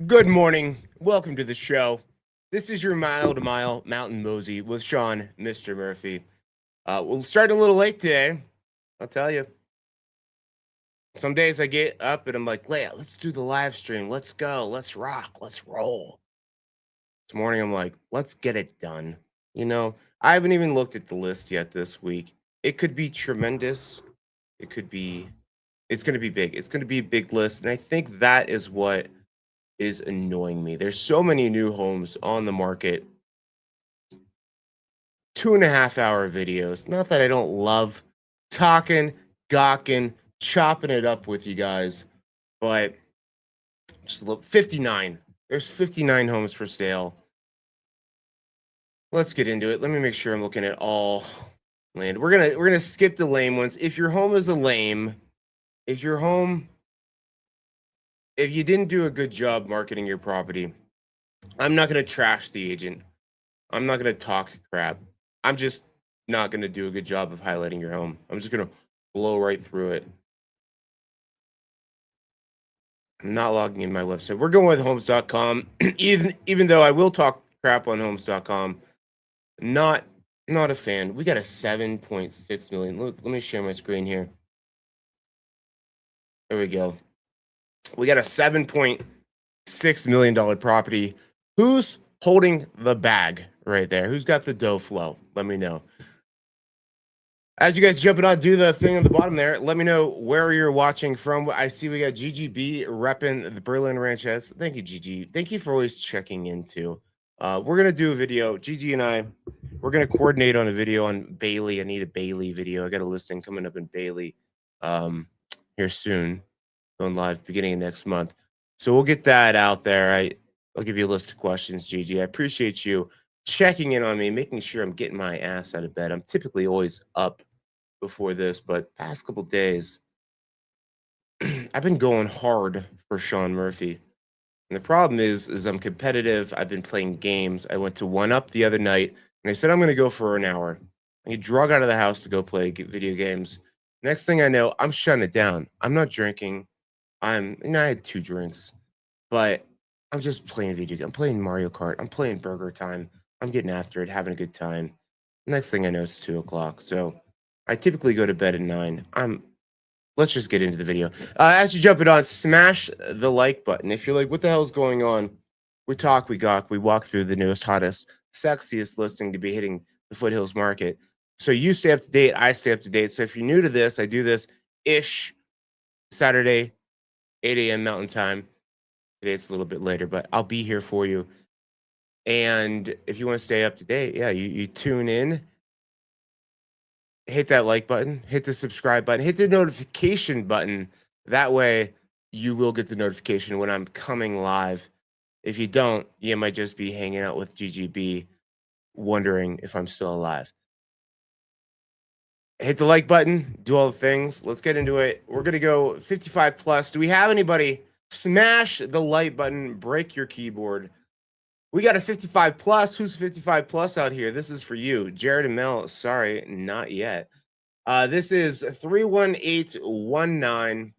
Good morning. Welcome to the show. This is your mile to mile mountain mosey with Sean, Mr. Murphy. We'll start a little late today. I'll tell you. Some days I get up and I'm like, Leia, let's do the live stream. Let's go. Let's rock. Let's roll. This morning I'm like, let's get it done. I haven't even looked at the list yet this week. It could be tremendous. It could be, it's going to be big. It's going to be a big list. And I think that is what is annoying me. There's so many new homes on the market. 2.5 hour videos. Not that I don't love talking, gawking, chopping it up with you guys, but just look 59. There's 59 homes for sale. Let's get into it. Let me make sure I'm looking at all land. We're gonna skip the lame ones. If your home is a lame, if you didn't do a good job marketing your property, I'm not gonna trash the agent. I'm not gonna talk crap. I'm just not gonna do a good job of highlighting your home. I'm just gonna blow right through it. I'm not logging in my website. We're going with homes.com. even though I will talk crap on homes.com. Not a fan. We got a 7.6 million. Let me share my screen here. There we go. We got a $7.6 million property. Who's holding the bag right there? Who's got the dough flow? Let me know. As you guys jump it on, do the thing on the bottom there. Let me know where you're watching from. I see we got GGB repping the Berlin Ranches. Thank you, GG. Thank you for always checking in too. We're gonna do a video. GG and I, we're gonna coordinate on a video on Bailey. I need a Bailey video. I got a listing coming up in Bailey here soon, going live beginning of next month. So we'll get that out there. I'll give you a list of questions, GG. I appreciate you checking in on me, making sure I'm getting my ass out of bed. I'm typically always up before this, but past couple days, I've been going hard for Sean Murphy. And the problem is I'm competitive. I've been playing games. I went to One Up the other night, and I said I'm going to go for an hour. I get drug out of the house to go play video games. Next thing I know, I'm shutting it down. I'm not drinking. I had 2 drinks, but I'm just playing video games. I'm playing Mario Kart. I'm playing Burger Time. I'm getting after it, having a good time. Next thing I know, it's 2 o'clock. So I typically go to bed at 9. Let's just get into the video. As you jump it on, smash the like button. If you're like, what the hell is going on? We talk, we gawk, we walk through the newest, hottest, sexiest listing to be hitting the Foothills market. So you stay up to date, I stay up to date. So if you're new to this, I do this ish Saturday, 8 a.m. Mountain Time. Today it's a little bit later, but I'll be here for you. And if you want to stay up to date, yeah, you tune in. Hit that like button, hit the subscribe button, hit the notification button. That way you will get the notification when I'm coming live. If you don't, you might just be hanging out with GGB wondering if I'm still alive. Hit the like button, do all the things. Let's get into it. We're going to go 55 plus. Do we have anybody? Smash the like button, break your keyboard. We got a 55 plus. Who's 55 plus out here? This is for you. Jared and Mel, sorry, not yet. This is 31819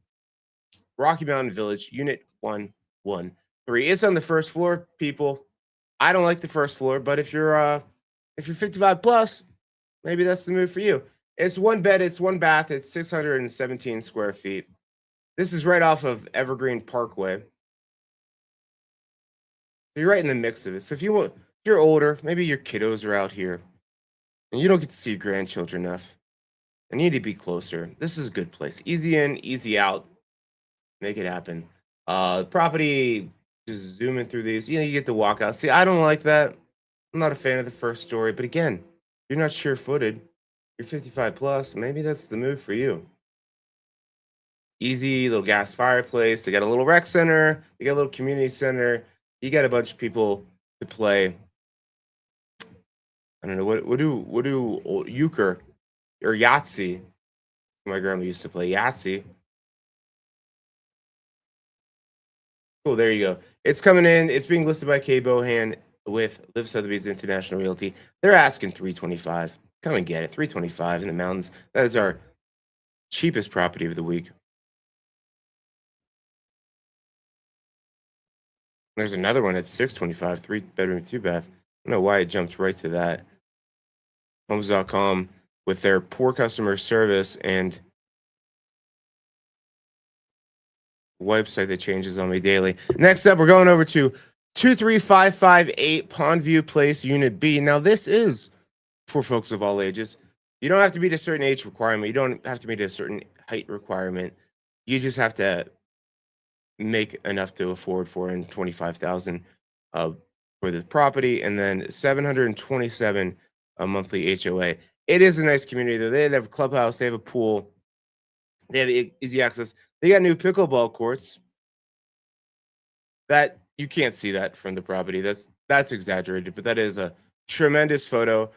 Rocky Mountain Village, Unit 113. It's on the first floor, people. I don't like the first floor, but if you're 55 plus, maybe that's the move for you. It's 1 bed, it's 1 bath, it's 617 square feet. This is right off of Evergreen Parkway. You're right in the mix of it. So if you're older, maybe your kiddos are out here, and you don't get to see your grandchildren enough, and you need to be closer. This is a good place. Easy in, easy out. Make it happen. Property, just zooming through these. You get the walkout. See, I don't like that. I'm not a fan of the first story, but again, you're not sure-footed. You're 55 plus. Maybe that's the move for you. Easy little gas fireplace. They got a little rec center. They got a little community center. You got a bunch of people to play. I don't know what do euchre or Yahtzee. My grandma used to play Yahtzee. Cool, there you go. It's coming in. It's being listed by K Bohan with Live Sotheby's International Realty. They're asking $325. Come and get it. $325 in the mountains. That is our cheapest property of the week. There's another one at 625, 3 bedroom, 2 bath. I don't know why it jumped right to that. Homes.com with their poor customer service and website that changes on me daily. Next up, we're going over to 23558 Pondview Place, Unit B. Now, this is for folks of all ages. You don't have to meet a certain age requirement. You don't have to meet a certain height requirement. You just have to make enough to afford 425,000 uh, for the property, and then 727 a monthly HOA. It is a nice community though. They have a clubhouse, they have a pool, they have easy access. They got new pickleball courts. That you can't see that from the property. That's exaggerated, but that is a tremendous photo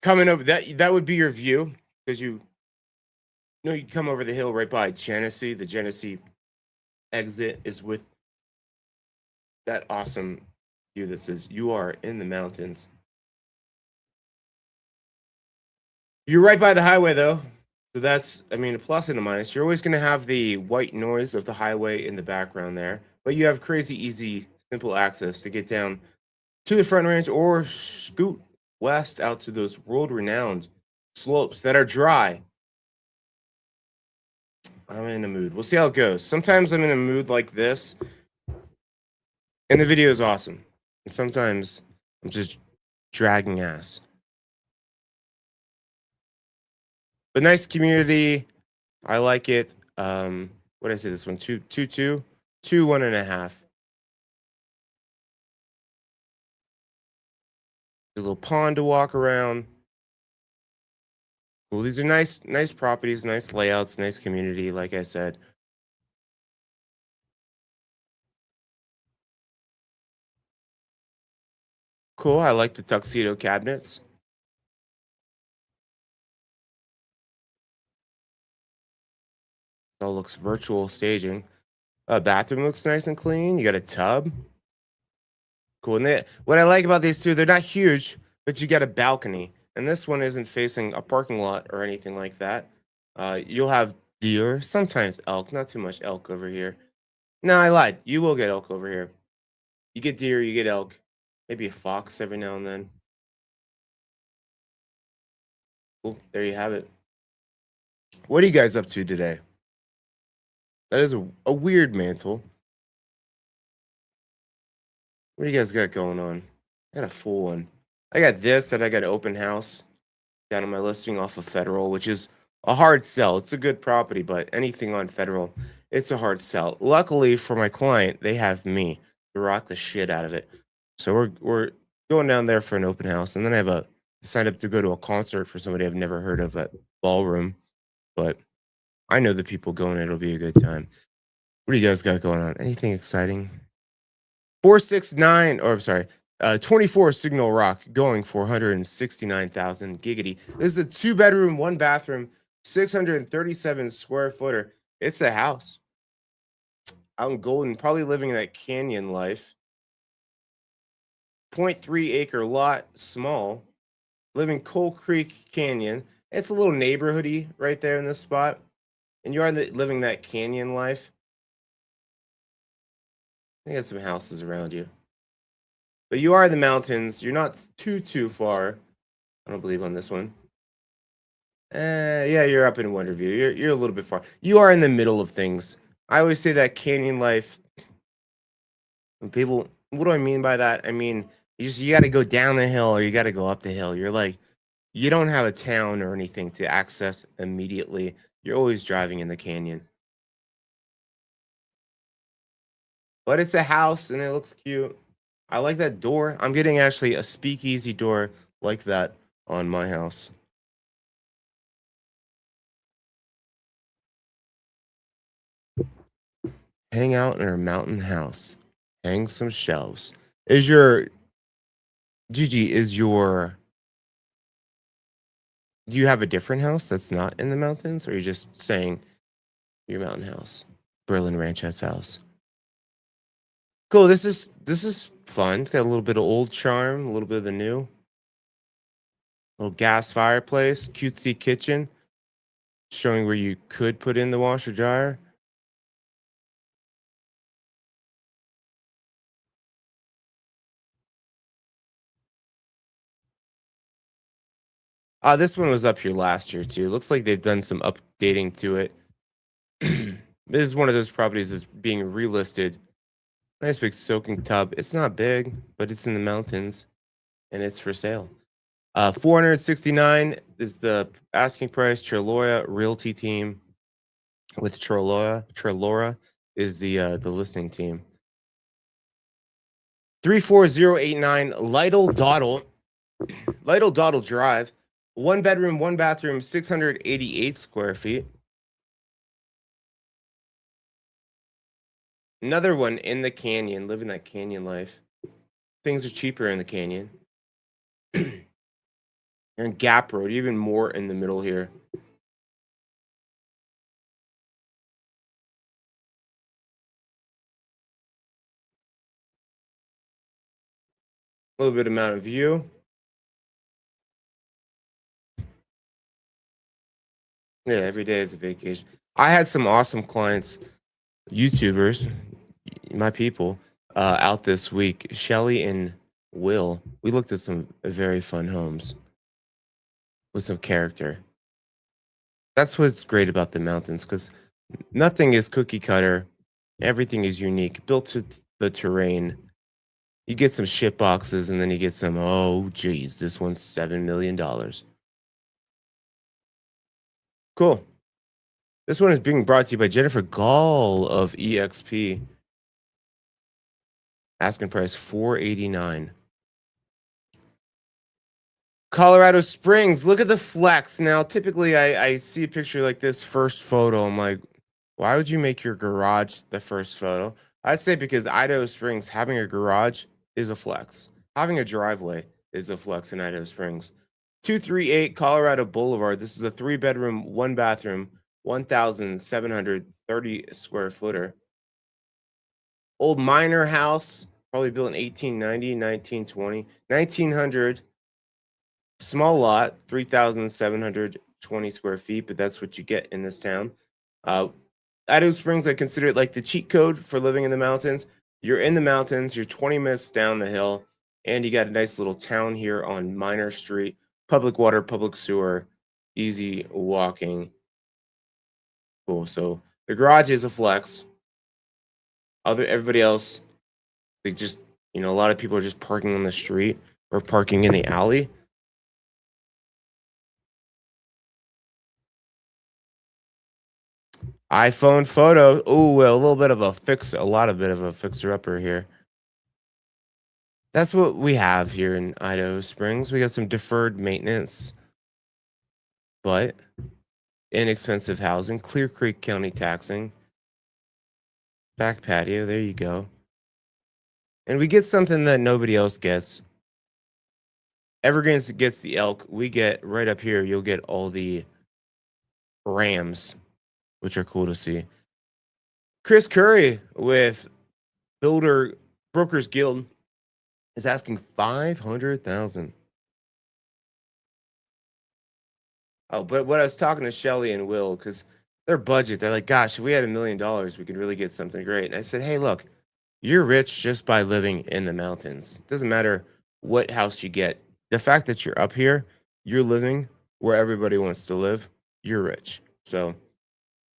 coming over. That would be your view because you know you come over the hill right by Genesee. The Genesee exit is with that awesome view that says you are in the mountains. You're right by the highway though. So that's, I mean, a plus and a minus. You're always going to have the white noise of the highway in the background there, but you have crazy easy, simple access to get down to the Front Range or scoot west out to those world-renowned slopes that are dry. I'm in a mood. We'll see how it goes. Sometimes I'm in a mood like this, and the video is awesome. And sometimes I'm just dragging ass. But nice community. I like it. What did I say? This one, two, 1.5. A little pond to walk around. Well, these are nice properties, nice layouts, nice community. Like I said, cool. I like the tuxedo cabinets. It all looks virtual staging. Bathroom looks nice and clean. You got a tub. Cool. And what I like about these two, they're not huge, but you got a balcony. And this one isn't facing a parking lot or anything like that. You'll have deer, sometimes elk, not too much elk over here. No, I lied. You will get elk over here. You get deer, you get elk, maybe a fox every now and then. Cool. There you have it. What are you guys up to today? That is a weird mantle. What do you guys got going on? I got a full one. I got this that I got an open house down on my listing off of Federal, which is a hard sell. It's a good property, but anything on Federal, it's a hard sell. Luckily for my client, they have me to rock the shit out of it. So we're going down there for an open house, and then I have a signed up to go to a concert for somebody I've never heard of at Ballroom, but I know the people going. It'll be a good time. What do you guys got going on? Anything exciting? 469, or I'm sorry, 24 Signal Rock going for 169,000 giggity. This is a 2 bedroom, 1 bathroom, 637 square footer. It's a house out in Golden, probably living that canyon life. 0.3 acre lot, small, living Coal Creek Canyon. It's a little neighborhoody right there in this spot, and you are living that canyon life. I got some houses around you. But you are in the mountains. You're not too far. I don't believe on this one. Yeah, you're up in Wonderview. You're a little bit far. You are in the middle of things. I always say that canyon life. And people, what do I mean by that? I mean you got to go down the hill or you got to go up the hill. You're like, you don't have a town or anything to access immediately. You're always driving in the canyon. But it's a house and it looks cute. I like that door. I'm getting actually a speakeasy door like that on my house. Hang out in our mountain house. Hang some shelves. Is your Gigi, is your do you have a different house that's not in the mountains, or are you just saying your mountain house? Berlin Ranchettes house. Cool. This is fun. It's got a little bit of old charm, a little bit of the new. Little gas fireplace, cutesy kitchen, showing where you could put in the washer dryer. This one was up here last year too. Looks like they've done some updating to it. This is one of those properties that's being relisted. Nice big soaking tub. It's not big, but it's in the mountains and it's for sale. 469 is the asking price. Trelora Realty Team with Trelora is the listing team. 34089 Lytle Dawdle Drive. 1 bedroom, 1 bathroom, 688 square feet. Another one in the canyon, living that canyon life. Things are cheaper in the canyon. You're in Gap Road, even more in the middle here. A little bit of mountain view. Yeah, every day is a vacation. I had some awesome clients, YouTubers, my people, out this week. Shelly and Will. We looked at some very fun homes with some character. That's what's great about the mountains, because nothing is cookie cutter. Everything is unique, built to the terrain. You get some shit boxes, and then you get some, oh, geez, this one's $7 million. Cool. This one is being brought to you by Jennifer Gall of EXP. Asking price $489. Colorado Springs. Look at the flex. Now, typically, I see a picture like this first photo. I'm like, why would you make your garage the first photo? I'd say because Idaho Springs, having a garage is a flex. Having a driveway is a flex in Idaho Springs. 238 Colorado Boulevard. This is a 3-bedroom, 1 bathroom, 1,730 square footer. Old miner house, probably built in 1890, 1920, 1900. Small lot, 3,720 square feet, but that's what you get in this town. Idaho Springs, I consider it like the cheat code for living in the mountains. You're in the mountains, you're 20 minutes down the hill, and you got a nice little town here on Minor Street. Public water, public sewer, easy walking. Cool. So the garage is a flex. Everybody else, they just, a lot of people are just parking on the street or parking in the alley. iPhone photo. Oh, a little bit of a fixer upper here. That's what we have here in Idaho Springs. We got some deferred maintenance, but inexpensive housing. Clear Creek County taxing. Back patio. There you go. And we get something that nobody else gets. Evergreen gets the elk. We get right up here. You'll get all the rams, which are cool to see. Chris Curry with Brokers Guild is asking $500,000. Oh, but what I was talking to Shelly and Will, because their budget, they're like, gosh, if we had $1 million, we could really get something great. And I said, hey, look, you're rich just by living in the mountains. Doesn't matter what house you get. The fact that you're up here, you're living where everybody wants to live, you're rich. So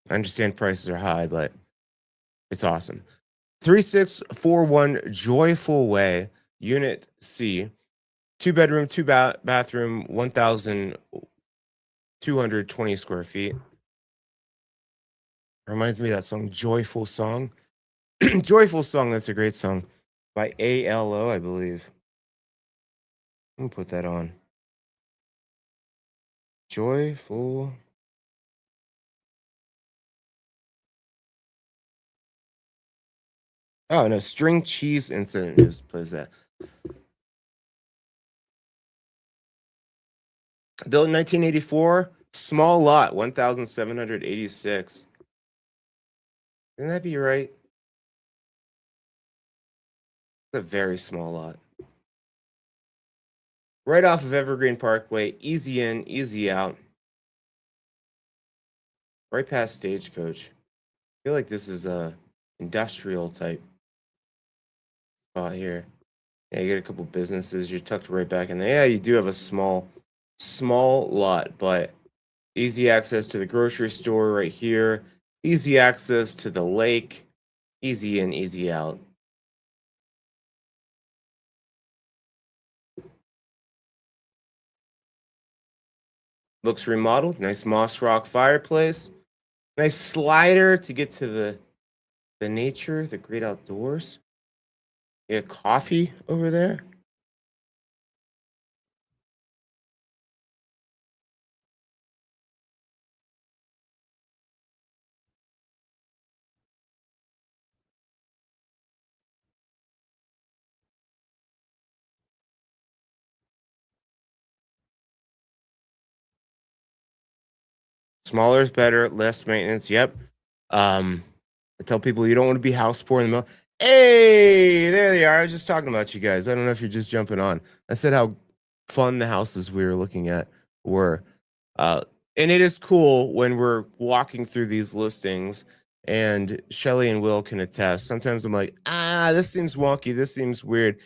I understand prices are high, but it's awesome. 3641 Joyful Way, Unit C, 2-bedroom, 2-bathroom, 1,220 square feet. Reminds me of that song, Joyful Song. Joyful Song, that's a great song by ALO, I believe. Let me put that on. Joyful. Oh, no, String Cheese Incident just plays that. Built in 1984, small lot, 1,786. Didn't that be right? It's a very small lot. Right off of Evergreen Parkway, easy in, easy out. Right past Stagecoach. I feel like this is a industrial type spot here. Yeah, you get a couple businesses. You're tucked right back in there. Yeah, you do have a small Small lot, but easy access to the grocery store right here. Easy access to the lake. Easy in, easy out. Looks remodeled. Nice moss rock fireplace. Nice slider to get to the nature, the great outdoors. Yeah, coffee over there. Smaller is better, less maintenance. Yep. Um, I tell people you don't want to be house poor in the middle. Hey, there they are. I was just talking about you guys. I don't know if you're just jumping on. I said how fun the houses we were looking at were. Uh, and it is cool when we're walking through these listings, and Shelly and Will can attest. Sometimes I'm like, this seems wonky. This seems weird.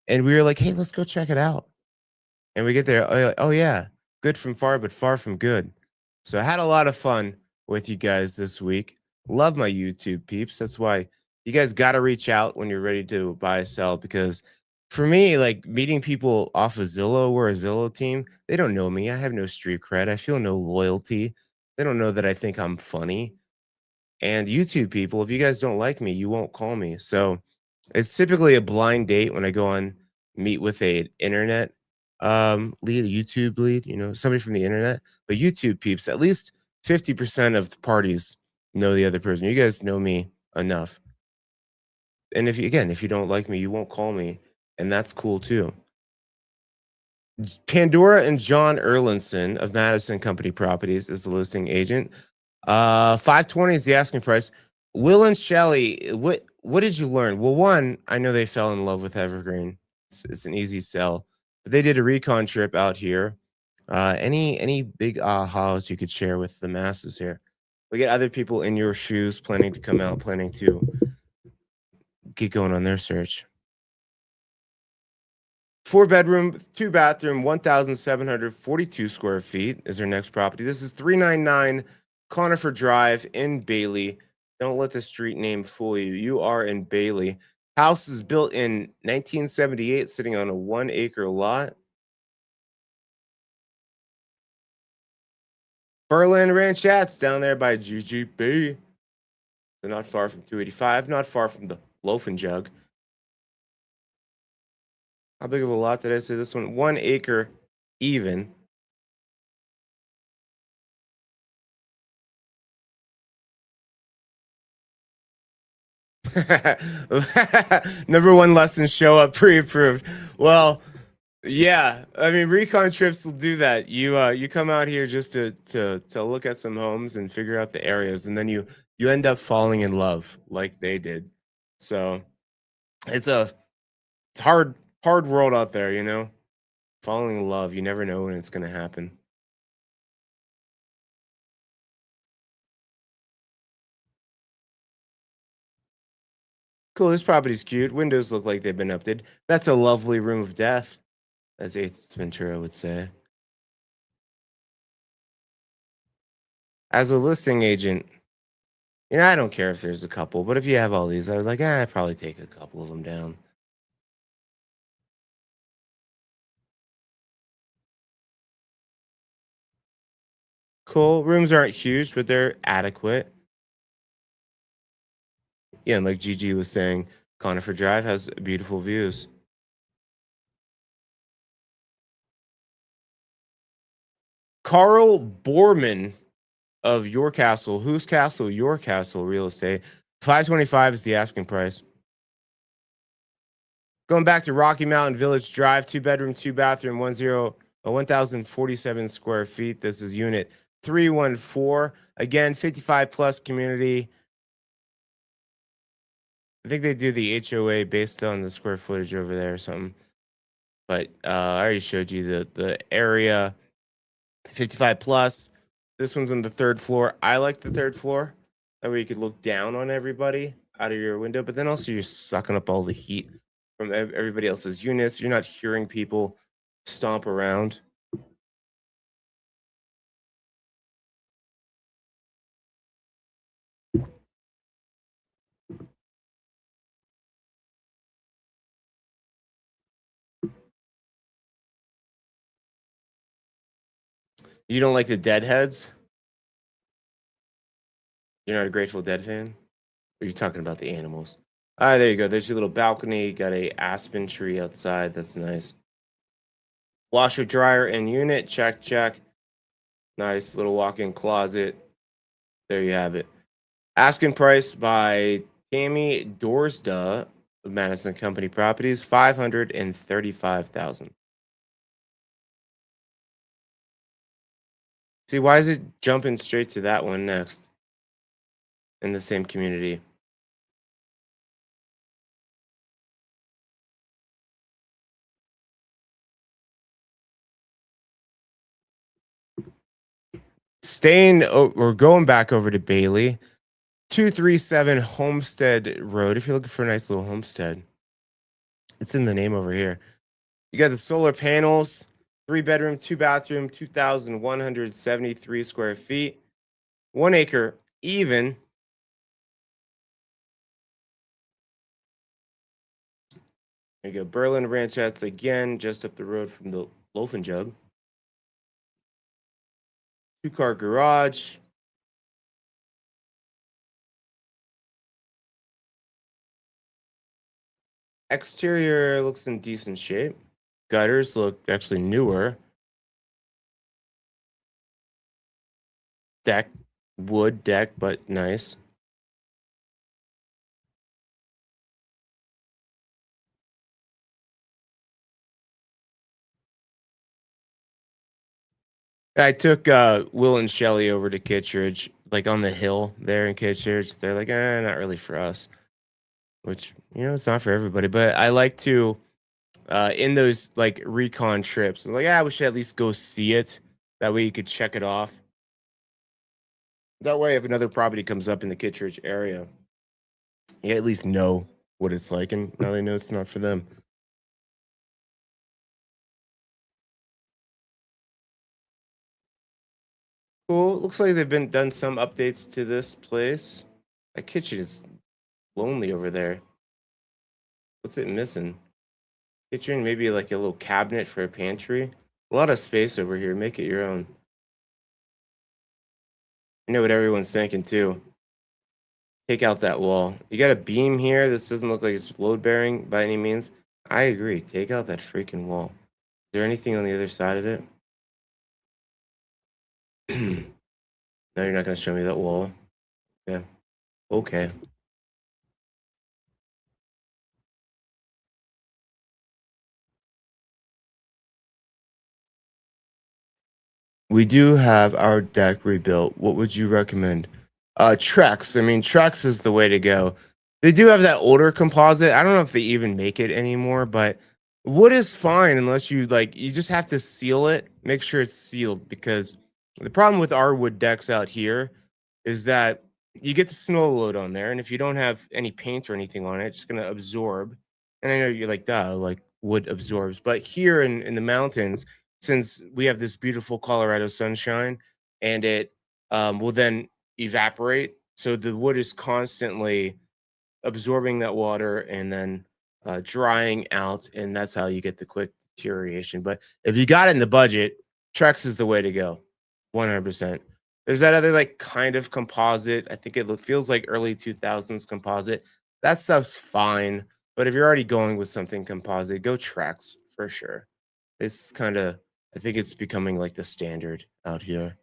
And we were like, hey, let's go check it out. And we get there, oh yeah, good from far, but far from good. So I had a lot of fun with you guys this week. Love my YouTube peeps. That's why you guys got to reach out when you're ready to buy, sell, because for me, like meeting people off of Zillow, we're a Zillow team. They don't know me. I have no street cred. I feel no loyalty. They don't know that I think I'm funny. And YouTube people, if you guys don't like me, you won't call me. So it's typically a blind date when I go on meet with a internet lead, a YouTube lead, somebody from the internet. But YouTube peeps, at least 50% of the parties know the other person. You guys know me enough. And if you don't like me, you won't call me. And that's cool too. Pandora and John Erlinson of Madison Company Properties is the listing agent. 520 is the asking price. Will and Shelly, what did you learn? Well, one, I know they fell in love with Evergreen. It's an easy sell, but they did a recon trip out here. Any big ahas you could share with the masses here? We get other people in your shoes planning to come out, planning to get going on their search. 4 bedroom, 2 bathroom, 1,742 square feet is their next property. This is 399 Conifer Drive in Bailey. Don't let the street name fool you. You are in Bailey. House is built in 1978, sitting on a 1 acre lot. Berlin Ranchettes down there by GGB. They're not far from 285, not far from the Loaf and Jug. How big of a lot did I say this one? 1 acre even. Number one lesson: show up pre-approved. Well, yeah, I mean recon trips will do that. You come out here just to look at some homes and figure out the areas, and then you end up falling in love like they did. So it's hard world out there, falling in love. You never know when it's gonna happen. Cool, this property's cute. Windows look like they've been updated. That's a lovely room of death, as Ace Ventura would say. As a listing agent, I don't care if there's a couple, but if you have all these, I was like, I'd probably take a couple of them down. Cool. Rooms aren't huge, but they're adequate. Yeah, and like Gigi was saying, Conifer Drive has beautiful views. Carl Borman of Your Castle, Whose Castle? Your Castle Real Estate. 525 is the asking price. Going back to Rocky Mountain Village Drive, 2 bedroom, 2 bathroom, 1,047 square feet. This is unit 314. Again, 55 plus community. I think they do the HOA based on the square footage over there or something. But I already showed you the area. 55 plus. This one's on the third floor. I like the third floor. That way you could look down on everybody out of your window. But then also you're sucking up all the heat from everybody else's units. You're not hearing people stomp around. You don't like the Deadheads? You're not a Grateful Dead fan? Or are you talking about the animals? Ah, there you go. There's your little balcony. Got a aspen tree outside. That's nice. Washer, dryer, and unit. Check, check. Nice little walk-in closet. There you have it. Asking price by Tammy Dorsda of Madison Company Properties, 535,000. See, why is it jumping straight to that one next in the same community? Or going back over to Bailey, 237 Homestead Road. If you're looking for a nice little homestead, it's in the name over here. You got the solar panels, 3 bedroom, 2 bathroom, 2,173 square feet, 1 acre even. There you go. Berlin Ranchettes again, just up the road from the Loaf and Jug. 2 car garage. Exterior looks in decent shape. Gutters look actually newer. Deck, wood deck, but nice. I took Will and Shelly over to Kittredge, like on the hill there in Kittredge. They're like, not really for us, which, it's not for everybody. But I like to, in those like recon trips, I'm like, we should at least go see it. That way you could check it off. That way, if another property comes up in the Kittredge area, you at least know what it's like, and now they know it's not for them. Cool. Looks like they've been done some updates to this place. That kitchen is lonely over there. What's it missing? Kitchen, maybe like a little cabinet for a pantry. A lot of space over here. Make it your own. I know what everyone's thinking too. Take out that wall. You got a beam here. This doesn't look like it's load bearing by any means. I agree. Take out that freaking wall. Is there anything on the other side of it? No, you're not going to show me that wall. Yeah. Okay. We do have our deck rebuilt. What would you recommend? Trex. I mean, Trex is the way to go. They do have that older composite. I don't know if they even make it anymore, but wood is fine unless you just have to seal it. Make sure it's sealed, because the problem with our wood decks out here is that you get the snow load on there, and if you don't have any paint or anything on it, it's gonna absorb. And I know you're like, duh, like wood absorbs. But here in the mountains, since we have this beautiful Colorado sunshine, and it will then evaporate, so the wood is constantly absorbing that water and then drying out, and that's how you get the quick deterioration. But if you got it in the budget, Trex is the way to go, 100%. There's that other like kind of composite. I think feels like early 2000s composite. That stuff's fine, but if you're already going with something composite, go Trex for sure. It's kind of, I think it's becoming like the standard out here.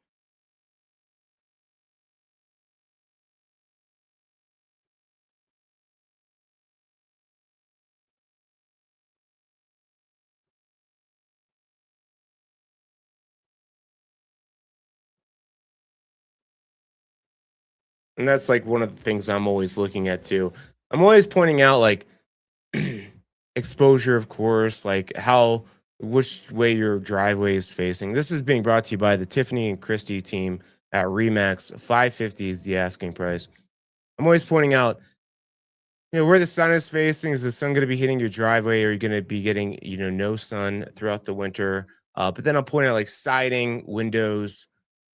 And that's like one of the things I'm always looking at too. I'm always pointing out like exposure, of course, like which way your driveway is facing. This is being brought to you by the Tiffany and Christie team at Remax. 550 is the asking price. I'm always pointing out, where the sun is facing. Is the sun going to be hitting your driveway, or are you going to be getting, no sun throughout the winter? But then I'll point out like siding, windows,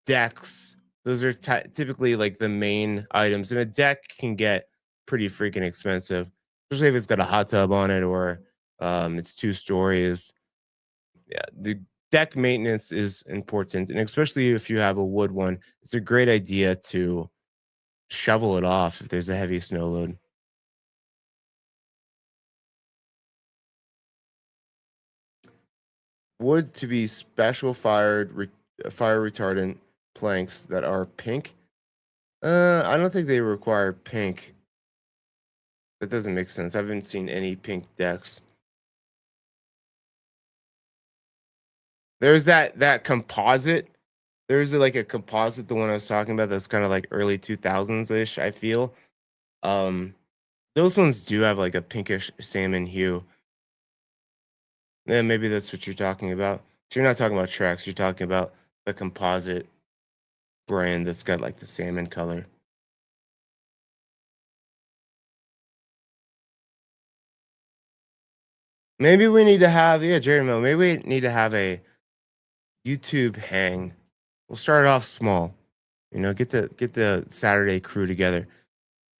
decks. Those are typically like the main items, and a deck can get pretty freaking expensive, especially if it's got a hot tub on it, or it's 2 stories. Yeah, the deck maintenance is important, and especially if you have a wood one, it's a great idea to shovel it off if there's a heavy snow load. Wood to be special fire retardant planks that are pink. I don't think they require pink. That doesn't make sense. I haven't seen any pink decks. There's that composite. There's like a composite, the one I was talking about, that's kind of like early 2000s ish. I feel. Um, those ones do have like a pinkish salmon hue. Yeah, maybe that's what you're talking about. So you're not talking about Trex. You're talking about the composite brand that's got like the salmon color. Maybe we need to have, yeah, Jerry Mill. Maybe we need to have a YouTube hang. We'll start off small. Get the Saturday crew together.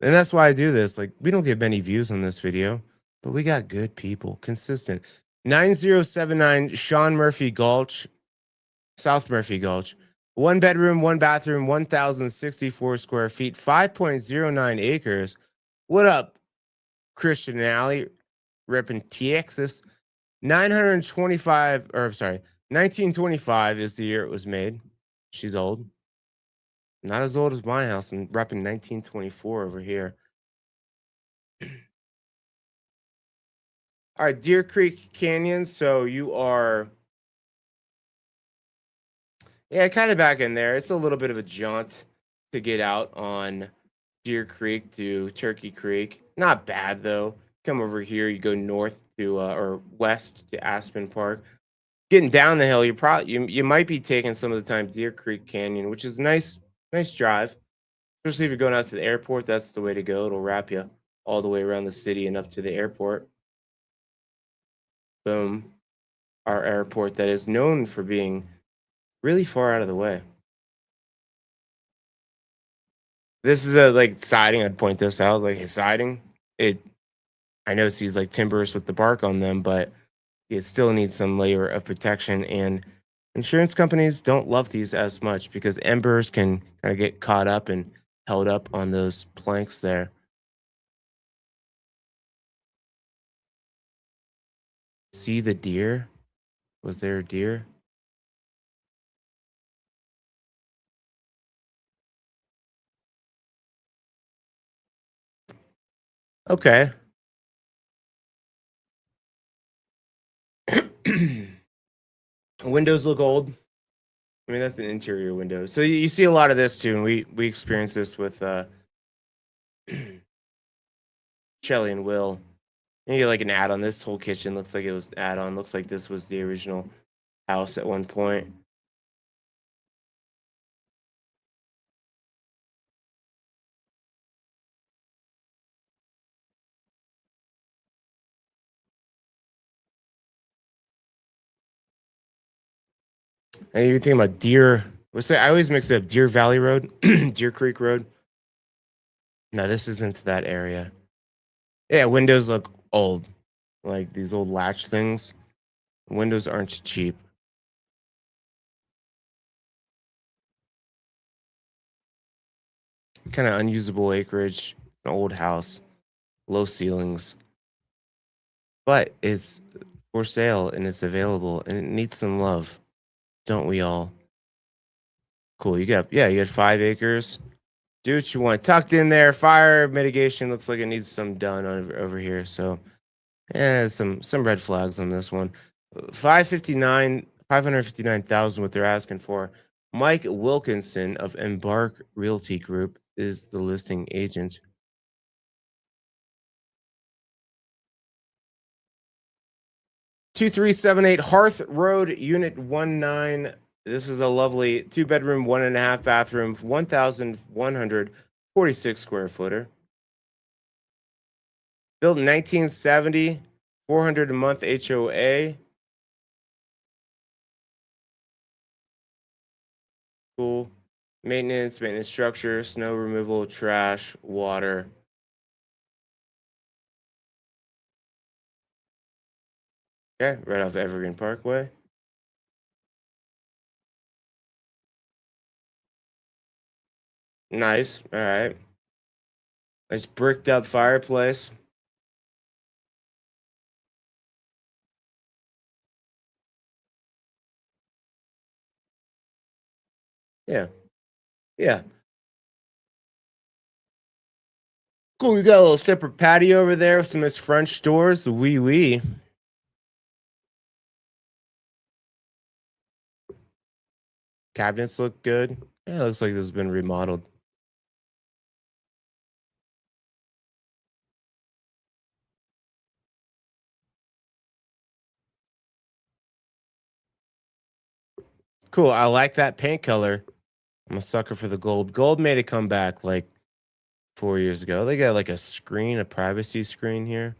And that's why I do this. Like, we don't get many views on this video, but we got good people, consistent. 9079 Sean Murphy Gulch, South Murphy Gulch. One bedroom, one bathroom, 1,064 square feet, 5.09 acres. What up, Christian Alley, repping Texas? 925, or I'm sorry, 1925 is the year it was made. She's old. Not as old as my house. I'm repping 1924 over here. All right, Deer Creek Canyon. So you are, yeah, kind of back in there. It's a little bit of a jaunt to get out on Deer Creek to Turkey Creek. Not bad though. Come over here, you go north to or west to Aspen Park. Getting down the hill, you might be taking some of the time Deer Creek Canyon, which is a nice drive. Especially if you're going out to the airport, that's the way to go. It'll wrap you all the way around the city and up to the airport. Boom. Our airport that is known for being really far out of the way. This is a like siding. I'd point this out. Like a siding. It I know these like timbers with the bark on them, but it still needs some layer of protection. And insurance companies don't love these as much because embers can kind of get caught up and held up on those planks there. See the deer? Was there a deer? Okay. Windows look old. I mean, that's an interior window. So you see a lot of this too, and we experience this with Shelly and Will. And you get like an add-on. This whole kitchen looks like it was add-on. Looks like this was the original house at one point. And you think about Deer. What's that? I always mix up Deer Valley Road, Deer Creek Road. No, this isn't that area. Yeah, windows look old, like these old latch things. Windows aren't cheap. Kind of unusable acreage, an old house, low ceilings, but it's for sale and it's available and it needs some love, don't we all? Cool. You got 5 acres. Do what you want. Tucked in there. Fire mitigation looks like it needs some done over here. So yeah, some red flags on this one. 559,000 what they're asking for. Mike Wilkinson of Embark Realty Group is the listing agent. 2378 Hearth Road, Unit 19. This is a lovely 2 bedroom, 1.5 bathroom, 1,146 square footer. Built in 1970, 400 a month HOA. Cool. Maintenance structure, snow removal, trash, water. Okay, right off Evergreen Parkway. Nice. All right. Nice bricked up fireplace. Yeah. Yeah. Cool. We got a little separate patio over there with some nice French doors. Wee wee. Cabinets look good. Yeah, it looks like this has been remodeled. Cool. I like that paint color. I'm a sucker for the gold. Gold made a comeback like 4 years ago. They got like a screen, a privacy screen here.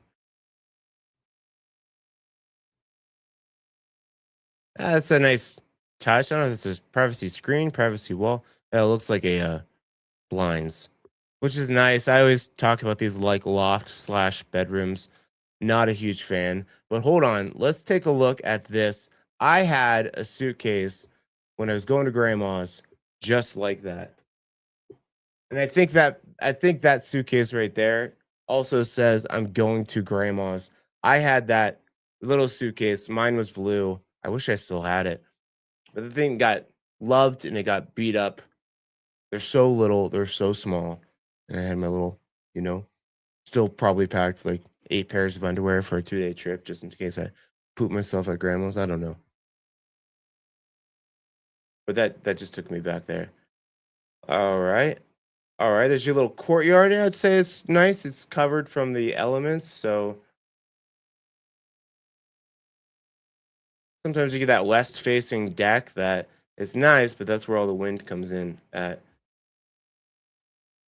That's a nice touch. I don't know if it's a privacy screen, privacy wall. That looks like a blinds, which is nice. I always talk about these like loft slash bedrooms. Not a huge fan, but hold on. Let's take a look at this. I had a suitcase when I was going to grandma's, just like that. And I think that suitcase right there also says I'm going to grandma's. I had that little suitcase. Mine was blue. I wish I still had it. But the thing got loved and it got beat up. They're so little, they're so small. And I had my little, you know, still probably packed like 8 pairs of underwear for a 2-day trip just in case I poop myself at grandma's. I don't know. But that just took me back there. All right. All right. There's your little courtyard. Yeah, I'd say it's nice. It's covered from the elements. So sometimes you get that west facing deck that is nice, but that's where all the wind comes in at.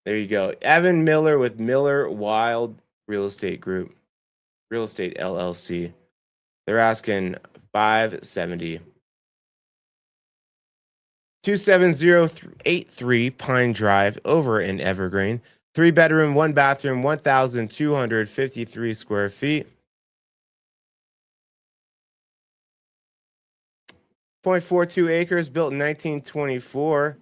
There you go. Evan Miller with Miller Wild Real Estate Group, Real Estate LLC. They're asking 570. 27083 Pine Drive over in Evergreen. 3 bedroom, 1 bathroom, 1,253 square feet. 0.42 acres, built in 1924.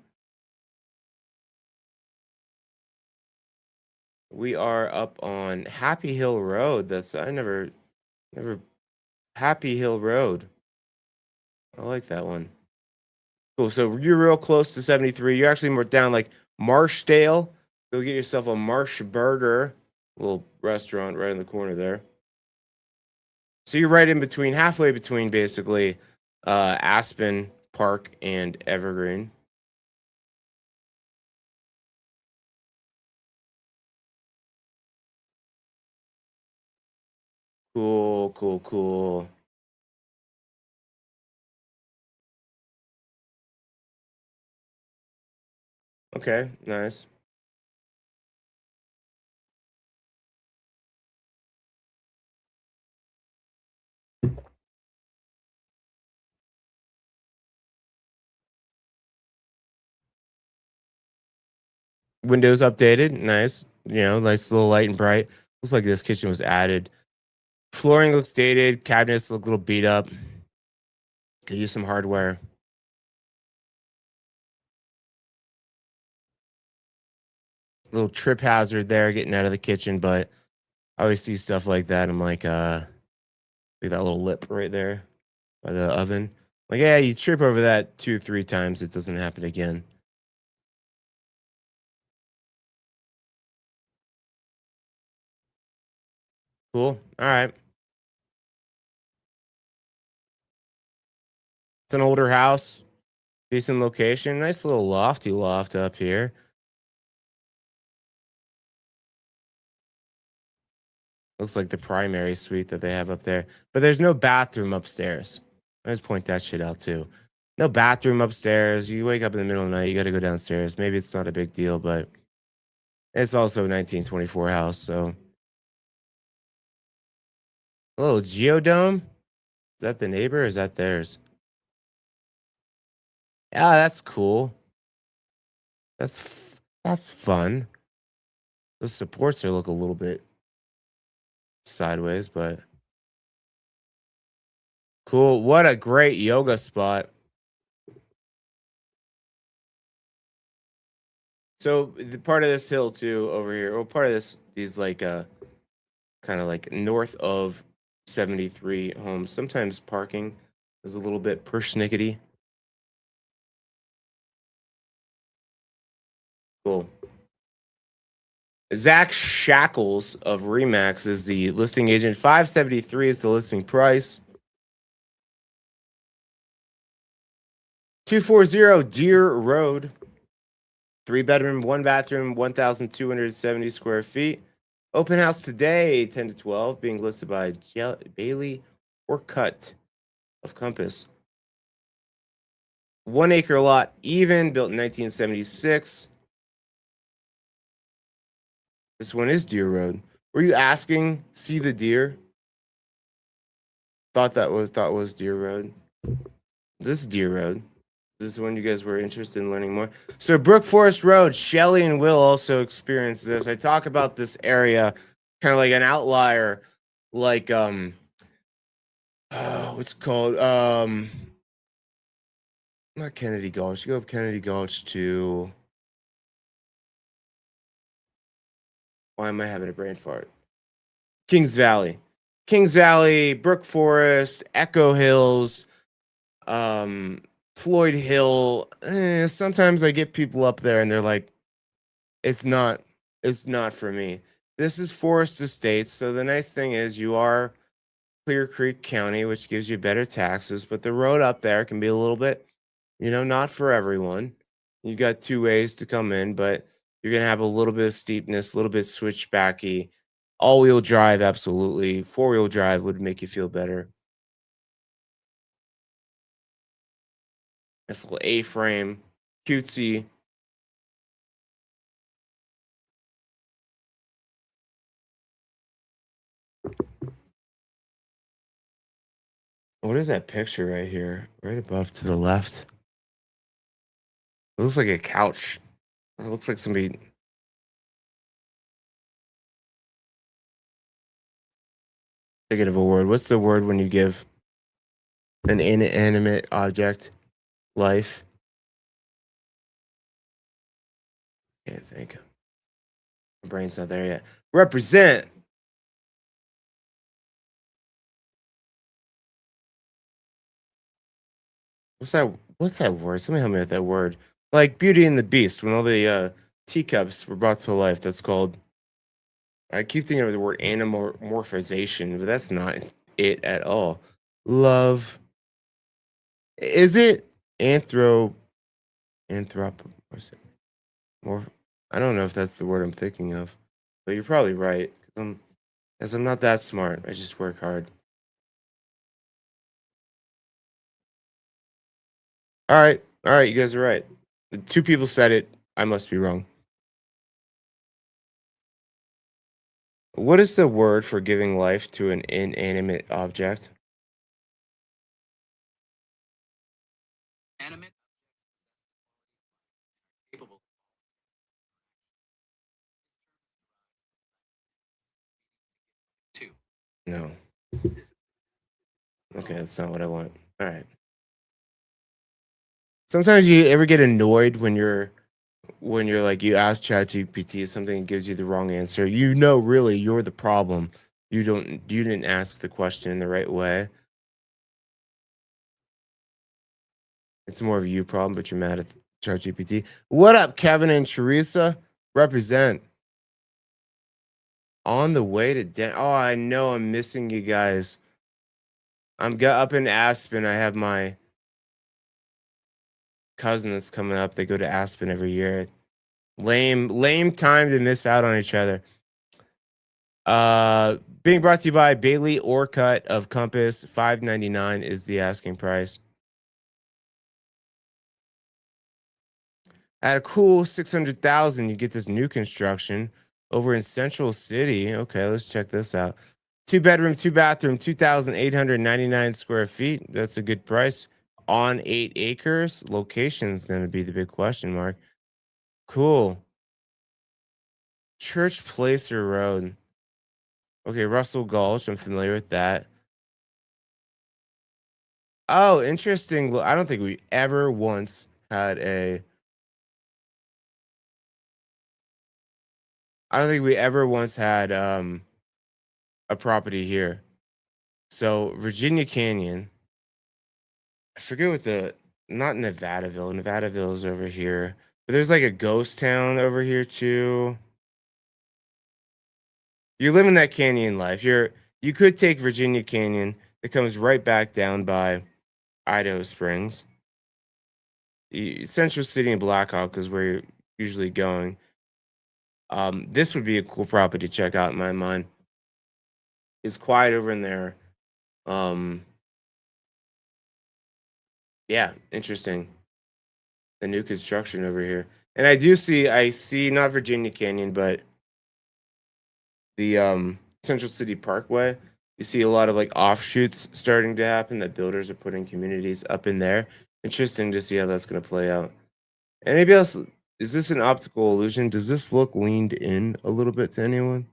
We are up on Happy Hill Road. That's I never Happy Hill Road. I like that one. Cool. So you're real close to 73. You're actually more down like Marshdale. Go get yourself a Marsh Burger, little restaurant right in the corner there. So you're right in between, halfway between basically Aspen Park and Evergreen. Cool, cool, cool. Okay, nice. Windows updated, nice. Nice little light and bright. Looks like this kitchen was added. Flooring looks dated. Cabinets look a little beat up. Could use some hardware. Little trip hazard there getting out of the kitchen, but I always see stuff like that. I'm like, like that little lip right there by the oven. Like, yeah, you trip over that 2, 3 times, it doesn't happen again. Cool. All right. It's an older house, decent location, nice little lofty loft up here. Looks like the primary suite that they have up there, but there's no bathroom upstairs. I just point that shit out too. No bathroom upstairs. You wake up in the middle of the night, you got to go downstairs. Maybe it's not a big deal, but it's also a 1924 house. So a little geodome. Is that the neighbor? Or is that theirs? Yeah, that's cool. That's fun. The supports are look a little bit sideways, but cool. What a great yoga spot. So the part of this hill too over here, or part of these like kind of like north of 73 homes. Sometimes parking is a little bit persnickety. Cool. Zach Shackles of Remax is the listing agent. 573 is the listing price. 240 Deer Road. 3 bedroom, 1 bathroom, 1,270 square feet. Open house today, 10 to 12, being listed by Bailey Orcutt of Compass. 1 acre lot, even, built in 1976. This one is Deer Road. Were you asking, see the deer? Thought was Deer Road. This is Deer Road. This is when you guys were interested in learning more. So Brook Forest Road, Shelly and Will also experienced this. I talk about this area, kind of like an outlier, like what's it called? Not Kennedy Gulch. You go up Kennedy Gulch to, why am I having a brain fart? Kings Valley. Kings Valley, Brook Forest, Echo Hills, Floyd Hill. Sometimes I get people up there and they're like, it's not, it's not for me. This is Forest Estates. So the nice thing is you are Clear Creek County, which gives you better taxes, but the road up there can be a little bit, not for everyone. You got two ways to come in, but you're gonna have a little bit of steepness, a little bit switchbacky. All-wheel drive, absolutely. Four-wheel drive would make you feel better. Nice little A-frame, cutesy. What is that picture right here? Right above to the left. It looks like a couch. Or it looks like somebody. Thinking of a word. What's the word when you give an inanimate object life? Can't think. My brain's not there yet. Represent. What's that word? Somebody help me with that word. Like Beauty and the Beast, when all the teacups were brought to life. That's called. I keep thinking of the word anamorphization, but that's not it at all. Love. Is it anthrop? More. I don't know if that's the word I'm thinking of, but you're probably right. As I'm not that smart. I just work hard. All right. You guys are right. Two people said it. I must be wrong. What is the word for giving life to an inanimate object? Animate capable. Two. No. Okay, that's not what I want. All right. Sometimes you ever get annoyed when you're like you ask ChatGPT something and gives you the wrong answer. Really you're the problem. You didn't ask the question in the right way. It's more of a you problem, but you're mad at ChatGPT. What up, Kevin and Teresa? Represent. On the way to Oh, I know I'm missing you guys. Up in Aspen. I have my cousin that's coming up. They go to Aspen every year. Lame time to miss out on each other. Being brought to you by Bailey Orcutt of Compass. $599 is the asking price. At a cool 600,000, you get this new construction over in Central City. Okay, let's check this out. 2 bedroom, 2 bathroom, 2,899 square feet. That's a good price on 8 acres. Location is going to be the big question mark. Cool. Church Placer Road. Okay, Russell Gulch. I'm familiar with that. Oh, interesting. I don't think we ever once had a I don't think we ever once had a property here. So Virginia Canyon, I forget what the not Nevadaville. Nevadaville is over here. But there's like a ghost town over here too. You're living that canyon life. You could take Virginia Canyon. It comes right back down by Idaho Springs. Central City and Blackhawk is where you're usually going. This would be a cool property to check out in my mind. It's quiet over in there. Um, yeah, interesting. The new construction over here. And I see not Virginia Canyon, but the Central City Parkway. You see a lot of like offshoots starting to happen that builders are putting communities up in there. Interesting to see how that's going to play out. And maybe else, is this an optical illusion? Does this look leaned in a little bit to anyone?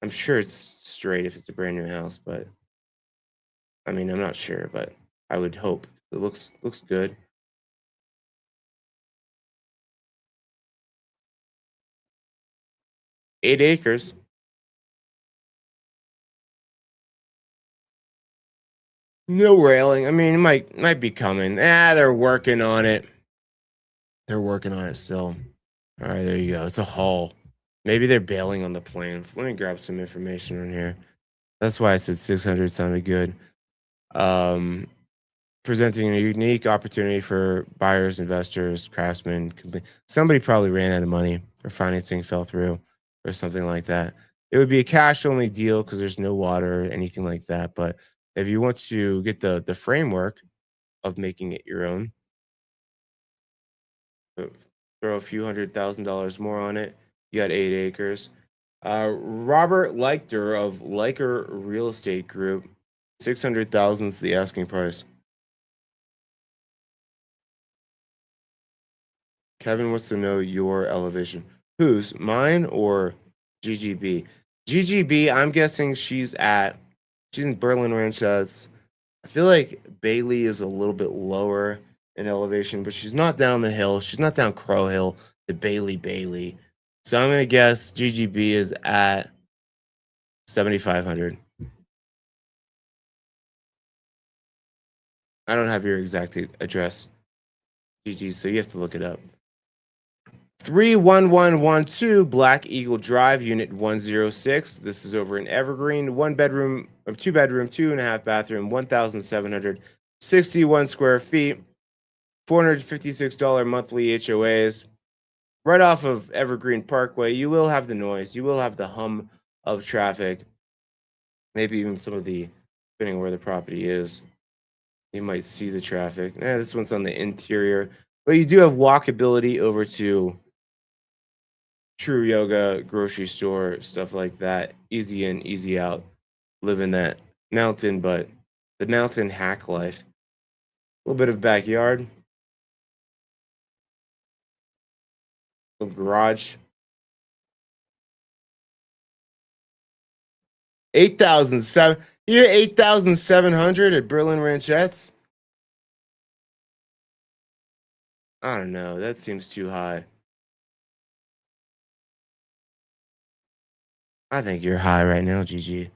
I'm sure it's straight if it's a brand new house, but I mean, I'm not sure, but I would hope it looks good. 8 acres. No railing. I mean, it might be coming. They're working on it. They're working on it still. All right, there you go. It's a hull. Maybe they're bailing on the planes. Let me grab some information on here. That's why I said 600 sounded good. Presenting a unique opportunity for buyers, investors, craftsmen. Somebody probably ran out of money or financing fell through or something like that. It would be a cash only deal because there's no water or anything like that. But if you want to get the framework of making it your own, uh, throw a few $100,000 more on it. You got 8 acres. Robert Leichter of Leicher Real Estate Group, 600,000 is the asking price. Kevin wants to know your elevation. Whose? Mine or GGB? GGB, I'm guessing she's in Berlin Ranch. I feel like Bailey is a little bit lower in elevation, but she's not down the hill. She's not down Crow Hill, the Bailey. So I'm gonna guess GGB is at 7,500. I don't have your exact address, GG, so you have to look it up. 31112 Black Eagle Drive, Unit 106. This is over in Evergreen. 1 bedroom, or 2 bedroom, 2.5 bathroom, 1,761 square feet, $456 monthly HOAs. Right off of Evergreen Parkway, you will have the noise. You will have the hum of traffic. Maybe even some of depending on where the property is, you might see the traffic. This one's on the interior. But you do have walkability over to True Yoga, grocery store, stuff like that. Easy in, easy out. Living that mountain, but the mountain hack life. A little bit of backyard. Little garage. 8,007. You're 8,700 at Berlin Ranchettes? I don't know. That seems too high. I think you're high right now, GG.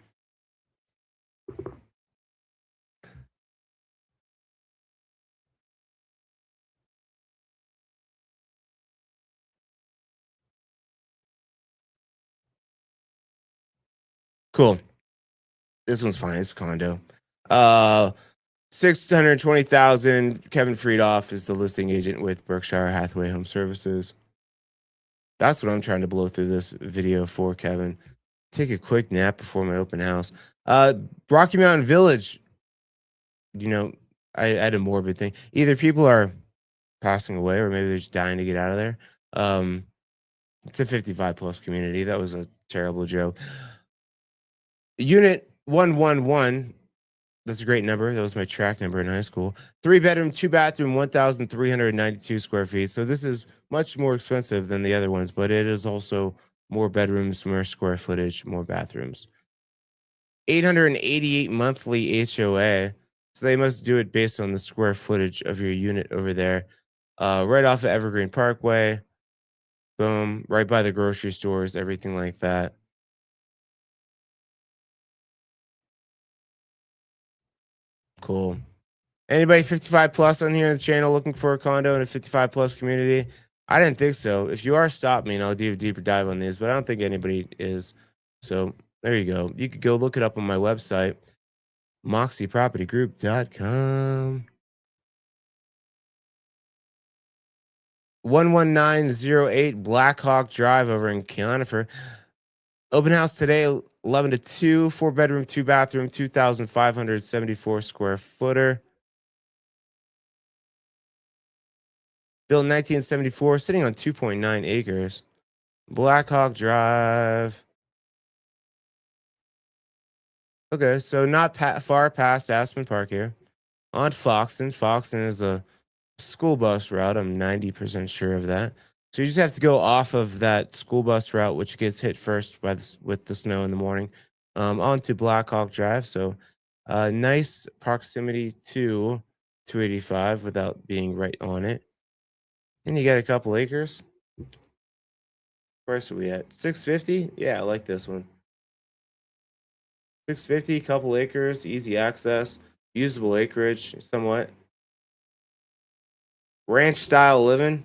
Cool. This one's fine. It's a condo. 620,000. Kevin Friedoff is the listing agent with Berkshire Hathaway Home Services. That's what I'm trying to blow through this video for, Kevin. Take a quick nap before my open house. Rocky Mountain Village. I had a morbid thing. Either people are passing away or maybe they're just dying to get out of there. It's a 55 plus community. That was a terrible joke. Unit 111. That's a great number. That was my track number in high school. 3 bedroom, 2 bathroom, 1,392 square feet. So this is much more expensive than the other ones, but it is also more bedrooms, more square footage, more bathrooms. 888 monthly HOA. So they must do it based on the square footage of your unit over there. Right off of Evergreen Parkway. Boom. Right by the grocery stores, everything like that. Cool. Anybody 55 plus on here in the channel looking for a condo in a 55 plus community? I didn't think so. If you are, stop me and I'll do a deeper dive on these, but I don't think anybody is. So there you go. You could go look it up on my website, moxiepropertygroup.com. 11908 Blackhawk Drive over in Conifer. Open house today, 11 to 2, 4 bedroom, 2 bathroom, 2,574 square footer. Built in 1974, sitting on 2.9 acres. Blackhawk Drive. Okay, so not far past Aspen Park here. On Foxton. Foxton is a school bus route. I'm 90% sure of that. So you just have to go off of that school bus route, which gets hit first by with the snow in the morning, onto Blackhawk Drive. So nice proximity to 285 without being right on it. And you got a couple acres. Where's we at? 650? Yeah, I like this one. 650, couple acres, easy access, usable acreage, somewhat. Ranch style living.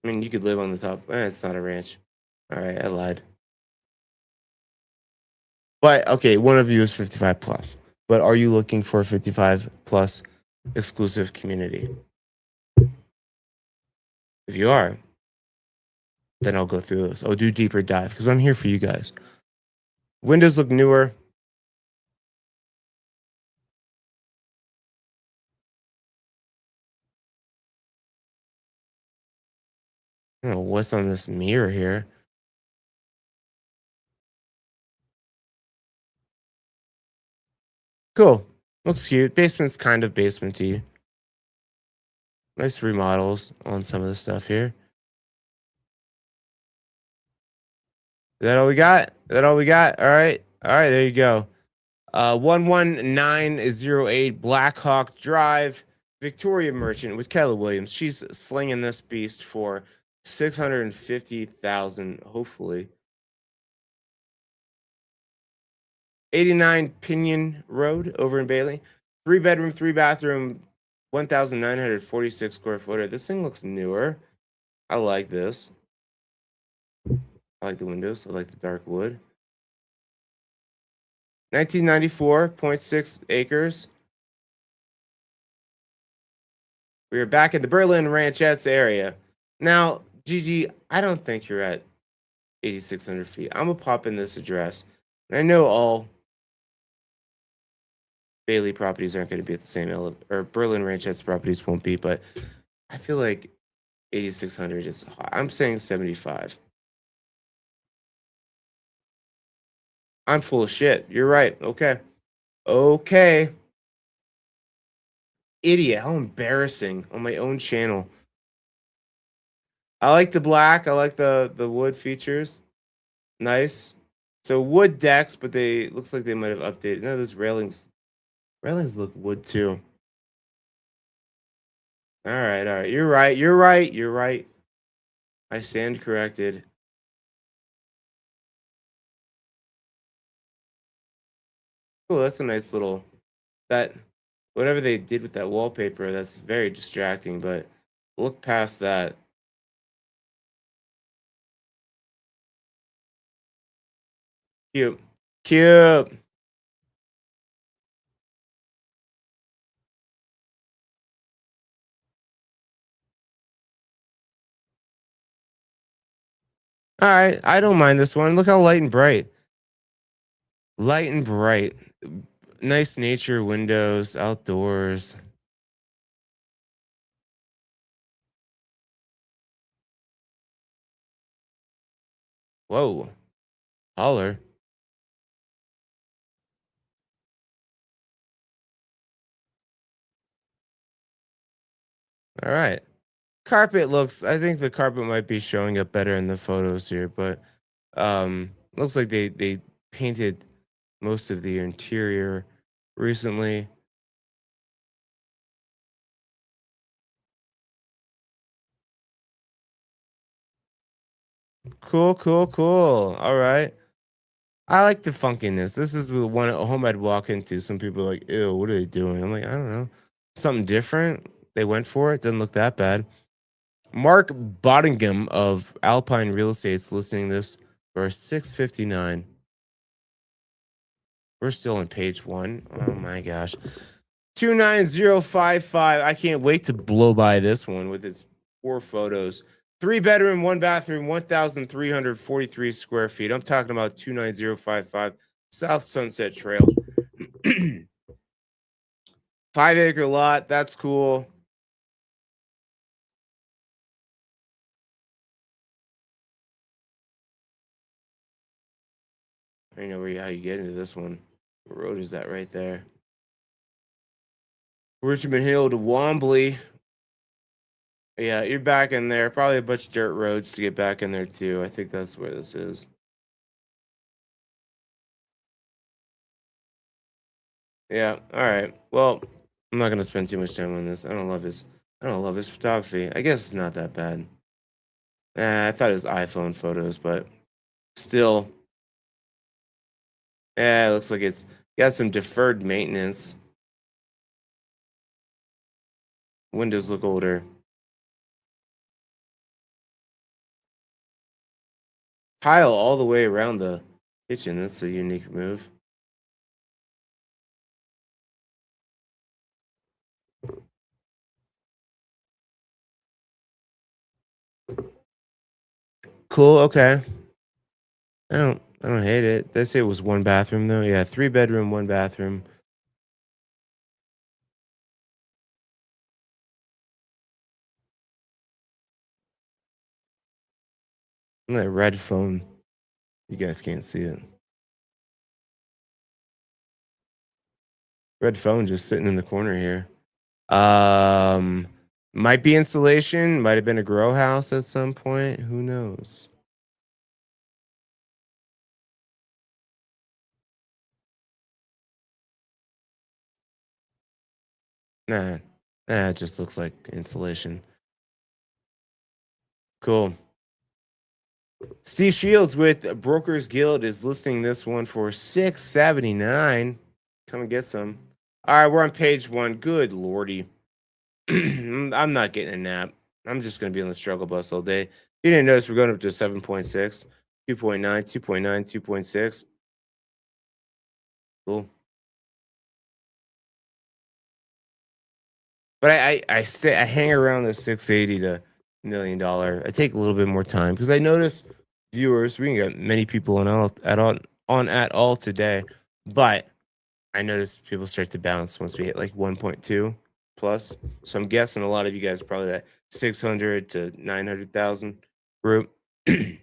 I mean, you could live on the top. It's not a ranch. All right, I lied. But okay, one of you is 55 plus. But are you looking for a 55 plus exclusive community? If you are, then I'll go through this. I'll do deeper dive because I'm here for you guys. Windows look newer. I don't know what's on this mirror here. Cool. Looks cute. Basement's kind of basementy. Nice remodels on some of the stuff here. Is that all we got? Is that all we got? All right. All right, there you go. 11908 Blackhawk Drive, Victoria Merchant with Kelly Williams. She's slinging this beast for 650,000, hopefully. 89 Pinion Road over in Bailey. 3 bedroom, 3 bathroom, 1,946 square footer. This thing looks newer. I like this. I like the windows. I like the dark wood. 1994.6 acres. We are back in the Berlin Ranchettes area. Now, Gigi, I don't think you're at 8,600 feet. I'm going to pop in this address. And I know all Bailey properties aren't going to be at the same or Berlin Ranchettes properties won't be, but I feel like 8,600 is high. I'm saying 75. I'm full of shit. You're right. Okay. Okay. Idiot. How embarrassing on my own channel. I like the black. I like the wood features. Nice. So wood decks, but they looks like they might have updated. No, those railings look wood too. All right, all right. You're right. You're right. You're right. I stand corrected. Oh, that's a nice little that whatever they did with that wallpaper, that's very distracting, but look past that. Cute. Cute. All right, I don't mind this one. Look how light and bright. Light and bright. Nice nature windows, outdoors. Whoa. Holler. All right. Carpet looks, I think the carpet might be showing up better in the photos here, but looks like they painted most of the interior recently. Cool, cool, cool. All right. I like the funkiness. This is the one a home I'd walk into. Some people are like, ew, what are they doing? I'm like, I don't know. Something different. They went for it. Doesn't look that bad. Mark Bottingham of Alpine Real Estate's listening this for 659. We're still on page one. Oh my gosh. 29055. I can't wait to blow by this one with its 4 photos. 3 bedroom, 1 bathroom, 1,343 square feet. I'm talking about 29055 South Sunset Trail. 5 acre lot. That's cool. I don't know how you get into this one. What road is that right there? Richmond Hill to Wombly. Yeah, you're back in there. Probably a bunch of dirt roads to get back in there too. I think that's where this is. Yeah. All right. Well, I'm not gonna spend too much time on this. I don't love his photography. I guess it's not that bad. I thought it was iPhone photos, but still, it looks like it's got some deferred maintenance. Windows look older. Tile all the way around the kitchen. That's a unique move. Cool. Okay. I don't hate it. They say it was 1 bathroom though. Yeah, 3 bedroom, 1 bathroom. And that red phone. You guys can't see it. Red phone just sitting in the corner here. Um, might be insulation. Might have been a grow house at some point. Who knows? Nah, it just looks like insulation. Cool. Steve Shields with Brokers Guild is listing this one for 679. Come and get some. All right, we're on page one. Good lordy. I'm not getting a nap. I'm just gonna be on the struggle bus all day. You didn't notice we're going up to 7.6, 2.9, 2.9, 2.6. Cool. But I hang around the 680 to $1 million. I take a little bit more time because I notice viewers. We can get many people on at all today, but I notice people start to bounce once we hit like 1.2 plus. So I'm guessing a lot of you guys are probably that 600 to 900,000 group. Yeah,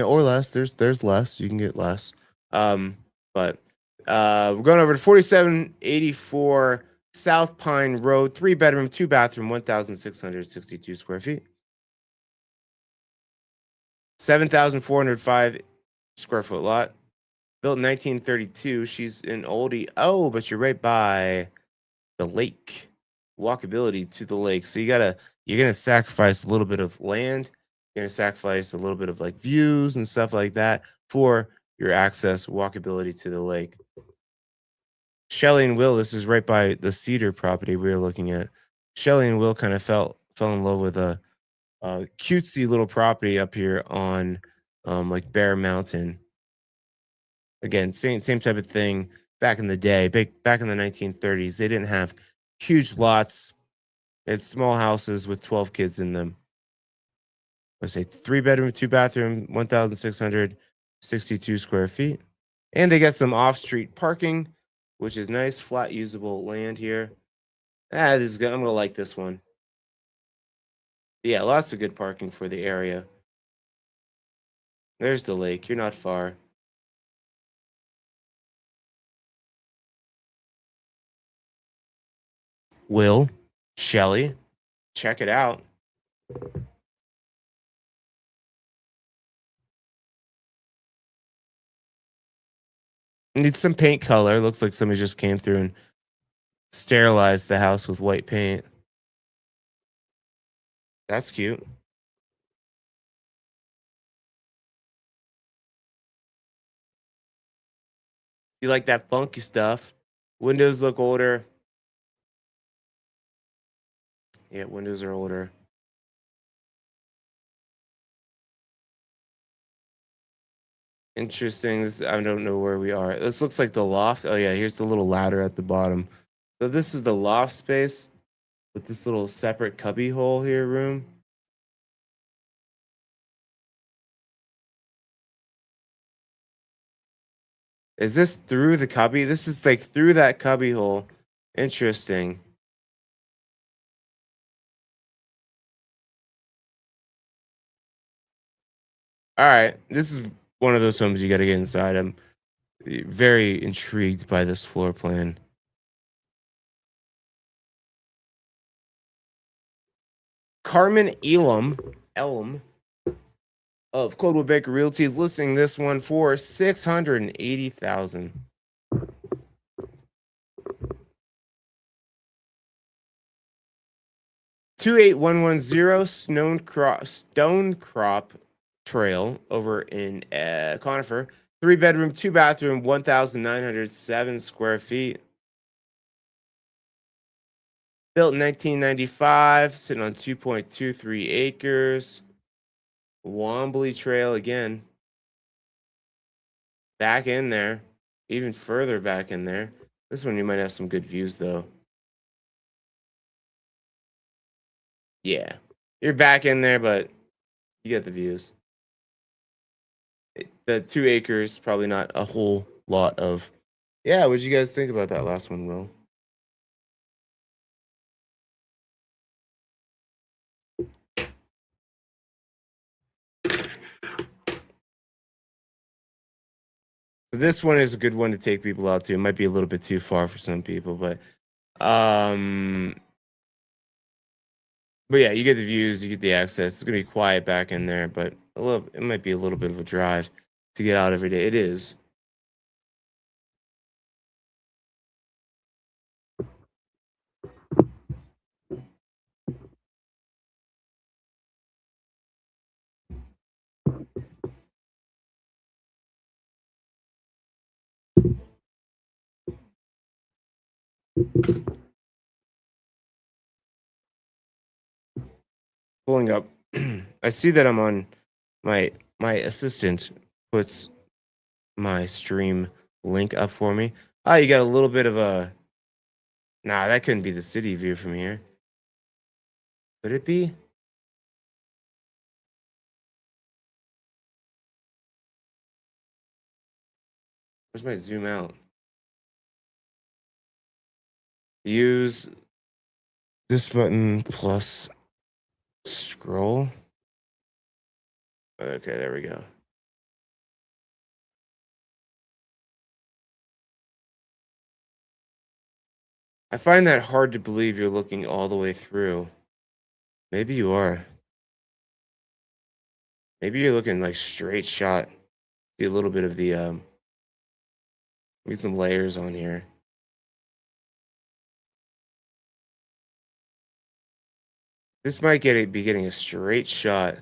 or less. There's less. You can get less. But we're going over to 4784 South Pine Road, 3 bedroom, 2 bathroom, 1,662 square feet. 7,405 square foot lot. Built in 1932. She's an oldie. Oh, but you're right by the lake. Walkability to the lake. So you're gonna sacrifice a little bit of land. You're gonna sacrifice a little bit of like views and stuff like that for your access, walkability to the lake. Shelly and Will, this is right by the Cedar property we were looking at. Shelly and Will kind of fell in love with a cutesy little property up here on like Bear Mountain. Again, same type of thing back in the day, back in the 1930s. They didn't have huge lots. They had small houses with 12 kids in them. I say 3 bedroom, 2 bathroom, 1,662 square feet. And they got some off-street parking, which is nice, flat usable land here. This is good. I'm gonna like this one. Yeah, lots of good parking for the area. There's the lake. You're not far. Will, Shelly, check it out. Needs some paint color. Looks like somebody just came through and sterilized the house with white paint. That's cute. You like that funky stuff. Windows look older. Yeah, windows are older. Interesting. This I don't know where we are. This looks like the loft. Oh yeah, here's the little ladder at the bottom. So this is the loft space with this little separate cubby hole here room. Is this through the cubby? This is like through that cubby hole. Interesting. All right. This is one of those homes you got to get inside. I'm very intrigued by this floor plan. Carmen Elm of Coldwood Baker Realty is listing this one for 680,000. 28110 Stonecrop Trail over in Conifer. 3-bedroom, 2-bathroom, 1,907 square feet. Built in 1995, sitting on 2.23 acres. Wombly Trail again. Back in there. Even further back in there. This one you might have some good views though. Yeah. You're back in there, but you get the views. The 2 acres, probably not a whole lot of. Yeah, what'd you guys think about that last one, Will? So this one is a good one to take people out to. It might be a little bit too far for some people, but yeah, you get the views, you get the access. It's gonna be quiet back in there, but it might be a little bit of a drive to get out every day. It is. Pulling up. I see that I'm on my assistant puts my stream link up for me. Ah, you got a little bit of a. Nah, that couldn't be the city view from here. Could it be? Where's my zoom out? Use this button plus scroll. Okay, there we go. I find that hard to believe you're looking all the way through. Maybe you are. Maybe you're looking like straight shot. See a little bit of the maybe some layers on here. This might be getting a straight shot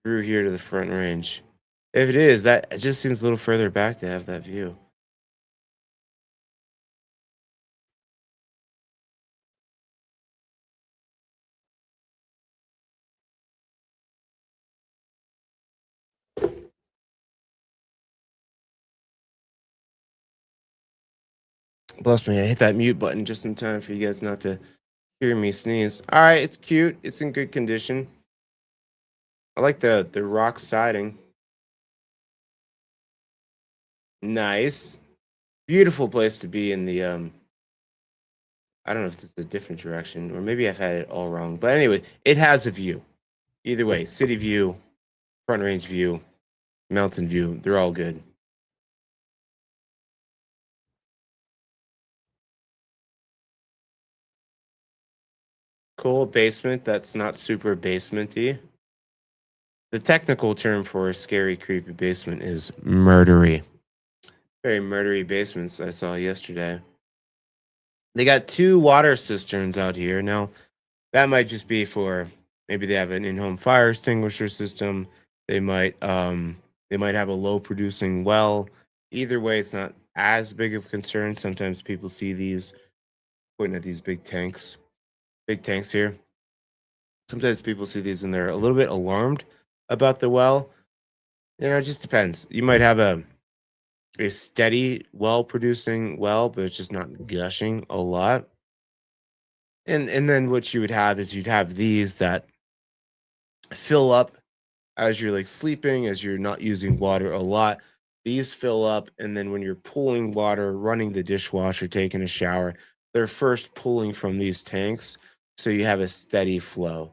through here to the front range. If it is, that it just seems a little further back to have that view. Bless me, I hit that mute button just in time for you guys not to hear me sneeze. All right, it's cute. It's in good condition. I like the rock siding. Nice. Beautiful place to be in the I don't know if it's a different direction or maybe I've had it all wrong. But anyway, it has a view. Either way, city view, front range view, mountain view, they're all good. Cool basement that's not super basementy. The technical term for a scary, creepy basement is murdery. Very murdery basements I saw yesterday. They got 2 water cisterns out here. Now, that might just be for maybe they have an in-home fire extinguisher system. They might have a low producing well. Either way, it's not as big of a concern. Sometimes people see these pointing at these big tanks here. Sometimes people see these and they're a little bit alarmed about the well. It just depends. You might have a steady well producing well, but it's just not gushing a lot. And then what you would have is you'd have these that fill up as you're like sleeping, as you're not using water a lot. These fill up, and then when you're pulling water, running the dishwasher, taking a shower, they're first pulling from these tanks, so you have a steady flow.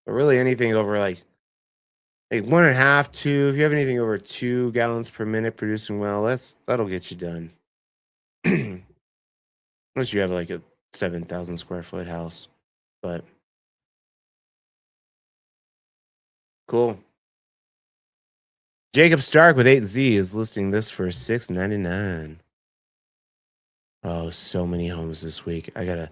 But really, anything over like 1.5, 2. If you have anything over 2 gallons per minute producing well, that'll get you done. Unless you have like a 7,000 square foot house, but cool. Jacob Stark with 8Z is listing this for $699. Oh, so many homes this week. I gotta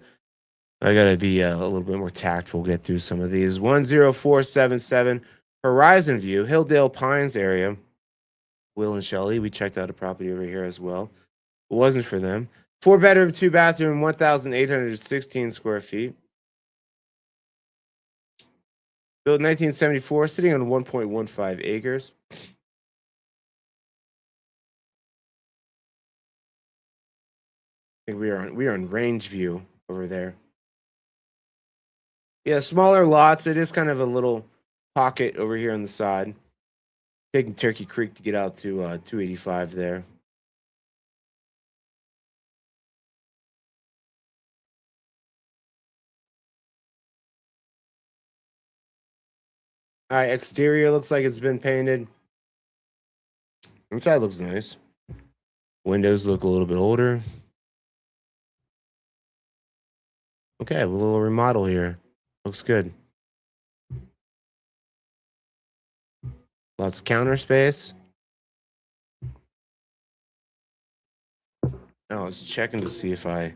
be a little bit more tactful. Get through some of these. 10477 Horizon View, Hilldale Pines area. Will and Shelley, we checked out a property over here as well. It wasn't for them. 4-bedroom, 2-bathroom, 1,816 square feet. Built in 1974, sitting on 1.15 acres. I think we are on range view over there. Yeah, smaller lots. It is kind of a little pocket over here on the side. Taking Turkey Creek to get out to 285 there. All right, exterior looks like it's been painted. Inside looks nice. Windows look a little bit older. Okay, a little remodel here. Looks good. Lots of counter space. I was checking to see if I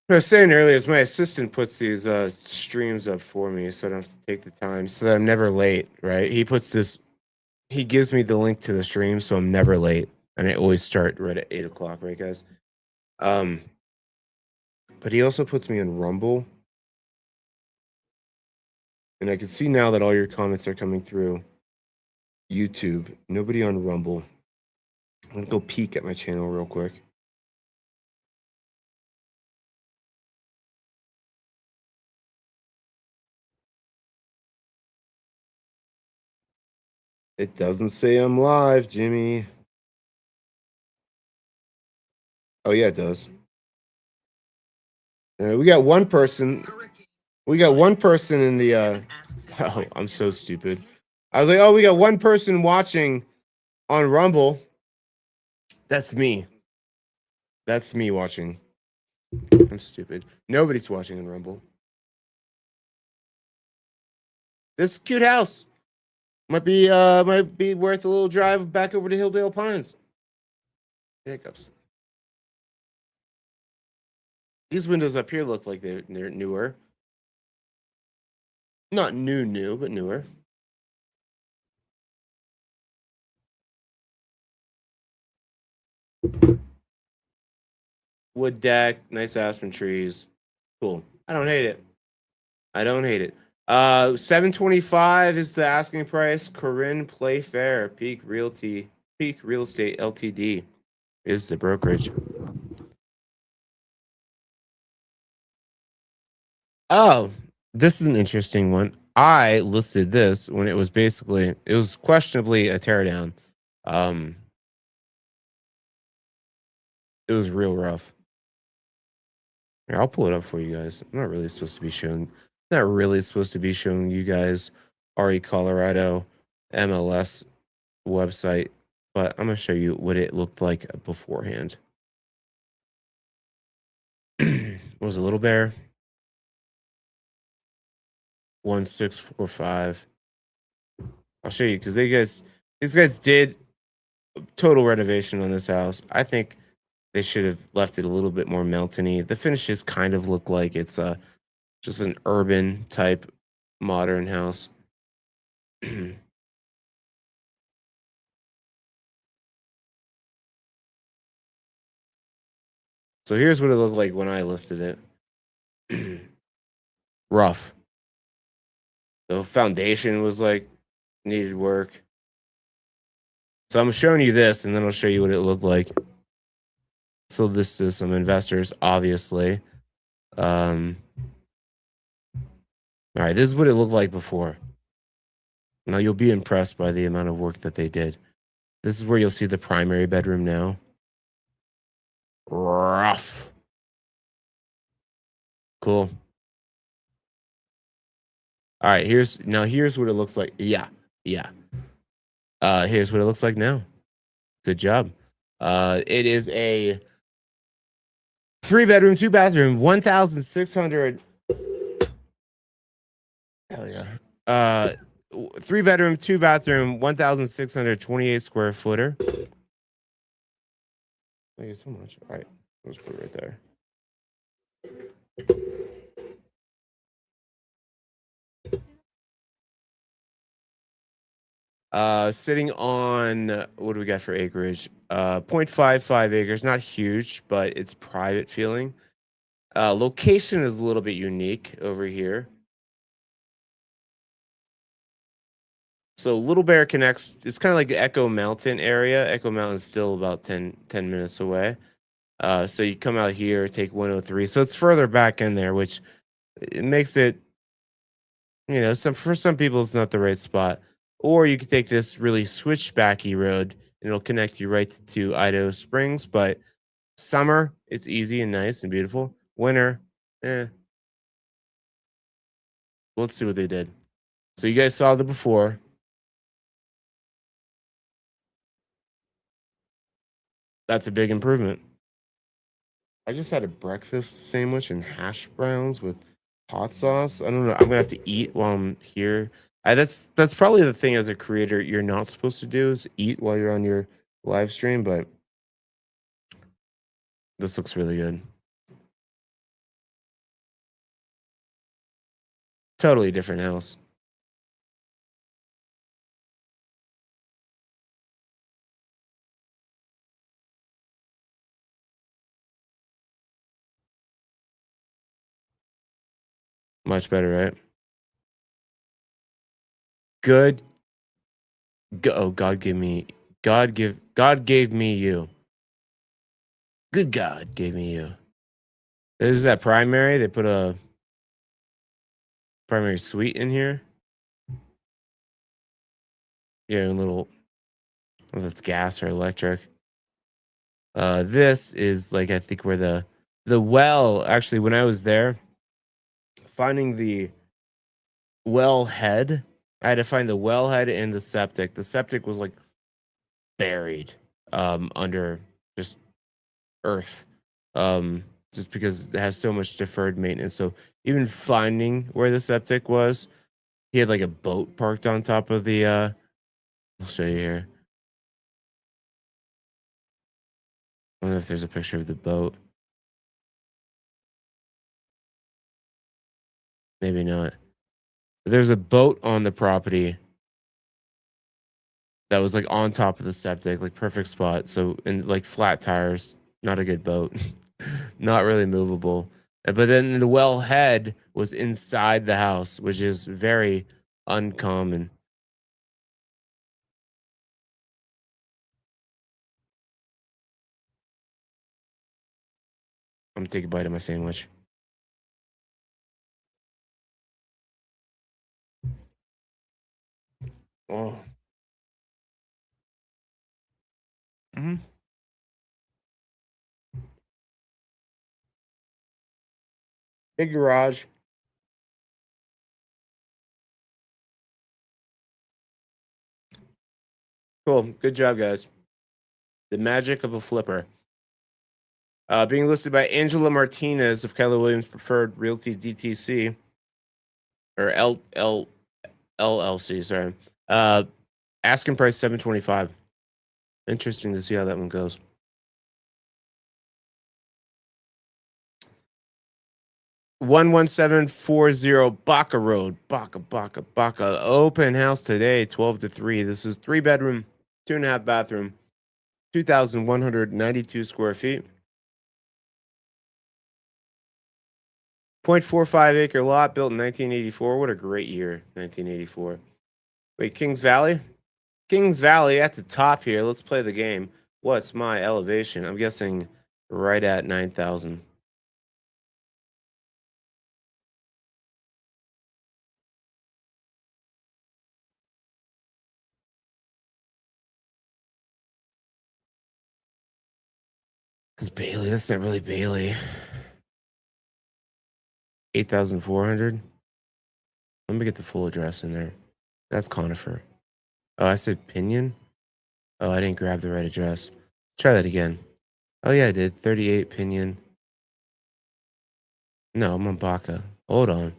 was saying earlier is my assistant puts these streams up for me so I don't have to take the time so that I'm never late, right? He gives me the link to the stream so I'm never late. And I always start right at 8 o'clock, right, guys? But he also puts me on Rumble. And I can see now that all your comments are coming through YouTube. Nobody on Rumble. I'm gonna go peek at my channel real quick. It doesn't say I'm live, Jimmy. Oh yeah, it does. We got one person. We got one person in the. Oh, I'm so stupid. I was like, oh, we got one person watching on Rumble. That's me. That's me watching. I'm stupid. Nobody's watching on Rumble. This cute house might be worth a little drive back over to Hilldale Pines. Hiccups. These windows up here look like they're newer. Not new, but newer. Wood deck, nice aspen trees. Cool. I don't hate it. 725 is the asking price. Corinne Playfair, Peak Real Estate Ltd is the brokerage. Oh, this is an interesting one. I listed this when it was questionably a teardown. It was real rough. Here, I'll pull it up for you guys. I'm not really supposed to be showing you guys RE Colorado MLS website, but I'm gonna show you what it looked like beforehand. Was a little bear. 1645. I'll show you because these guys did total renovation on this house. I think they should have left it a little bit more meltony. The finishes kind of look like it's just an urban type modern house. So here's what it looked like when I listed it. Rough. The foundation was like needed work. So I'm showing you this, and then I'll show you what it looked like. So this is some investors, obviously. All right, this is what it looked like before. Now you'll be impressed by the amount of work that they did. This is where you'll see the primary bedroom now. Rough. Cool. All right, here's what it looks like. Yeah. Here's what it looks like now. Good job. It is a 3-bedroom, 2-bathroom, 1,600. Hell yeah. 3-bedroom, 2-bathroom, 1,628 square footer. Thank you so much. All right, let's put it right there. Sitting on what do we got for acreage? 0.55 acres, not huge, but it's private feeling. Location is a little bit unique over here. So Little Bear connects, it's kind of like Echo Mountain area. Echo Mountain's still about 10 minutes away. So you come out here, take 103. So it's further back in there, which it makes it, for some people it's not the right spot. Or you could take this really switchbacky road and it'll connect you right to Idaho Springs. But summer, it's easy and nice and beautiful. Winter, let's see what they did. So you guys saw the before. That's a big improvement. I just had a breakfast sandwich and hash browns with hot sauce. I don't know. I'm gonna have to eat while I'm here. That's probably the thing as a creator you're not supposed to do is eat while you're on your live stream, but this looks really good. Totally different house. Much better, right? Good. Oh, God gave me you. Good God gave me you. This is that primary. They put a primary suite in here. Yeah, a little. I don't know if it's gas or electric. This is like I think where the well actually when I was there, finding the well head, I had to find the well head and the septic. The septic was like buried under just earth. Just because it has so much deferred maintenance. So even finding where the septic was, he had like a boat parked on top of the I'll show you here. I don't know if there's a picture of the boat. Maybe not. But there's a boat on the property that was like on top of the septic, like perfect spot. So, and like flat tires, not a good boat, not really movable. But then the well head was inside the house, which is very uncommon. I'm gonna take a bite of my sandwich. Oh. Mm-hmm. Big garage. Cool. Good job, guys. The magic of a flipper. Being listed by Angela Martinez of Keller Williams Preferred Realty DTC or LLC. Sorry. Asking price $725. Interesting to see how that one goes. $11740 Baca Road, Baca. Open house today, 12 to 3. This is 3-bedroom, 2.5 bathroom, 2,192 square feet. 0.45 acre lot built in 1984. What a great year, 1984. Wait, Kings Valley? Kings Valley at the top here. Let's play the game. What's my elevation? I'm guessing right at 9,000. Because Bailey, that's not really Bailey. 8,400. Let me get the full address in there. That's Conifer. Oh, I said Pinion? Oh, I didn't grab the right address. Try that again. Oh, yeah, I did. 38 Pinion. No, I'm on Baca. Hold on.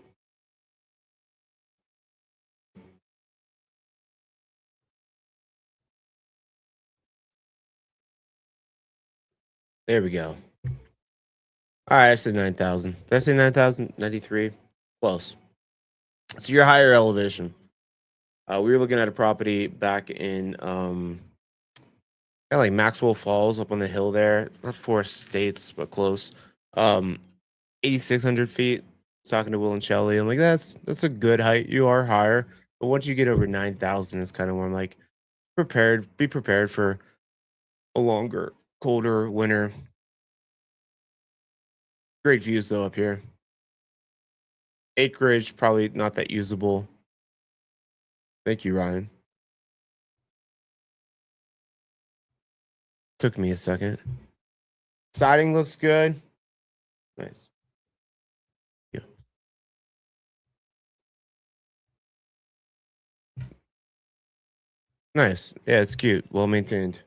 There we go. All right, I said 9,000. Did I say 9,000? 93? Close. So your higher elevation. We were looking at a property back in kind of like Maxwell Falls up on the hill there. Not Forest States, but close. 8,600 feet. Talking to Will and Shelley. I'm like, that's a good height. You are higher. But once you get over 9,000, it's kind of where I'm like, be prepared for a longer, colder winter. Great views though up here. Acreage, probably not that usable. Thank you, Ryan. Took me a second. Siding looks good. Nice. Yeah. Nice. Yeah, it's cute. Well maintained.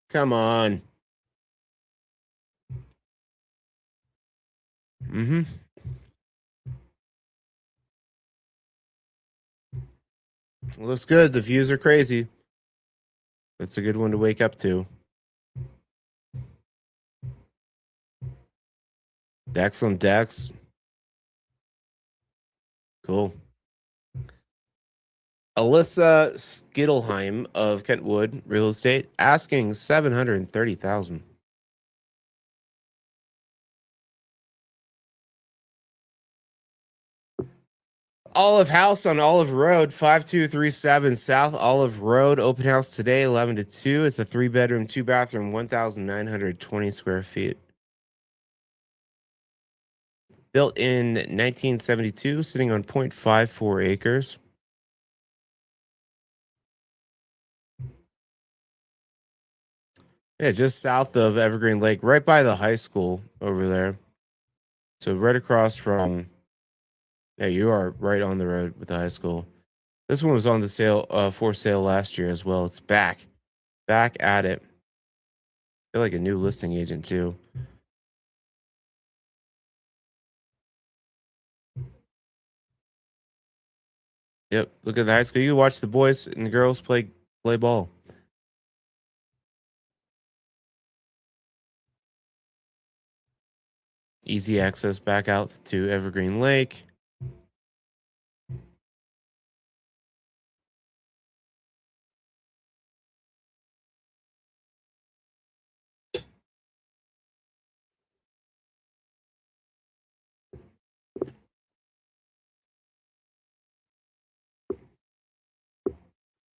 Come on. Mm-hmm. Looks good. The views are crazy. That's a good one to wake up to. Decks on decks. Cool. Alyssa Skittlheim of Kentwood Real Estate asking 730,000. Olive House on Olive Road, 5237 South Olive Road. Open house today, 11 to 2. It's a 3-bedroom, 2-bathroom, 1,920 square feet. Built in 1972, sitting on 0.54 acres. Yeah, just south of Evergreen Lake, right by the high school over there. So right across from, yeah, you are right on the road with the high school. This one was on the sale, for sale last year as well. It's back at it. I feel like a new listing agent too. Yep, look at the high school. You can watch the boys and the girls play ball. Easy access back out to Evergreen Lake.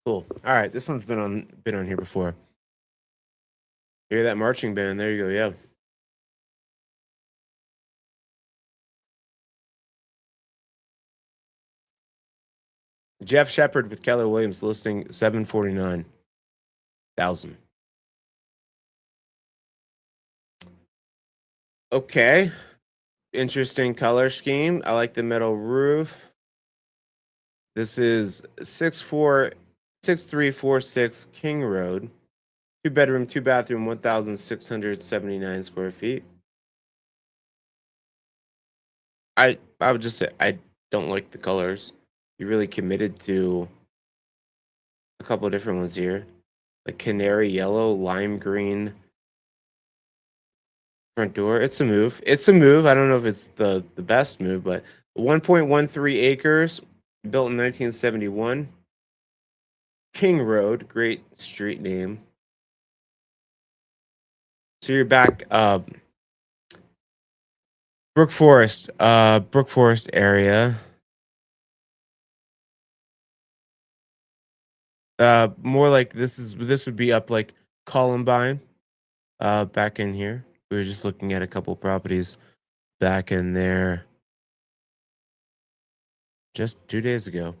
Cool. All right, this one's been on here before. Hear that marching band? There you go. Yeah. Jeff Shepard with Keller Williams listing 749,000. Okay. Interesting color scheme. I like the metal roof. This is 6346 King Road. 2-bedroom, 2-bathroom, 1,679 square feet. I would just say I don't like the colors. You really committed to a couple of different ones here. Like canary yellow, lime green front door. It's a move. It's a move. I don't know if it's the best move, but 1.13 acres, built in 1971. King Road, great street name. So you're back Brook Forest area. More like this would be up like Columbine, back in here. We were just looking at a couple properties back in there just 2 days ago.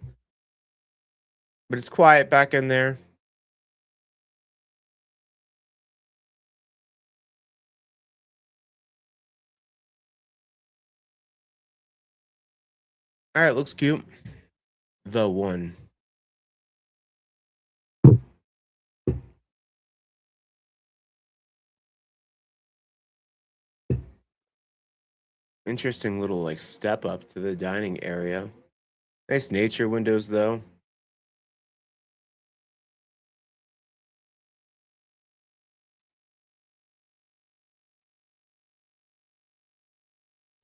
But it's quiet back in there. All right, looks cute. The one. Interesting little like step up to the dining area. Nice nature windows though.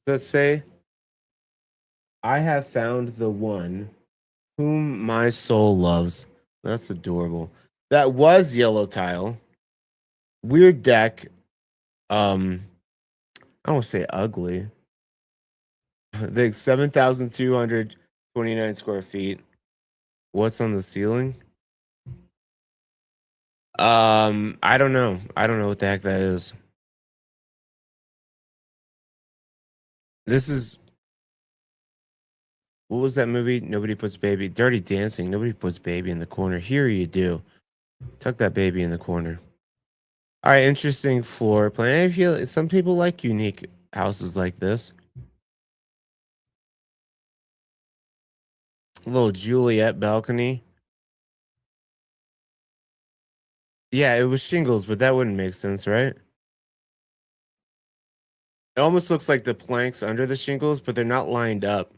Let's say I have found the one whom my soul loves. That's adorable. That was yellow tile. Weird deck. I won't say ugly. The 7,229 square feet. What's on the ceiling? I don't know. I don't know what the heck that is. This is what was that movie? Nobody puts baby. Dirty Dancing. Nobody puts baby in the corner. Here you do. Tuck that baby in the corner. All right, interesting floor plan. I feel some people like unique houses like this. A little Juliet balcony. Yeah, it was shingles, but that wouldn't make sense, right? It almost looks like the planks under the shingles, but they're not lined up.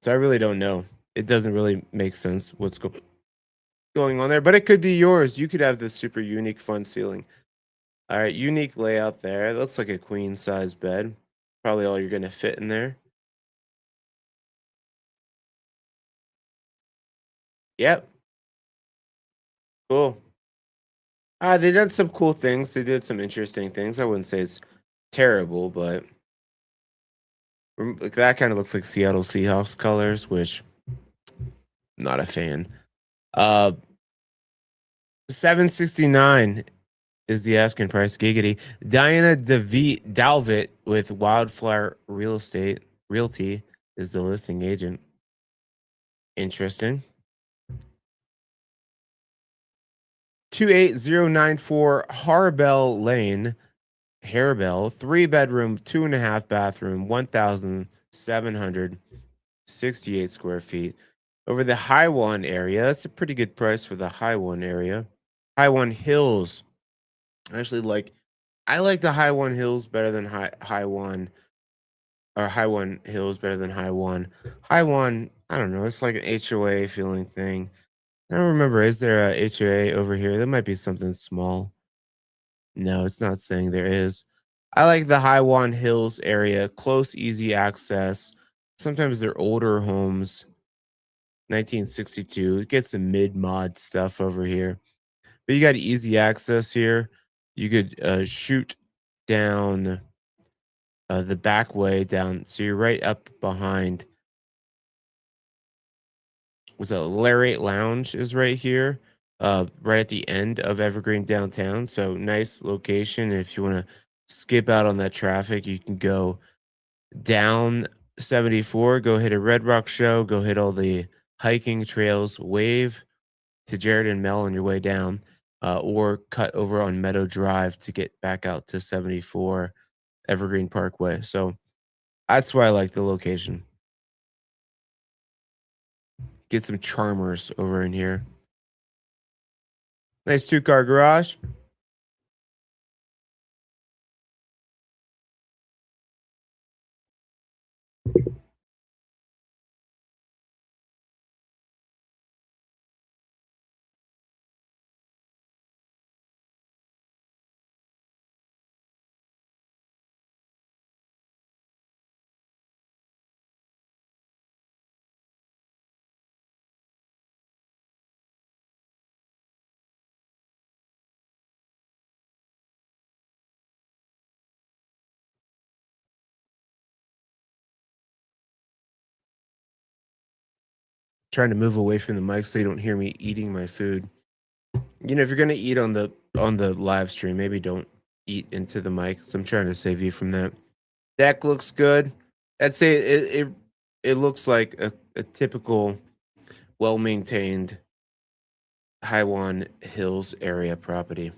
So I really don't know. It doesn't really make sense what's going on there, but it could be yours. You could have this super unique, fun ceiling. All right, unique layout there. It looks like a queen size bed. Probably all you're gonna fit in there. Yep, cool. They did some cool things. They did some interesting things. I wouldn't say it's terrible, but like that kind of looks like Seattle Seahawks colors, which not a fan. Uh, 769 is the asking price. Giggity. Diana Dalvit with Wildflower Realty is the listing agent. Interesting. 28094 Harbell Lane, Harebell, 3 bedroom, 2.5 bathroom, 1,768 square feet. Over the High One area, that's a pretty good price for the High One area. High One Hills. I like the High One Hills better than High One, or High One Hills better than High One. High One, I don't know, it's like an HOA feeling thing. I don't remember. Is there a HOA over here? There might be something small. No, it's not saying there is. I like the Highwan Hills area, close, easy access. Sometimes they're older homes. 1962. Get some mid mod stuff over here, but you got easy access here. You could shoot down the back way down, so you're right up behind. Was a Lariat Lounge is right here, right at the end of Evergreen downtown. So nice location. If you want to skip out on that traffic, you can go down 74, go hit a Red Rock show, go hit all the hiking trails, wave to Jared and Mel on your way down, or cut over on Meadow Drive to get back out to 74 Evergreen Parkway. So that's why I like the location. Get some charmers over in here. Nice 2-car garage. trying to move away from the mic so you don't hear me eating my food. You know, if you're gonna eat on the live stream, maybe don't eat into the mic. So I'm trying to save you from that. Deck looks good. I'd say it looks like a typical, well maintained Highwan Hills area property.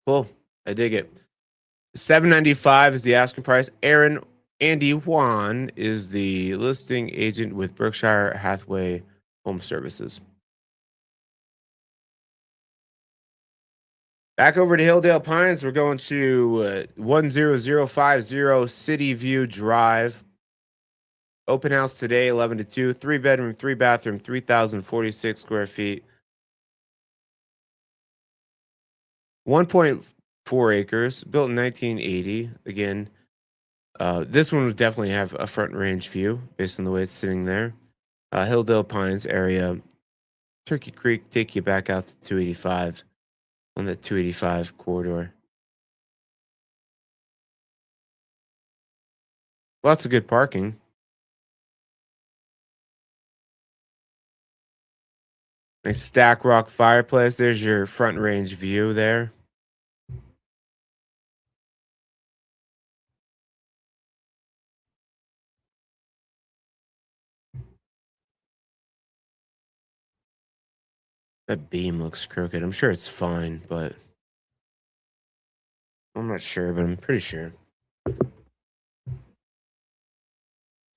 Cool. I dig it. 795 is the asking price. Andy Juan is the listing agent with Berkshire Hathaway Home Services. Back over to Hilldale Pines. We're going to 10050 City View Drive. Open house today, 11 to 2. 3-bedroom, 3-bathroom, 3,046 square feet. 1.4 acres, built in 1980. Again, this one would definitely have a front range view based on the way it's sitting there. Hilldale Pines area. Turkey Creek take you back out to 285 on the 285 corridor. Lots of good parking. Nice stack rock fireplace. There's your front range view there. That beam looks crooked. I'm sure it's fine, but I'm not sure, but I'm pretty sure.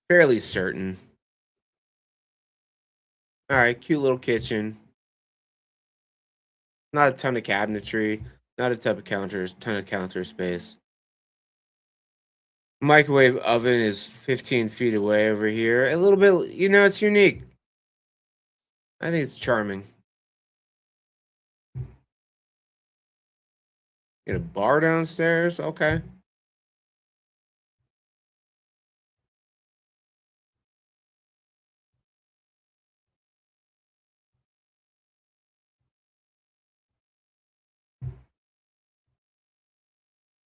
Fairly certain. All right, cute little kitchen. Not a ton of cabinetry, not a ton of counter space. Microwave oven is 15 feet away over here. A little bit, you know, it's unique. I think it's charming. Get a bar downstairs. Okay.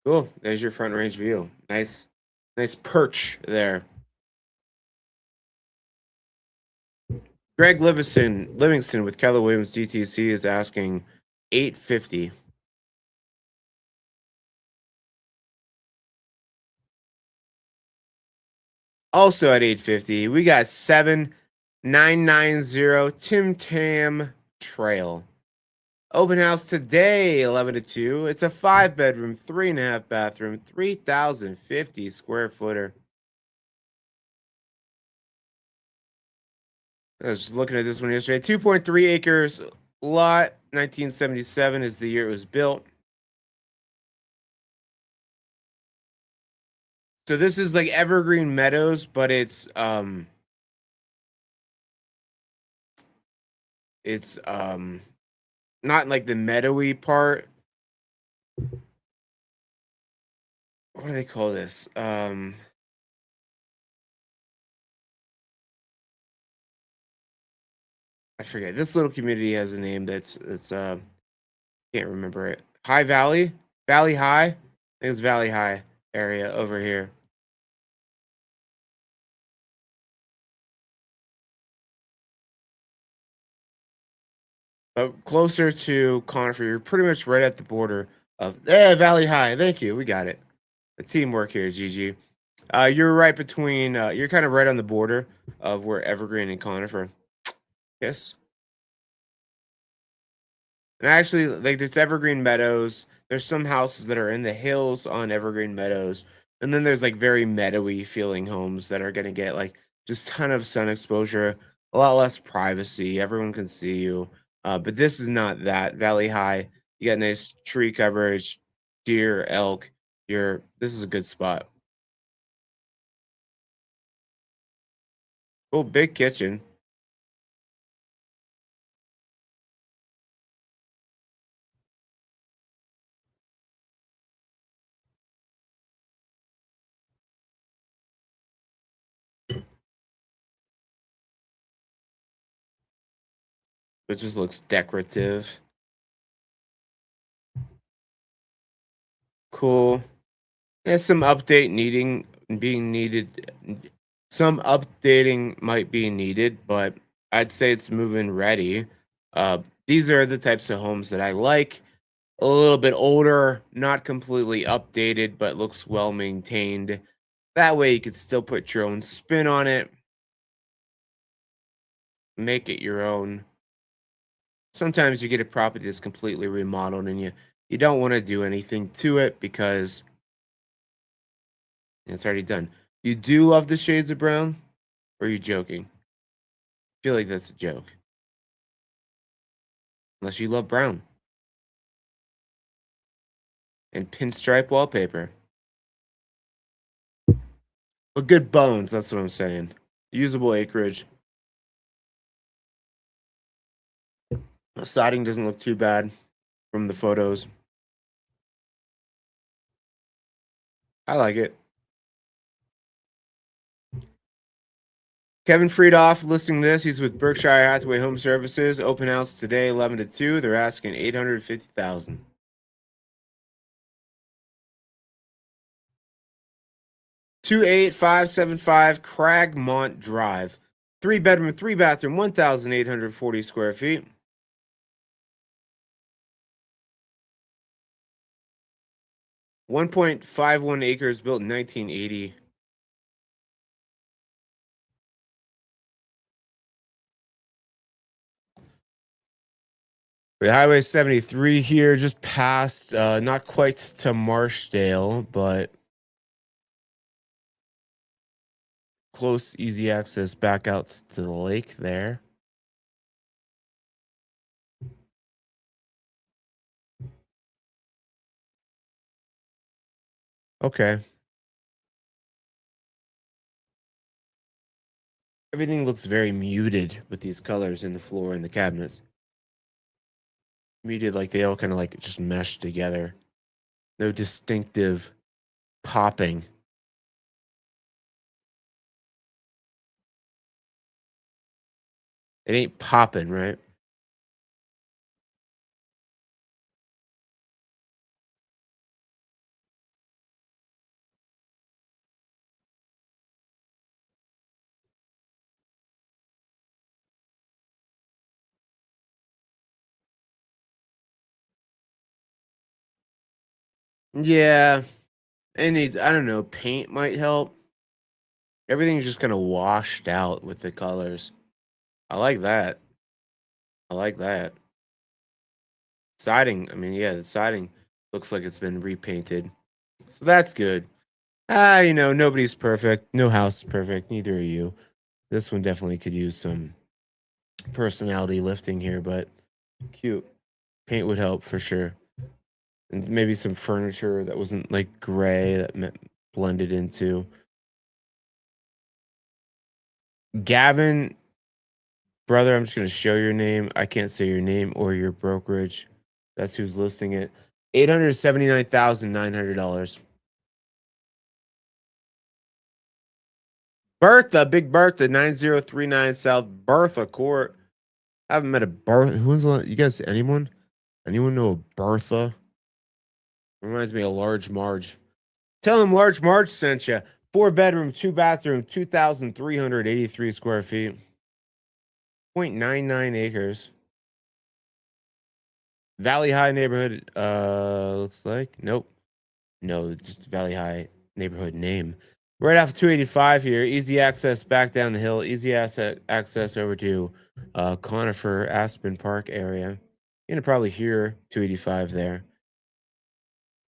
Cool. There's your front range view. Nice perch there. Greg Livingston with Keller Williams DTC is asking $850. Also at $850, we got 7990 Tim Tam Trail. Open house today, 11 to 2. It's a 5-bedroom, 3.5 bathroom, 3,050 square footer. I was looking at this one yesterday. 2.3 acres lot. 1977 is the year it was built. So this is like Evergreen Meadows, but it's not like the meadowy part. What do they call this? I forget. This little community has a name that's can't remember it. High Valley? Valley High? I think it's Valley High area over here. But closer to Conifer, you're pretty much right at the border of Valley High. Thank you. We got it. The teamwork here, GG. You're right between you're kind of right on the border of where Evergreen and Conifer. Yes. And actually, like there's Evergreen Meadows. There's some houses that are in the hills on Evergreen Meadows. And then there's like very meadowy feeling homes that are gonna get like just ton of sun exposure, a lot less privacy. Everyone can see you. But this is not that. Valley High, you got nice tree coverage, deer, elk. This is a good spot. Oh, big kitchen. It just looks decorative. Cool. There's some update being needed. Some updating might be needed, but I'd say it's move-in ready. These are the types of homes that I like. A little bit older, not completely updated, but looks well maintained. That way you could still put your own spin on it, make it your own. Sometimes you get a property that's completely remodeled and you don't want to do anything to it because it's already done. You do love the shades of brown? Or are you joking? I feel like that's a joke. Unless you love brown. And pinstripe wallpaper. But good bones, that's what I'm saying. Usable acreage. The siding doesn't look too bad from the photos. I like it. Kevin Friedoff listing this. He's with Berkshire Hathaway Home Services. Open house today, 11 to 2. They're asking $850,000. 28575 Cragmont Drive. 3-bedroom, 3-bathroom, 1,840 square feet. $1.51 acres, built in 1980. The Highway 73 here, just past, not quite to Marshdale, but close, easy access back out to the lake there. Okay. Everything looks very muted with these colors in the floor and the cabinets. Muted, like they all kind of like just meshed together. No distinctive popping. It ain't popping, right? Yeah. And these, I don't know, paint might help. Everything's just kind of washed out with the colors. I like that. I like that. Siding, I mean, yeah, the siding looks like it's been repainted. So that's good. Nobody's perfect. No house is perfect. Neither are you. This one definitely could use some personality lifting here, but cute. Paint would help for sure. And maybe some furniture that wasn't like gray that blended into. Gavin, brother, I'm just going to show your name. I can't say your name or your brokerage. That's who's listing it. $879,900. Bertha, Big Bertha, 9039 South Bertha Court. I haven't met a Bertha. You guys, anyone? Anyone know a Bertha? Reminds me of Large Marge. Tell him Large Marge sent you. 4-bedroom, 2-bathroom, 2,383 square feet. 0.99 acres. Valley High neighborhood, looks like. Nope. No, just Valley High neighborhood name. Right off of 285 here. Easy access back down the hill. Easy access over to Conifer, Aspen Park area. You're going to probably hear 285 there.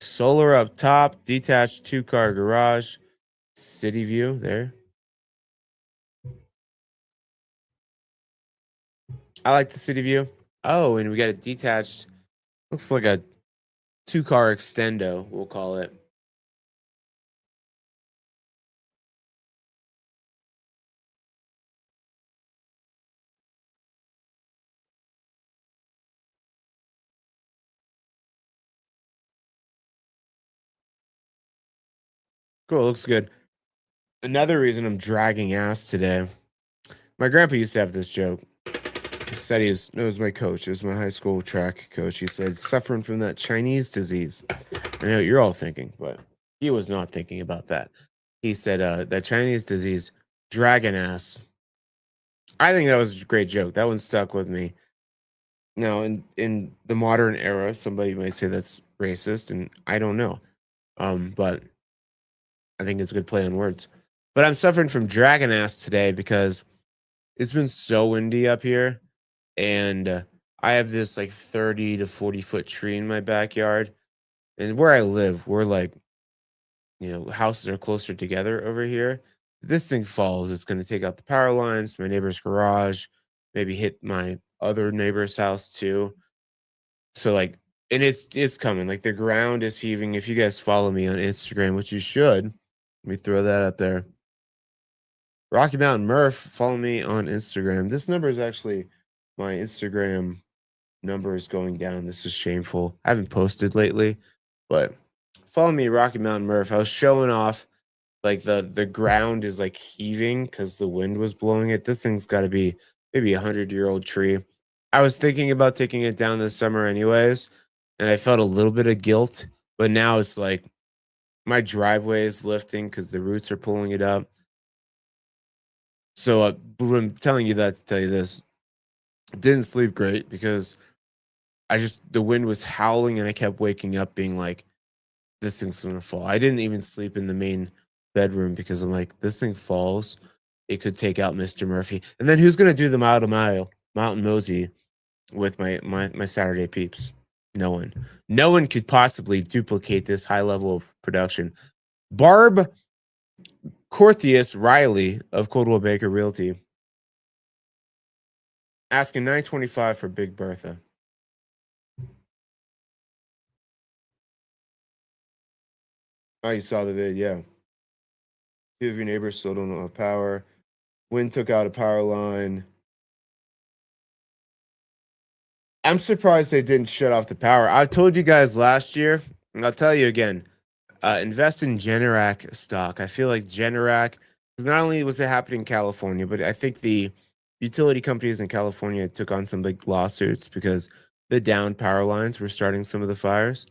Solar up top. Detached 2-car garage. City view there. I like the city view. Oh, and we got a detached. Looks like a 2-car extendo, we'll call it. Cool, looks good. Another reason I'm dragging ass today. My grandpa used to have this joke. He said it was my coach. It was my high school track coach. He said, suffering from that Chinese disease. I know what you're all thinking, but he was not thinking about that. He said that Chinese disease, dragon ass. I think that was a great joke. That one stuck with me. Now, in the modern era, somebody might say that's racist, and I don't know. But I think it's a good play on words. But I'm suffering from dragon ass today because it's been so windy up here, and I have this like 30 to 40-foot tree in my backyard, and where I live, we're like, houses are closer together over here. If this thing falls, it's going to take out the power lines, my neighbor's garage, maybe hit my other neighbor's house too. So like, and it's coming. Like the ground is heaving. If you guys follow me on Instagram, which you should, let me throw that up there. Rocky Mountain Murph, follow me on Instagram. This number is actually my Instagram number is going down. This is shameful. I haven't posted lately, but follow me, Rocky Mountain Murph. I was showing off like the ground is like heaving because the wind was blowing it. This thing's got to be maybe 100-year-old tree. I was thinking about taking it down this summer anyways, and I felt a little bit of guilt, but now it's like my driveway is lifting because the roots are pulling it up. So but I'm telling you that to tell you this. Didn't sleep great because the wind was howling and I kept waking up being like, this thing's gonna fall. I didn't even sleep in the main bedroom because I'm like, this thing falls, it could take out Mr. Murphy. And then who's gonna do the mountain mosey with my Saturday peeps? No one. No one could possibly duplicate this high level of production. Barb Corthius Riley of Coldwell Baker Realty asking $925 for Big Bertha. Oh, you saw the vid, yeah. Two of your neighbors still don't have power. Wind took out a power line. I'm surprised they didn't shut off the power. I told you guys last year, and I'll tell you again, invest in Generac stock. I feel like Generac, because not only was it happening in California, but I think the utility companies in California took on some big lawsuits because the down power lines were starting some of the fires.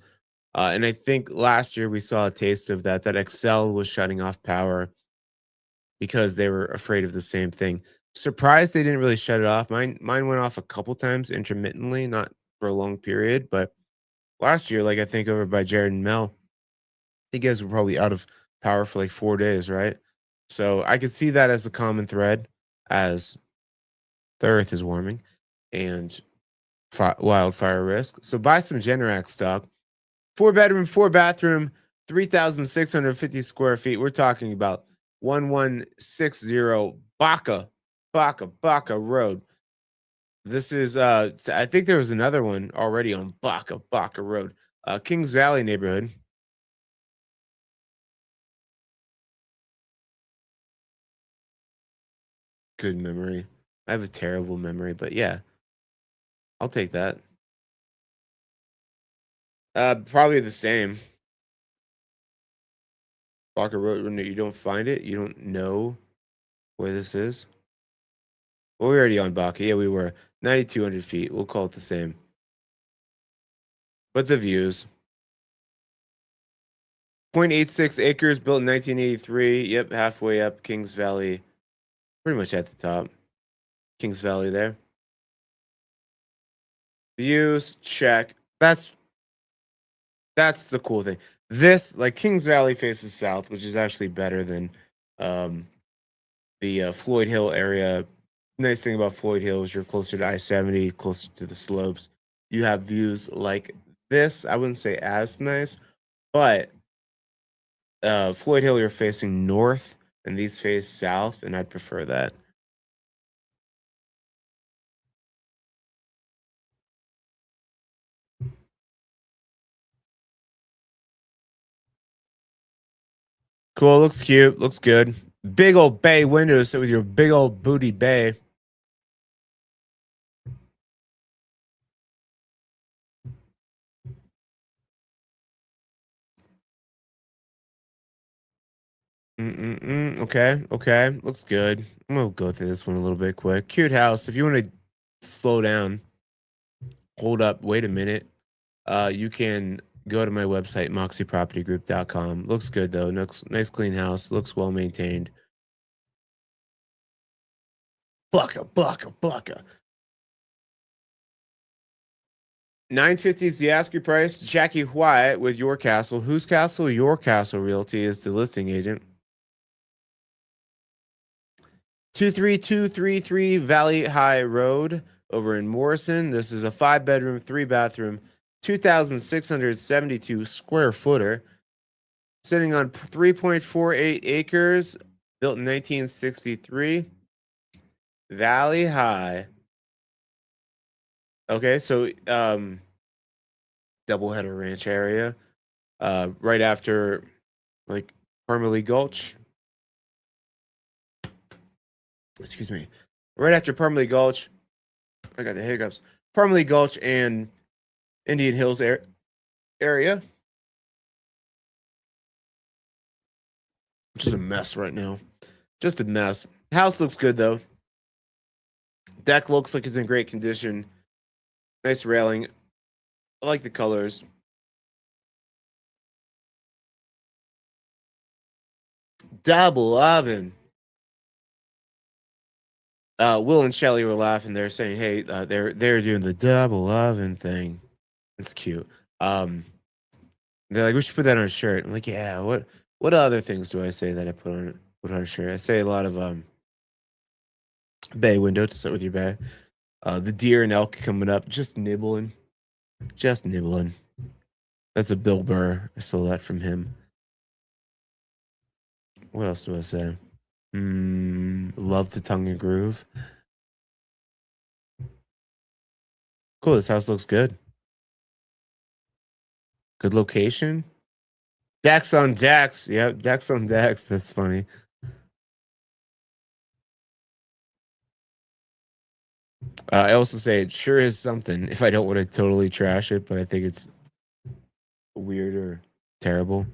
And I think last year we saw a taste of that. That Excel was shutting off power because they were afraid of the same thing. Surprised they didn't really shut it off. Mine went off a couple times intermittently, not for a long period, but last year, like I think over by Jared and Mel, you guys were probably out of power for like 4 days, right? So I could see that as a common thread as the earth is warming and wildfire risk. So buy some Generac stock. 4 bedroom, 4 bathroom, 3,650 square feet. We're talking about 1160 Baca Road. This is I think there was another one already on Baca Road. Kings Valley neighborhood. Good memory. I have a terrible memory, but yeah, I'll take that. Probably the same. Baca Road, when you don't find it, you don't know where this is. Well, we're already on Baca. Yeah, we were 9,200 feet. We'll call it the same. But the views. 0.86 acres built in 1983. Yep, halfway up Kings Valley. Pretty much at the top. Kings Valley there. Views, check. That's the cool thing. This, like Kings Valley faces south, which is actually better than the Floyd Hill area. Nice thing about Floyd Hill is you're closer to I-70, closer to the slopes. You have views like this. I wouldn't say as nice, but Floyd Hill, you're facing north, and these face south, and I'd prefer that. Cool, looks cute, looks good. Big old bay windows, so with your big old booty bay. Okay, okay, looks good. I'm gonna go through this one a little bit quick. Cute house. If you want to slow down, hold up, wait a minute. You can go to my website, moxiepropertygroup.com. Looks good though. Nice clean house. Looks well maintained. Bucka. 950 is the asking price. Jackie Wyatt with Your Castle. Whose Castle? Your Castle Realty is the listing agent. 23233 Valley High Road over in Morrison. This is a 5-bedroom, 3-bathroom, 2,672 square footer, sitting on 3.48 acres, built in 1963. Valley High. Okay, so Doubleheader Ranch area, right after like Parmalee Gulch. Excuse me, right after Parmalee Gulch. I got the hiccups. Parmalee Gulch and Indian Hills area. Just a mess right now. Just a mess. House looks good though. Deck looks like it's in great condition. Nice railing. I like the colors. Double oven. Will and Shelly were laughing. They're saying, "Hey, they're doing the double oven thing. It's cute." They're like, "We should put that on a shirt." I'm like, "Yeah." What other things do I say that I put on a shirt? I say a lot of bay window to start with your bay. The deer and elk coming up, just nibbling. That's a Bill Burr. I stole that from him. What else do I say? Love the tongue and groove. Cool. This house looks good. Good location. Decks on decks. Yep, decks on decks. That's funny. I also say it sure is something if I don't want to totally trash it, but I think it's weird or terrible.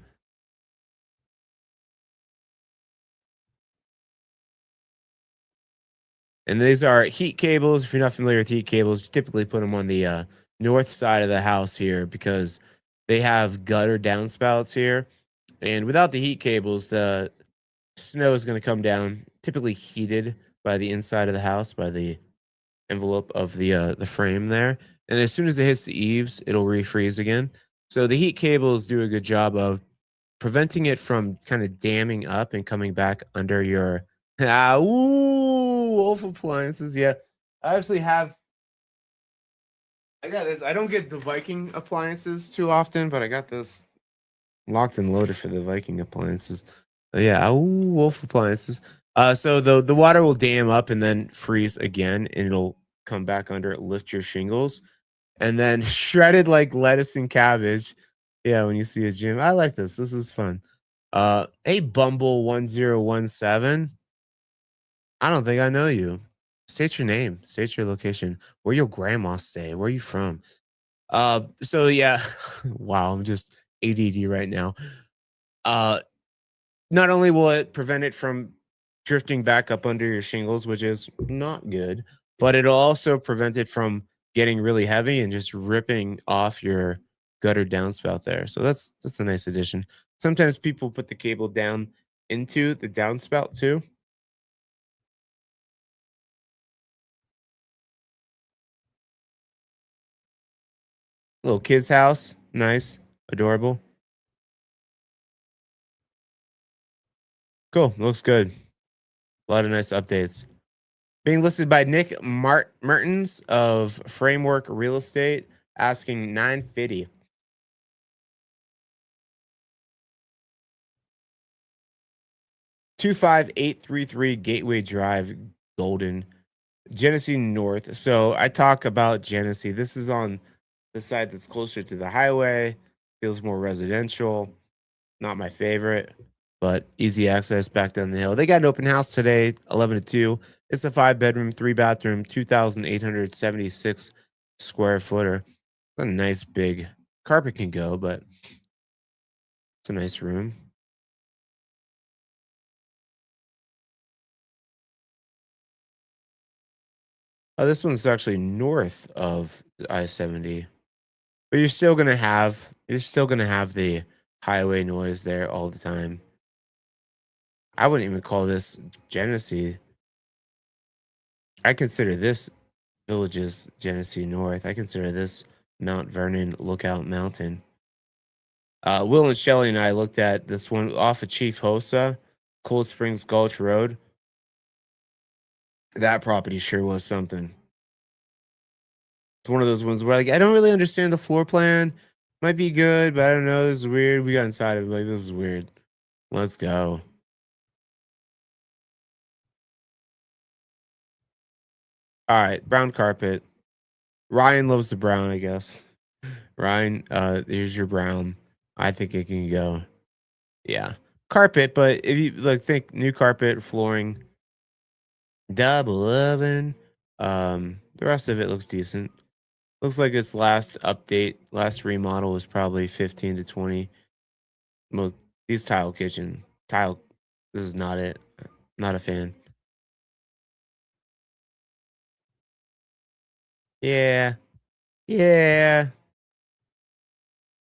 And these are heat cables. If you're not familiar with heat cables, you typically put them on the north side of the house here because they have gutter downspouts here. And without the heat cables, the snow is going to come down, typically heated by the inside of the house, by the envelope of the frame there. And as soon as it hits the eaves, it'll refreeze again. So the heat cables do a good job of preventing it from kind of damming up and coming back under your Wolf appliances. Yeah. I actually have I got this. I don't get the Viking appliances too often, but I got this locked and loaded for the Viking appliances. Yeah, Wolf appliances. So the water will dam up and then freeze again, and it'll come back under it, lift your shingles, and then shredded like lettuce and cabbage. Yeah, when you see a gym, I like this. This is fun. Hey, Bumble 1017. I don't think I know you. State your name. State your location. Where your grandma stay? Where you from? So yeah, wow, I'm just ADD right now. Uh, Not only will it prevent it from drifting back up under your shingles, which is not good, but it'll also prevent it from getting really heavy and just ripping off your gutter downspout there. So that's a nice addition. Sometimes people put the cable down into the downspout too. Little kid's house, nice, adorable. Cool, looks good. A lot of nice updates. Being listed by Nick Mertens of Framework Real Estate, asking 950. 25833 Gateway Drive, Golden, Genesee North. So I talk about Genesee. This is on the side that's closer to the highway, feels more residential. Not my favorite, but easy access back down the hill. They got an open house today, 11 to 2. It's a 5-bedroom, 3-bathroom, 2,876 square footer. It's a nice big carpet can go, but it's a nice room. Oh, this one's actually north of I-70. But you're still gonna have the highway noise there all the time. I wouldn't even call this Genesee. I consider this Villages Genesee North. I consider this Mount Vernon Lookout Mountain. Will and Shelley and I looked at this one off of Chief Hosa, Cold Springs Gulch Road. That property sure was something. It's one of those ones where like I don't really understand the floor plan. Might be good, but I don't know. This is weird. We got inside of it, like this is weird. Let's go. All right, brown carpet. Ryan loves the brown, I guess. Ryan, here's your brown. I think it can go. Yeah. Carpet, but if you like think new carpet, flooring, double oven. The rest of it looks decent. Looks like its last remodel was probably 15 to 20. Well, these tile. This is not it. Not a fan. Yeah, yeah.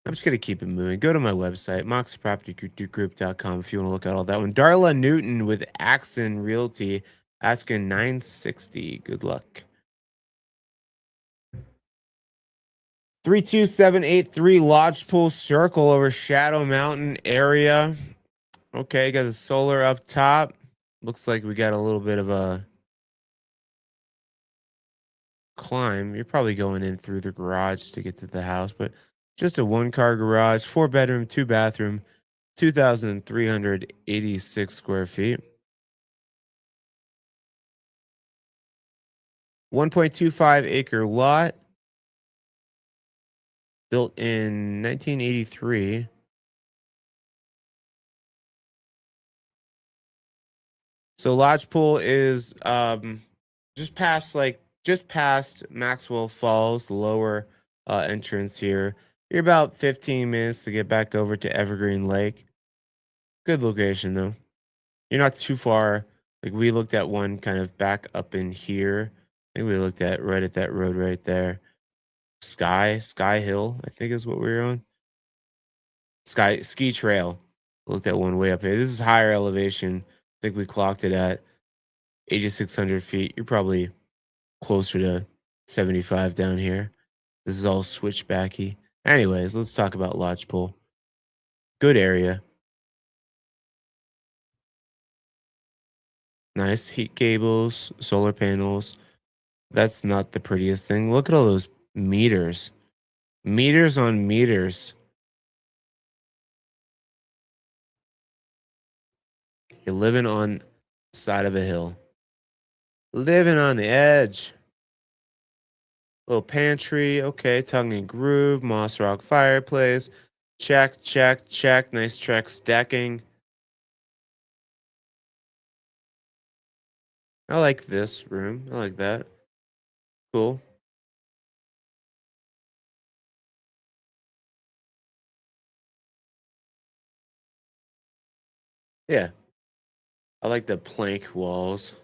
I'm just gonna keep it moving. Go to my website, moxiepropertygroup.com if you want to look at all that one. Darla Newton with Axon Realty asking 960. Good luck. 32783 Lodgepole Circle over Shadow Mountain area. Okay, got the solar up top. Looks like we got a little bit of a climb. You're probably going in through the garage to get to the house, but just a one car garage, 4 bedroom, 2 bathroom, 2,386 square feet. 1.25 acre lot built in 1983. So Lodgepole is just past Maxwell Falls, the lower entrance here. You're about 15 minutes to get back over to Evergreen Lake. Good location though. You're not too far. Like we looked at one kind of back up in here. I think we looked at right at that road right there. Sky Hill, I think is what we were on. Ski Trail. Looked at one way up here. This is higher elevation. I think we clocked it at 8,600 feet. You're probably closer to 75 down here. This is all switchbacky. Anyways, let's talk about Lodgepole. Good area. Nice heat cables, solar panels. That's not the prettiest thing. Look at all those meters. Meters on meters. You're living on the side of a hill. Living on the edge. Little pantry. Okay, tongue and groove. Moss rock fireplace. Check, check, check. Nice Trex decking. I like this room. I like that. Cool. Yeah. I like the plank walls.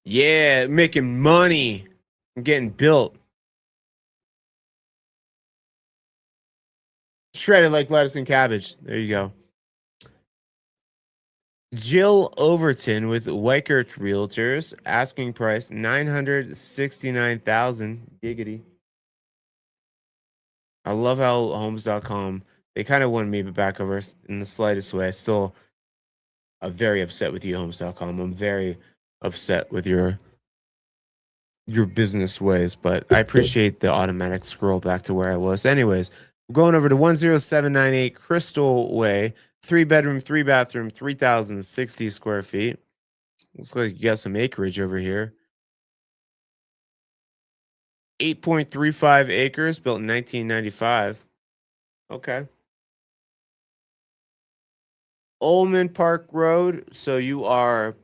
Yeah, making money. I'm getting built. Shredded like lettuce and cabbage. There you go. Jill Overton with Weichert Realtors, asking price 969,000. Giggity. I love how homes.com, they kind of won me back over in the slightest way. I still am very upset with you, homes.com. I'm very upset with your business ways, but I appreciate the automatic scroll back to where I was. Anyways, we're going over to 10798 Crystal Way, 3 bedroom, 3 bathroom, 3,060 square feet. Looks like you got some acreage over here. 8.35 acres, built in 1995. Okay. Ullman Park Road. So you are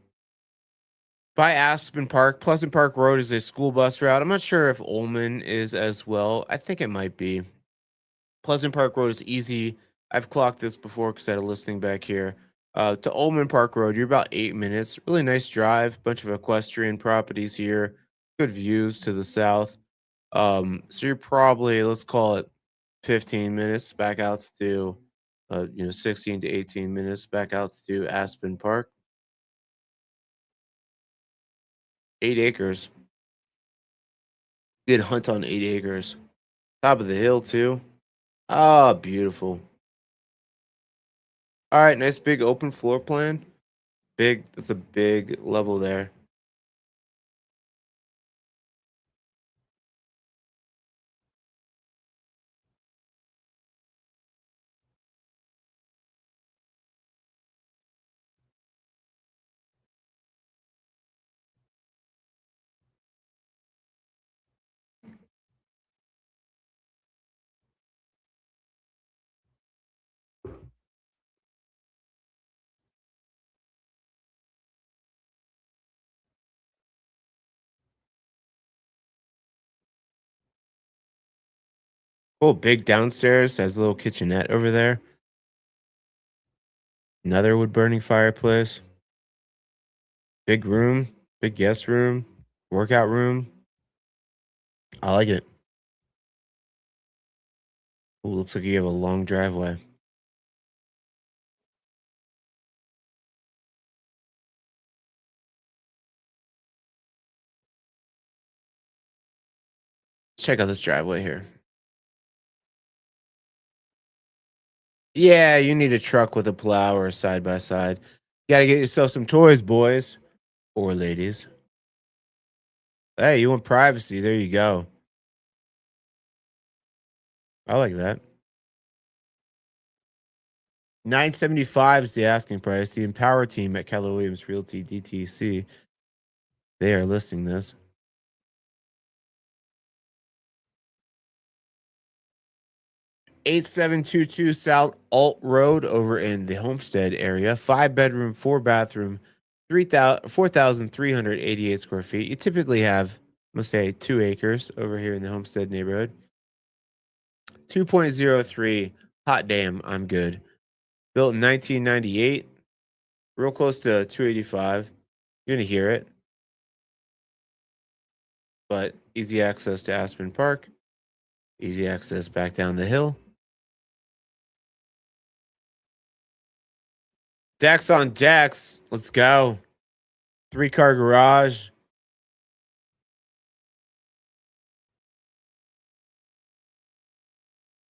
by Aspen Park. Pleasant Park Road is a school bus route. I'm not sure if Ullman is as well. I think it might be. Pleasant Park Road is easy. I've clocked this before because I had a listing back here. To Ullman Park Road, you're about 8 minutes. Really nice drive. Bunch of equestrian properties here. Good views to the south. So you're probably, let's call it 15 minutes back out to, 16 to 18 minutes back out to Aspen Park. 8 acres. Good hunt on 8 acres. Top of the hill too. Ah, beautiful. All right, nice big open floor plan. Big, that's a big level there. Oh, big downstairs has a little kitchenette over there. Another wood burning fireplace. Big room, big guest room, workout room. I like it. Oh, looks like you have a long driveway. Let's check out this driveway here. Yeah, you need a truck with a plow or a side by side. You gotta get yourself some toys, boys or ladies. Hey, you want privacy? There you go. I like that. 975 is the asking price. The Empower team at Keller Williams Realty DTC. They are listing this. 8722 South Alt Road over in the Homestead area. 5 bedroom, 4 bathroom, 4,388 square feet. You typically have, let's say, 2 acres over here in the Homestead neighborhood. 2.03. Hot damn, I'm good. Built in 1998. Real close to 285. You're going to hear it. But easy access to Aspen Park. Easy access back down the hill. Decks on decks. Let's go. 3-car garage.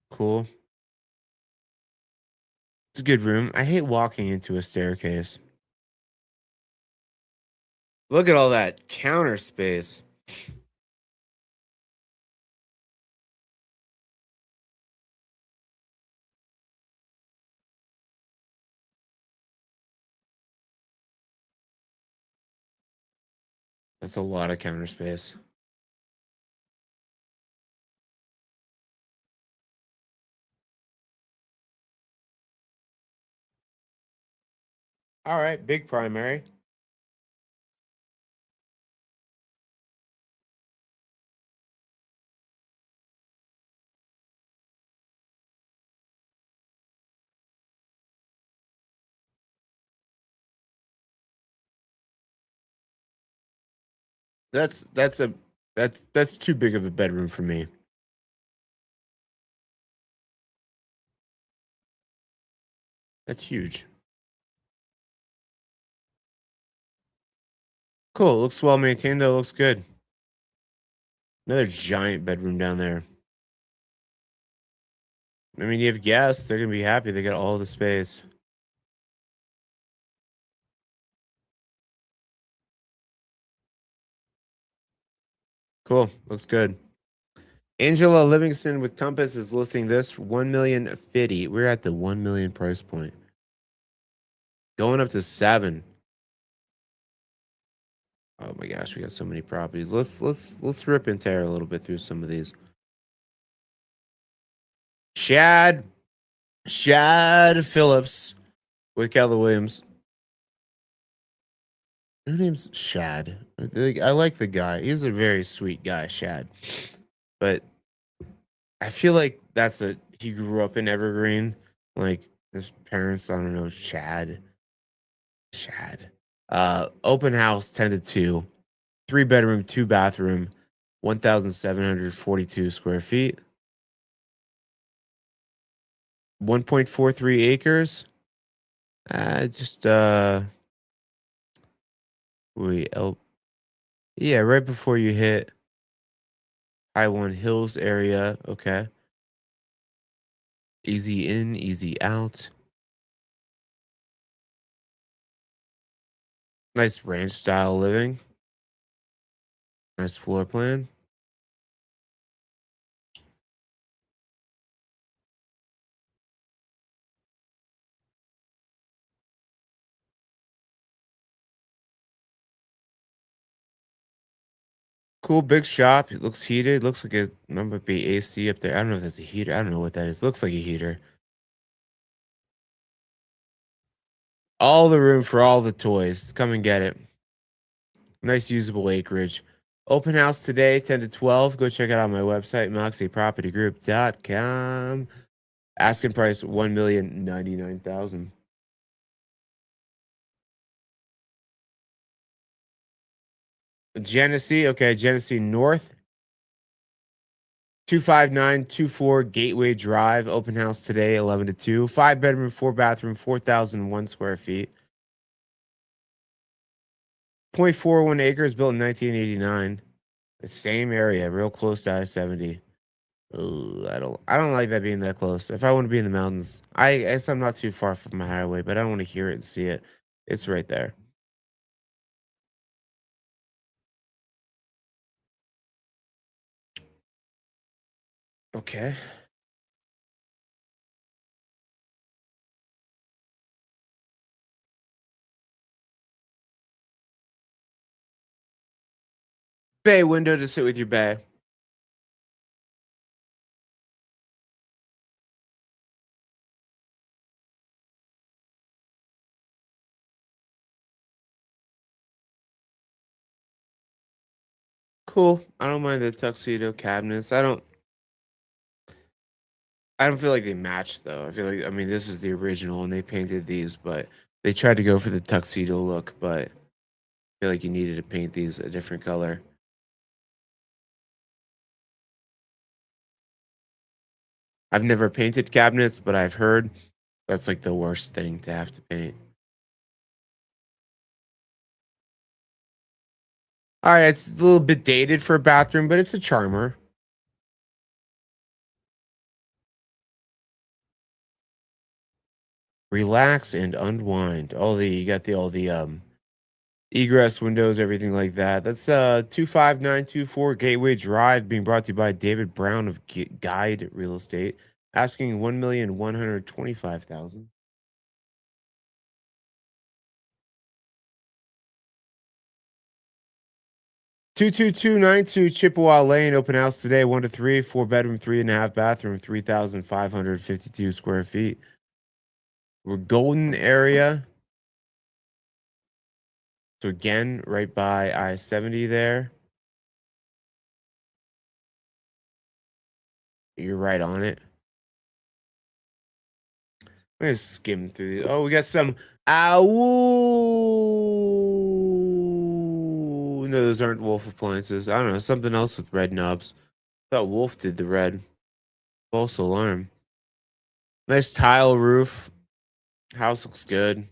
Cool. It's a good room. I hate walking into a staircase. Look at all that counter space. That's a lot of counter space. All right, big primary. That's a that's too big of a bedroom for me. That's huge. Cool. Looks well maintained though. Looks good. Another giant bedroom down there. I mean, you have guests. They're gonna be happy. They got all the space. Cool. Looks good. Angela Livingston with Compass is listing this 1,050,000. We're at the 1 million price point. Going up to 7. Oh my gosh, we got so many properties. Let's rip and tear a little bit through some of these. Shad Phillips with Keller Williams. Her name's Shad. I like the guy. He's a very sweet guy, Shad. But I feel like he grew up in Evergreen. Like his parents, I don't know, Shad. Chad. Open house 10 to 2. 3 bedroom, 2 bathroom, 1,742 square feet. 1.43 acres. Just wait, yeah, right before you hit I-1 Hills area. Okay. Easy in, easy out. Nice ranch style living. Nice floor plan. Cool big shop. It looks heated. Looks like it might be AC up there. I don't know if that's a heater. I don't know what that is. Looks like a heater. All the room for all the toys. Come and get it. Nice usable acreage. Open house today, 10 to 12. Go check it out on my website, moxiepropertygroup.com. Asking price $1,099,000. Genesee, okay, Genesee North, 25924 Gateway Drive. Open house today, 11 to 2. 5 bedroom, 4 bathroom, 4,001 square feet. 0.41 acres, built in 1989. The same area, real close to I-70. Ooh, I don't like that being that close. If I want to be in the mountains, I guess I'm not too far from my highway, but I don't want to hear it and see it. It's right there. Okay. Bay window to sit with your bay. Cool. I don't mind the tuxedo cabinets. I don't feel like they match though. I feel like I mean this is the original and they painted these, but they tried to go for the tuxedo look, but I feel like you needed to paint these a different color. I've never painted cabinets, but I've heard that's like the worst thing to have to paint. All right, it's a little bit dated for a bathroom, but it's a charmer. Relax and unwind. All the egress windows, everything like that. That's 25924 Gateway Drive, being brought to you by David Brown of Guide Real Estate, asking 1,125,000. 22292 Chippewa Lane, open house today, 1 to 3, 4 bedroom, 3.5 bathroom, 3,552 square feet. We're golden area. So again, right by I-70 there. You're right on it. I'm gonna skim through these. Oh, we got some. Ow! No, those aren't Wolf appliances. I don't know. Something else with red knobs. Thought Wolf did the red. False alarm. Nice tile roof. House looks good.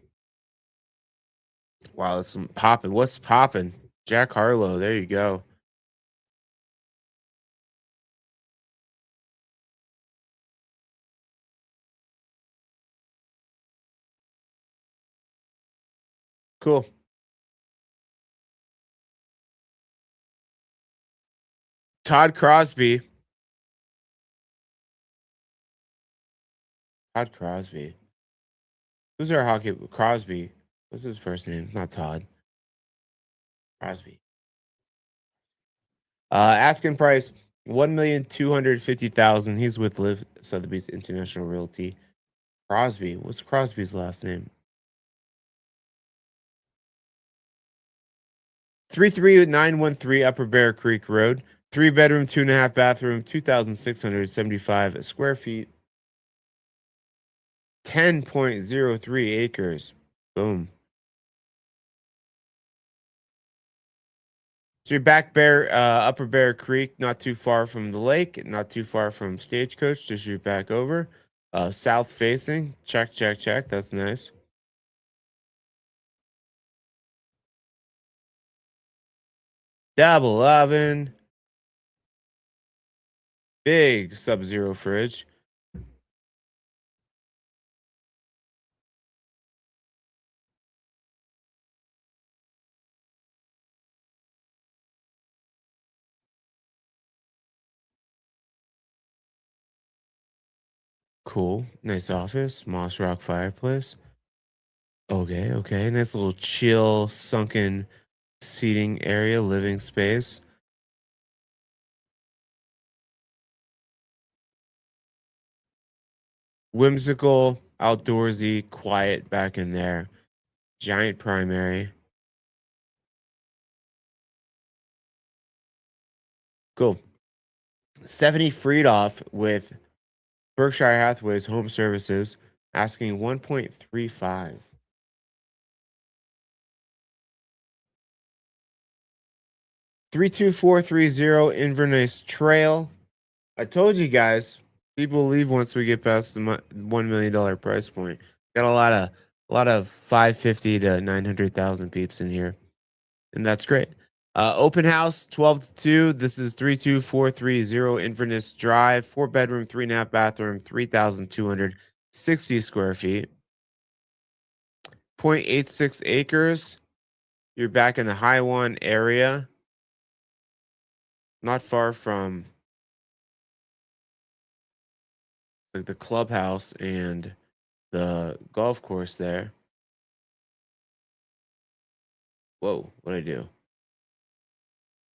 Wow, that's some popping. What's popping? Jack Harlow. There you go. Cool. Todd Crosby. Todd Crosby. Who's our hockey? Crosby. What's his first name? Not Todd. Crosby. Asking price 1,250,000. He's with Live Sotheby's International Realty. Crosby. What's Crosby's last name? 33913 Upper Bear Creek Road. 3 bedroom, 2.5 bathroom, 2,675 square feet. 10.03 acres. Boom. So you're Upper Bear Creek, not too far from the lake, not too far from Stagecoach to shoot back over. South facing, check, check, check. That's nice. Double oven, big Sub-Zero fridge. Cool, nice office, moss rock fireplace. Okay, okay, nice little chill, sunken seating area, living space. Whimsical, outdoorsy, quiet back in there. Giant primary. Cool. Stephanie Friedoff with Berkshire Hathaway's Home Services asking 1.35. 32430 Inverness Trail. I told you guys, people leave once we get past the $1 million price point. Got a lot of 550 to 900,000 peeps in here, and that's great. Open house 12 to 2. This is 32430 Inverness Drive, 4 bedroom, 3.5 bathroom, 3,260 square feet, 0.86 acres. You're back in the High One area, not far from like the clubhouse and the golf course there. Whoa, what'd I do?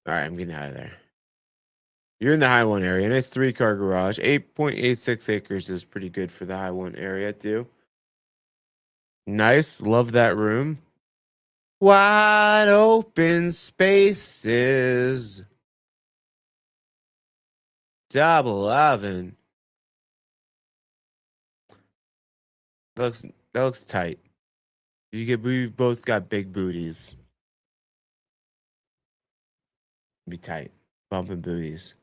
All right, I'm getting out of there. You're in the High One area. Nice 3-car garage. 8.86 acres is pretty good for the High One area, too. Nice. Love that room. Wide open spaces. Double oven. That looks tight. We've both got big booties. Be tight. Bumping booties.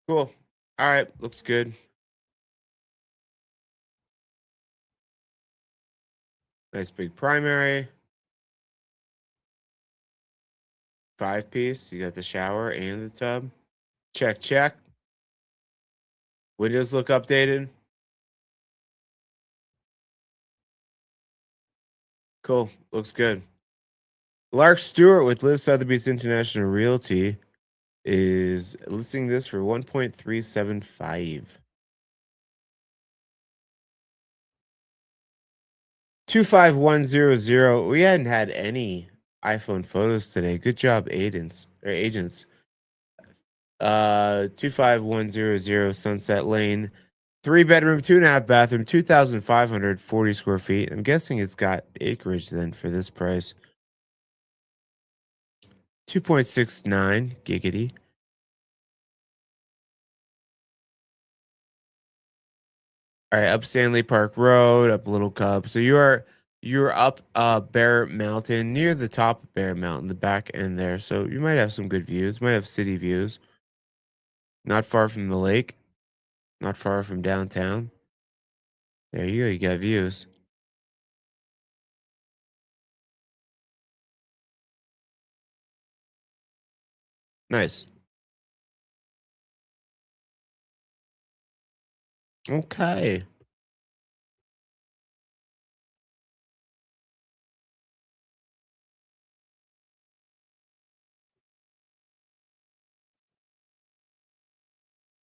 Cool. All right. Looks good. Nice big primary. 5-piece. You got the shower and the tub. Check, check. Windows look updated. Cool. Looks good. Lark Stewart with Live Sotheby's International Realty is listing this for 1.375. 25100. We hadn't had any iPhone photos today. Good job, agents. 25100 Sunset Lane. 3 bedroom, 2.5 bathroom, 2,540 square feet. I'm guessing it's got acreage then for this price. 2.69 giggity. All right, up Stanley Park Road, up Little Cub. So you're up Bear Mountain, near the top of Bear Mountain, the back end there. So you might have some good views. Might have city views. Not far from the lake. Not far from downtown. There you go. You got views. Nice. Okay.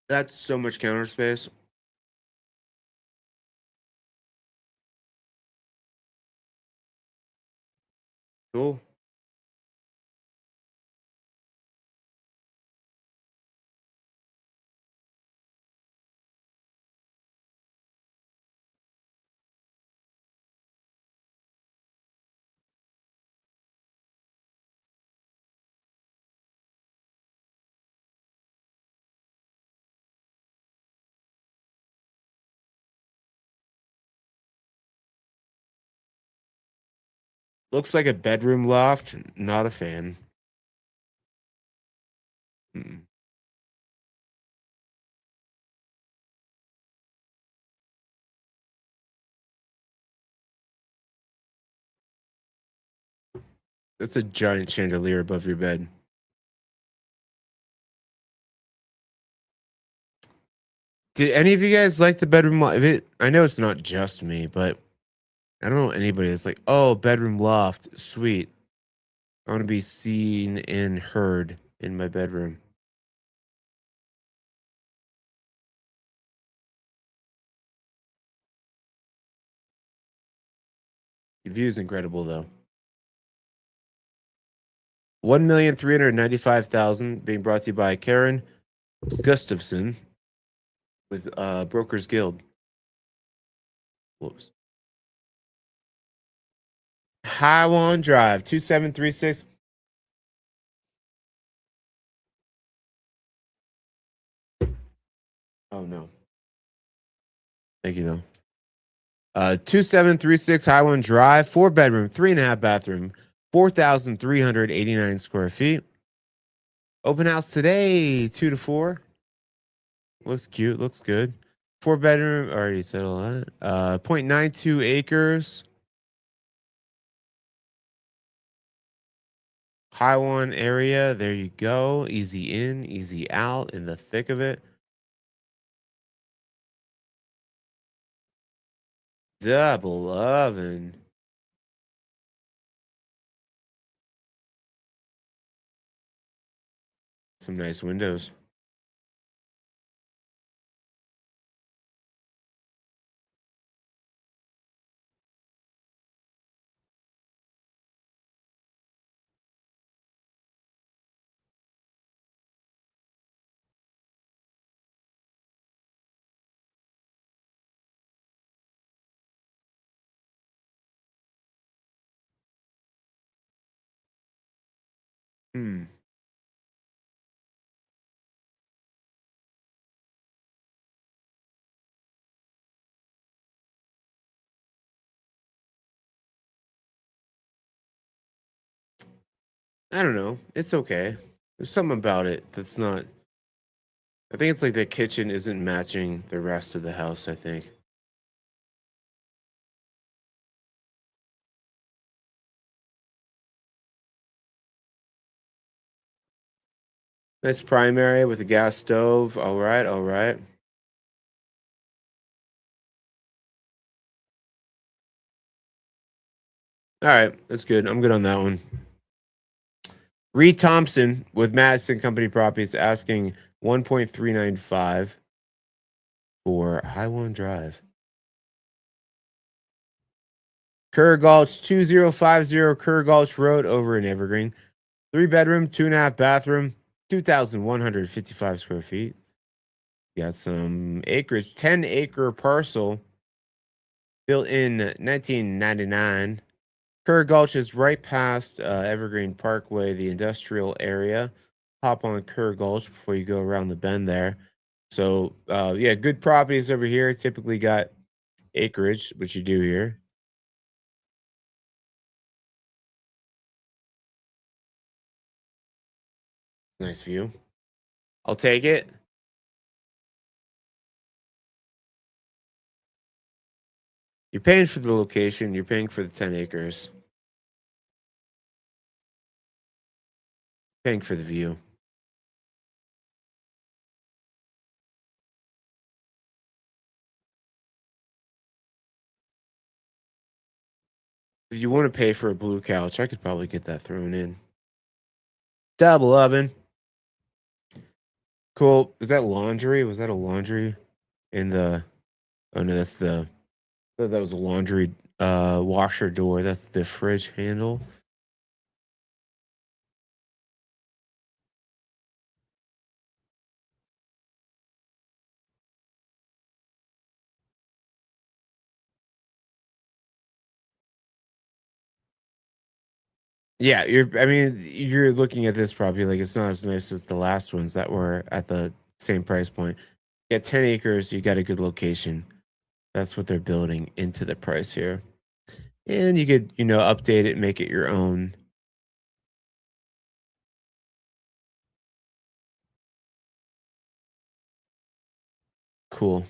That's so much counter space. Cool. Looks like a bedroom loft. Not a fan. Mm. That's a giant chandelier above your bed. Did any of you guys like the bedroom loft? I know it's not just me, but I don't know anybody that's like, oh, bedroom loft, sweet. I want to be seen and heard in my bedroom. The view is incredible, though. 1,395,000 being brought to you by Karen Gustafson with Brokers Guild. Whoops. Highwan Drive 2736. Oh no. Thank you though. 2736 Highland Drive, 4 bedroom, 3.5 bathroom, 4,389 square feet. Open house today, 2 to 4. Looks cute, looks good. 4 bedroom, already said all that. 0.92 acres. Highland area, there you go. Easy in, easy out, in the thick of it. Double oven. Some nice windows. Hmm. I don't know. It's okay. There's something about it that's not. I think it's like the kitchen isn't matching the rest of the house, I think. Nice primary with a gas stove. All right, all right. All right, that's good. I'm good on that one. Reed Thompson with Madison Company Properties asking 1.395 for Highland Drive. Kerr Gulch 2050 Kerr Gulch Road over in Evergreen. 3 bedroom, 2.5 bathroom, 2,155 square feet. Got some acres, 10-acre parcel built in 1999. Kerr Gulch is right past Evergreen Parkway, the industrial area. Hop on Kerr Gulch before you go around the bend there. So, yeah, good properties over here. Typically got acreage, which you do here. Nice view. I'll take it. You're paying for the location. You're paying for the 10 acres. Paying for the view. If you want to pay for a blue couch, I could probably get that thrown in. Double oven. Cool. Is that laundry? Was that a laundry in the? Oh no, that's the. That was a laundry washer door. That's the fridge handle. Yeah, I mean, you're looking at this property like it's not as nice as the last ones that were at the same price point. Yeah, 10 acres, you got a good location. That's what they're building into the price here. And you could, update it, make it your own. Cool.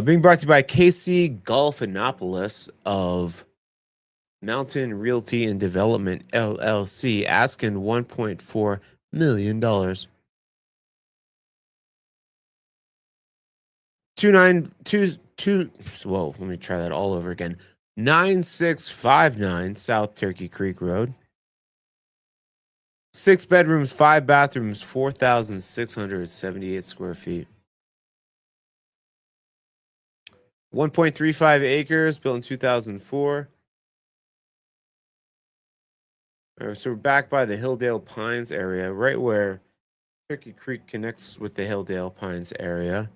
Being brought to you by Casey Golfinopolis of Mountain Realty and Development LLC, asking $1.4 million. 292. Whoa, let me try that all over again. 9659 South Turkey Creek Road. 6 bedrooms, 5 bathrooms, 4,678 square feet. 1.35 acres, built in 2004. So we're back by the Hilldale Pines area, right where Turkey Creek connects with the Hilldale Pines area.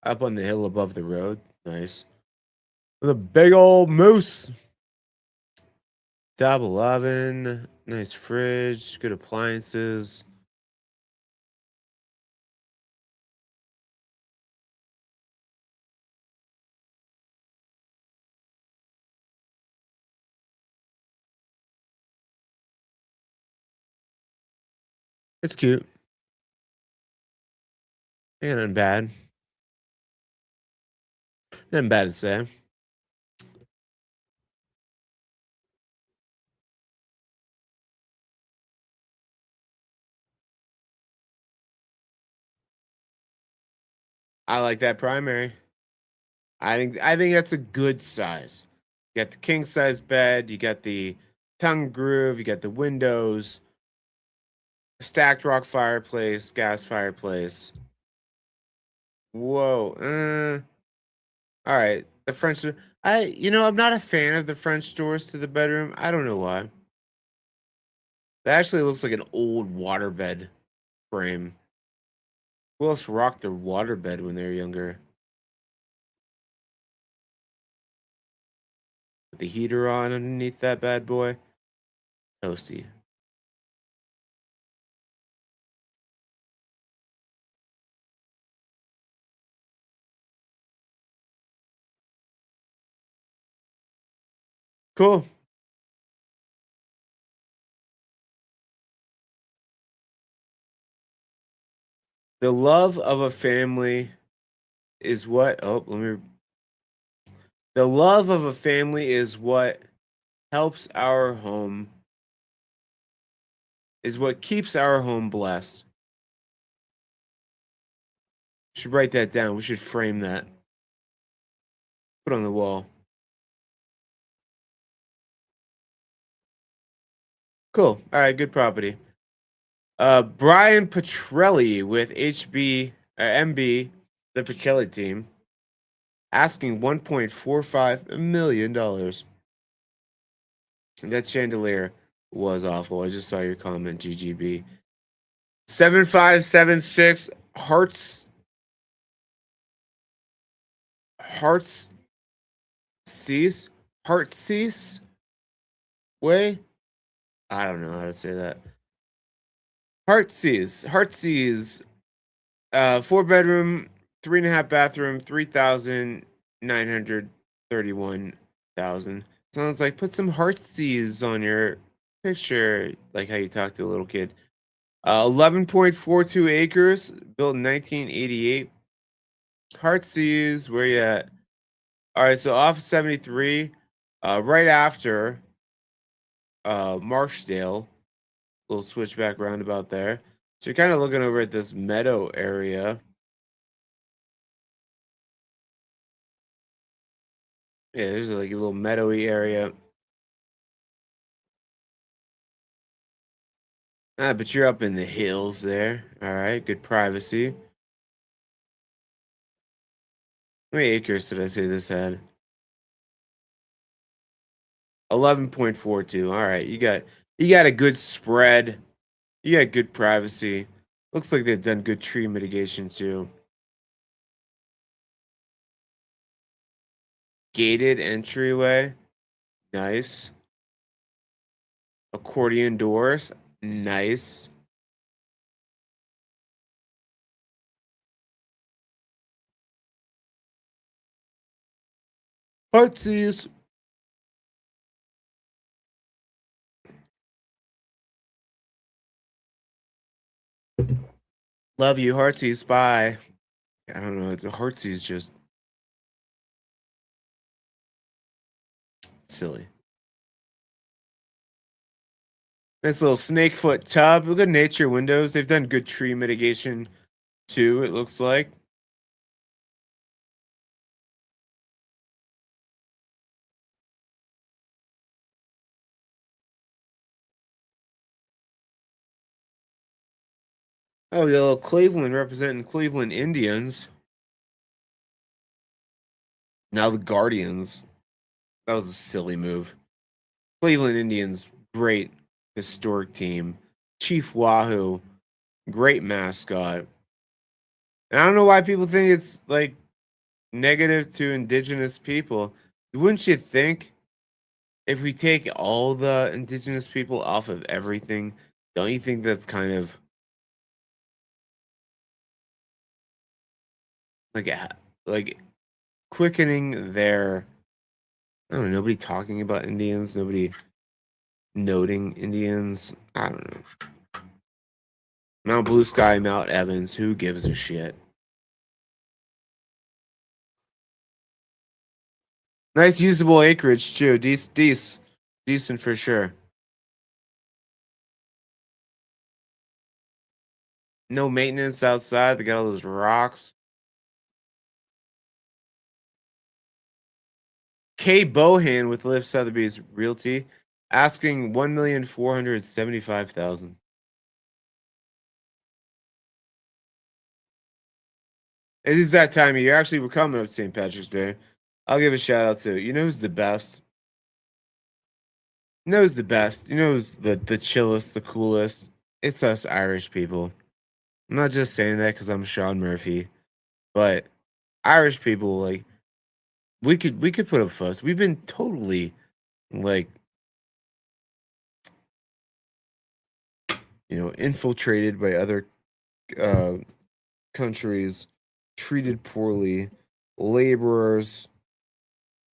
Up on the hill above the road. Nice. With a big old moose. Double oven. Nice fridge. Good appliances. It's cute. Ain't nothing bad. Nothing bad to say. I like that primary. I think that's a good size. You got the king size bed, you got the tongue groove, you got the windows, stacked rock fireplace, gas fireplace. Whoa. All right. The French door. I'm not a fan of the French doors to the bedroom. I don't know why. That actually looks like an old waterbed frame. Who else rocked their waterbed when they were younger? With the heater on underneath that bad boy. Toasty. Cool. The love of a family is what the love of a family is what helps our home is what keeps our home blessed. Should write that down. We should frame that. Put on the wall. Cool. All right, good property. Brian Petrelli with MB, the Petrelli team, asking $1.45 million. That chandelier was awful. I just saw your comment, GGB. 7576 Heartsease way. I don't know how to say that. Heartsease. 4 bedroom, 3.5 bathroom, 3,931,000. Sounds like put some heartsease on your picture, like how you talk to a little kid. 11.42 acres, built in 1988. Heartsease, where you at? All right, so off 73, right after Marshdale, little switchback roundabout there. So you're kind of looking over at this meadow area. Yeah, there's like a little meadowy area. But you're up in the hills there. All right, good privacy. How many acres did I say this had? 11.42. All right, you got a good spread. You got good privacy. Looks like they've done good tree mitigation too. Gated entryway. Nice. Accordion doors. Nice. Heartsies. Love you, Heartsies. Bye. I don't know. The Heartsies just silly. Nice little snakefoot tub. Look at nature windows. They've done good tree mitigation too, it looks like. Oh, the little Cleveland representing Cleveland Indians. Now the Guardians. That was a silly move. Cleveland Indians, great historic team. Chief Wahoo, great mascot. And I don't know why people think it's like negative to indigenous people. Wouldn't you think if we take all the indigenous people off of everything, don't you think that's kind of like quickening their I don't know, nobody talking about Indians, nobody noting Indians. I don't know. Mount Blue Sky, Mount Evans, who gives a shit? Nice usable acreage too. Decent for sure. No maintenance outside. They got all those rocks. K Bohan with Lift Sotheby's Realty asking 1,475,000. It is that time of year. Actually, we're coming up to St. Patrick's Day. I'll give a shout out to you know who's the best? You know who's the best? You know who's the chillest, the coolest? It's us Irish people. I'm not just saying that because I'm Sean Murphy, but Irish people, like we could put up fuss. We've been totally like infiltrated by other uh countries, treated poorly, laborers.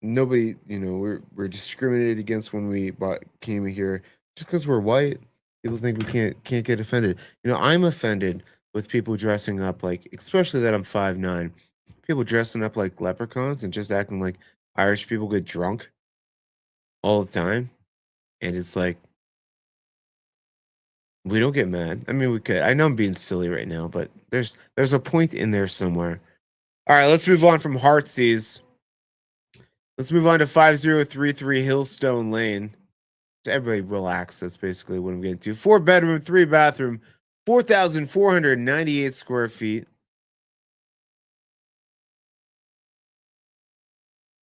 Nobody, we're discriminated against when we came here just because we're white. People think we can't get offended. I'm offended with people dressing up like, especially that I'm 5'9", people dressing up like leprechauns and just acting like Irish people get drunk all the time. And it's like we don't get mad. I mean, we could. I know I'm being silly right now, but there's a point in there somewhere. All right, let's move on from Heartsease. Let's move on to 5033 Hillstone Lane. Everybody relax. That's basically what I'm getting to. 4-bedroom, 3-bathroom, 4,498 square feet.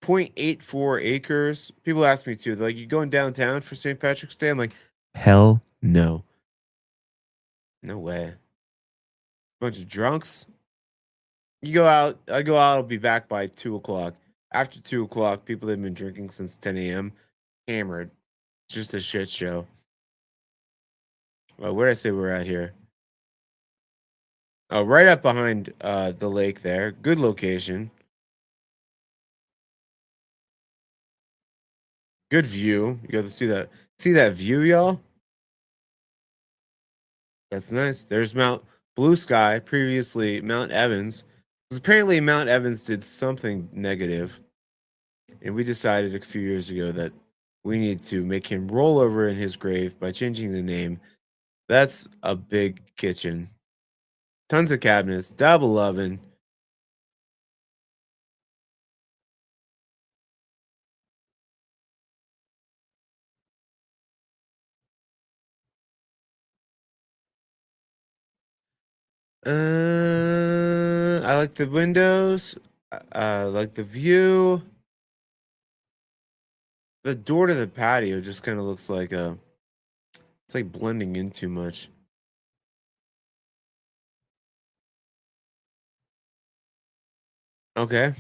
0.84 acres. People ask me too. They're like, you going downtown for St. Patrick's Day? I'm like, hell no. No way. Bunch of drunks. You go out, I go out, I'll be back by 2 o'clock. After 2 o'clock, people that have been drinking since 10 a.m. hammered. It's just a shit show. Where did I say we're at here? Oh, right up behind the lake there. Good location. Good view. You got to see that view, y'all. That's nice. There's Mount Blue Sky, previously Mount Evans. Because apparently Mount Evans did something negative, and we decided a few years ago that we need to make him roll over in his grave by changing the name. That's a big kitchen. Tons of cabinets, double oven. I like the windows. I like the view. The door to the patio just kind of looks like it's like blending in too much. Okay.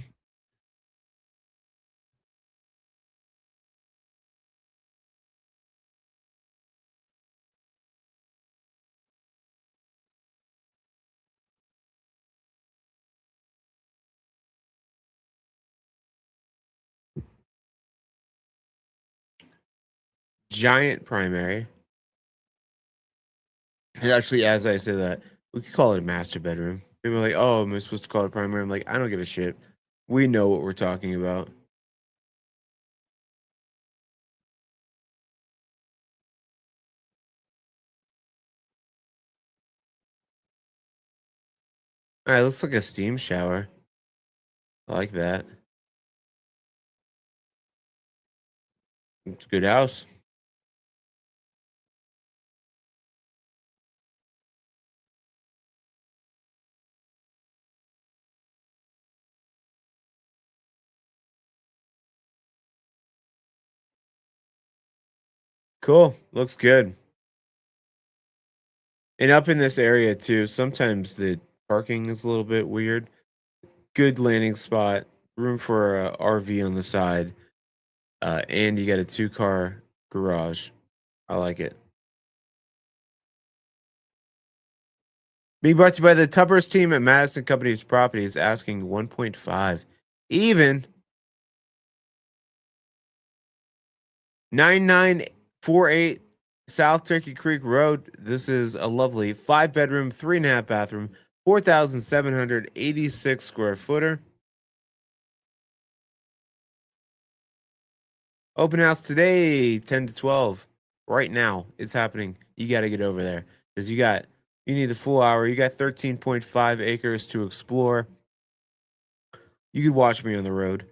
giant primary. And actually, as I say that, we could call it a master bedroom. People are like, "Oh, am I supposed to call it primary?" I'm like, I don't give a shit. We know what we're talking about. All right, looks like a steam shower. I like that. It's a good house. Cool. Looks good. And up in this area too, sometimes the parking is a little bit weird. Good landing spot, room for a RV on the side, and you got a 2-car garage. I like it. Being brought to you by the Tuppers team at Madison Company's Properties, asking 1.5. Even 9948 South Turkey Creek Road. This is a lovely 5-bedroom, 3.5 bathroom, 4,786 square footer. Open house today, 10 to 12. Right now, it's happening. You got to get over there because you need the full hour. You got 13.5 acres to explore. You could watch me on the road.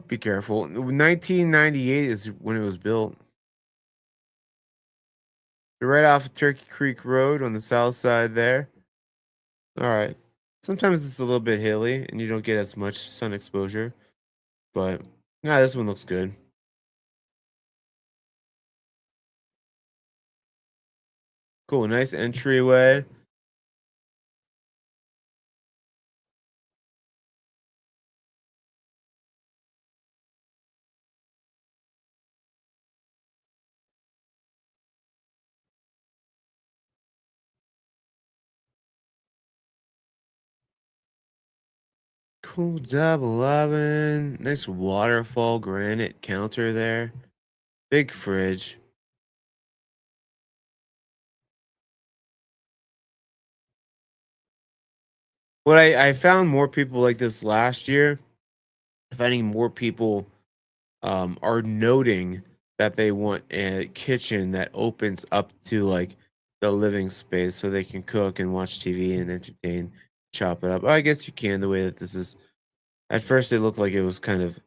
Be careful. 1998 is when it was built. Right off of Turkey Creek Road on the south side there. All right. Sometimes it's a little bit hilly and you don't get as much sun exposure, but nah, this one looks good. Cool, nice entryway. Cool double oven. Nice waterfall granite counter there. Big fridge. What I found more people like this last year. Finding more people are noting that they want a kitchen that opens up to like the living space so they can cook and watch TV and entertain, chop it up. I guess you can the way that this is. At first, it looked like it was kind of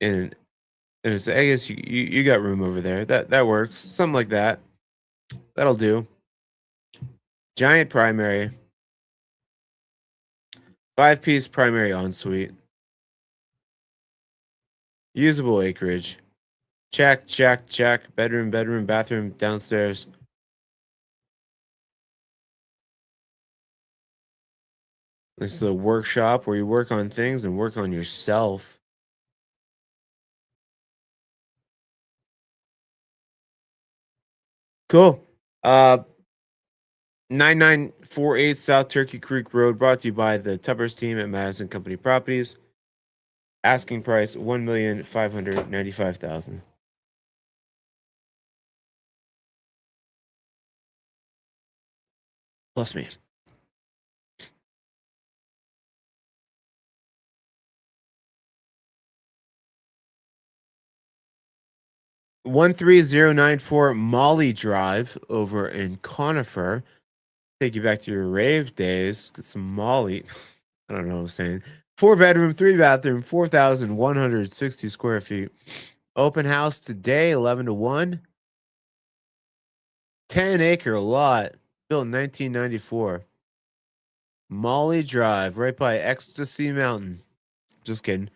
in, and it's. I guess you got room over there. That works. Something like that. That'll do. Giant primary, 5-piece primary ensuite, usable acreage. Check, check, check. Bedroom, bedroom, bathroom, downstairs. This is a workshop where you work on things and work on yourself. Cool. 9948 South Turkey Creek Road, brought to you by the Tuppers team at Madison Company Properties. Asking price 1,595,000. Plus me. One 13094 Molly Drive over in Conifer. Take you back to your rave days. Get some Molly. I don't know what I'm saying. 4-bedroom, 3-bathroom, 4,160 square feet. Open house today, 11 to 1. 10-acre lot, built in 1994. Molly Drive, right by Ecstasy Mountain. Just kidding.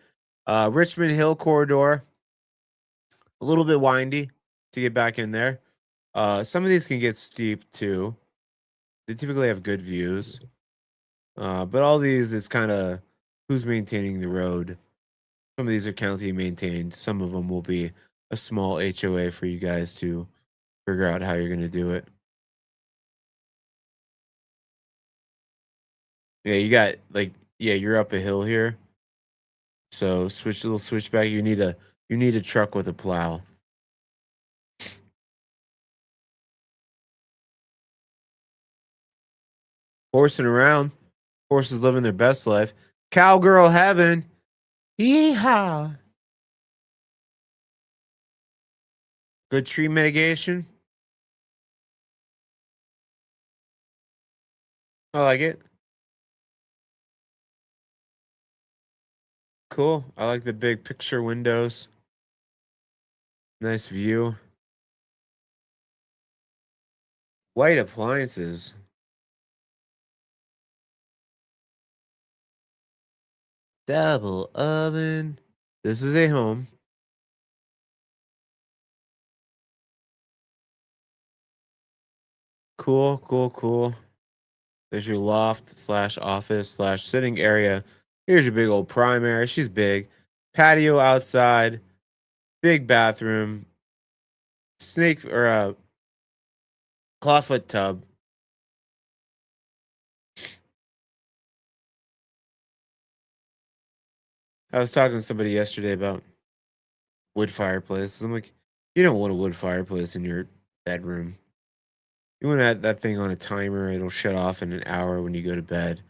Richmond Hill corridor, a little bit windy to get back in there. Some of these can get steep too. They typically have good views. But all these is kind of who's maintaining the road. Some of these are county maintained. Some of them will be a small HOA for you guys to figure out how you're going to do it. Yeah, you got like you're up a hill here. So switch a little switchback. You need a truck with a plow. Horsing around. Horses living their best life. Cowgirl heaven. Yeehaw. Good tree mitigation. I like it. Cool. I like the big picture windows. Nice view. White appliances. Double oven. This is a home. Cool, cool, cool. There's your loft slash office slash sitting area. Here's your big old primary. She's big. Patio outside. Big bathroom. Snake or a clawfoot tub. I was talking to somebody yesterday about wood fireplaces. I'm like, you don't want a wood fireplace in your bedroom. You want that thing on a timer. It'll shut off in an hour when you go to bed.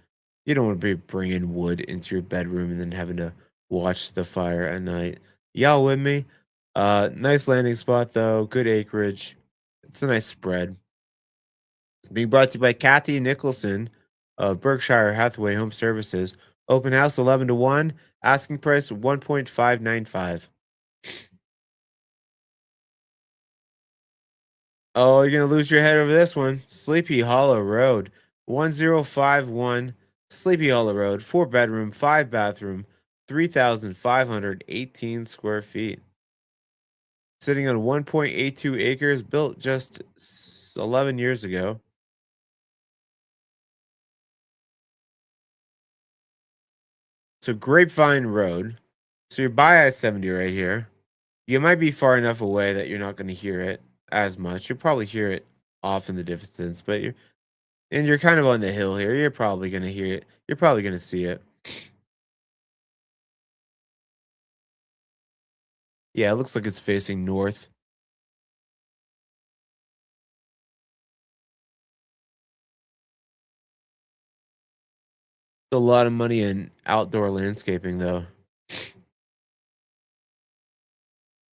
You don't want to be bringing wood into your bedroom and then having to watch the fire at night. Y'all with me? Nice landing spot though. Good acreage. It's a nice spread. Being brought to you by Kathy Nicholson of Berkshire Hathaway Home Services. Open house 11 to 1. Asking price 1.595. Oh, you're going to lose your head over this one. Sleepy Hollow Road. 1051 Sleepy Hollow Road. 4 bedroom, 5 bathroom, 3,518 square feet. Sitting on 1.82 acres, built just 11 years ago. So Grapevine Road. So you're by I-70 right here. You might be far enough away that you're not going to hear it as much. You'll probably hear it off in the distance, but you're kind of on the hill here. You're probably going to hear it. You're probably going to see it. Yeah, it looks like it's facing north. It's a lot of money in outdoor landscaping though.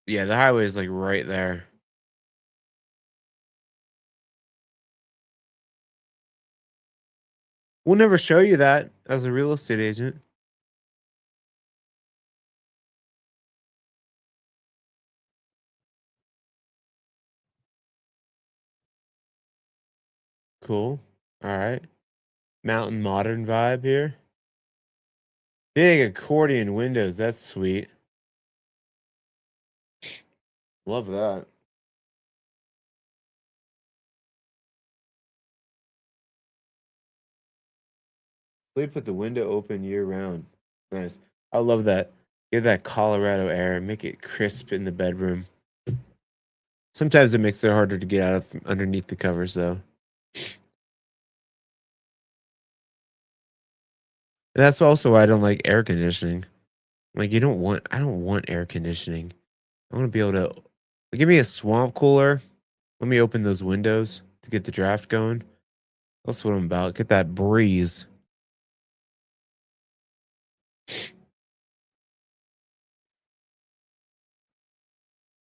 Yeah, the highway is like right there. We'll never show you that as a real estate agent. Cool. All right. Mountain modern vibe here. Big accordion windows. That's sweet. Love that. Sleep with the window open year round. Nice. I love that. Get that Colorado air. Make it crisp in the bedroom. Sometimes it makes it harder to get out of underneath the covers, though. And that's also why I don't like air conditioning. Like I don't want air conditioning. I want to be able to give me a swamp cooler. Let me open those windows to get the draft going. That's what I'm about. Get that breeze.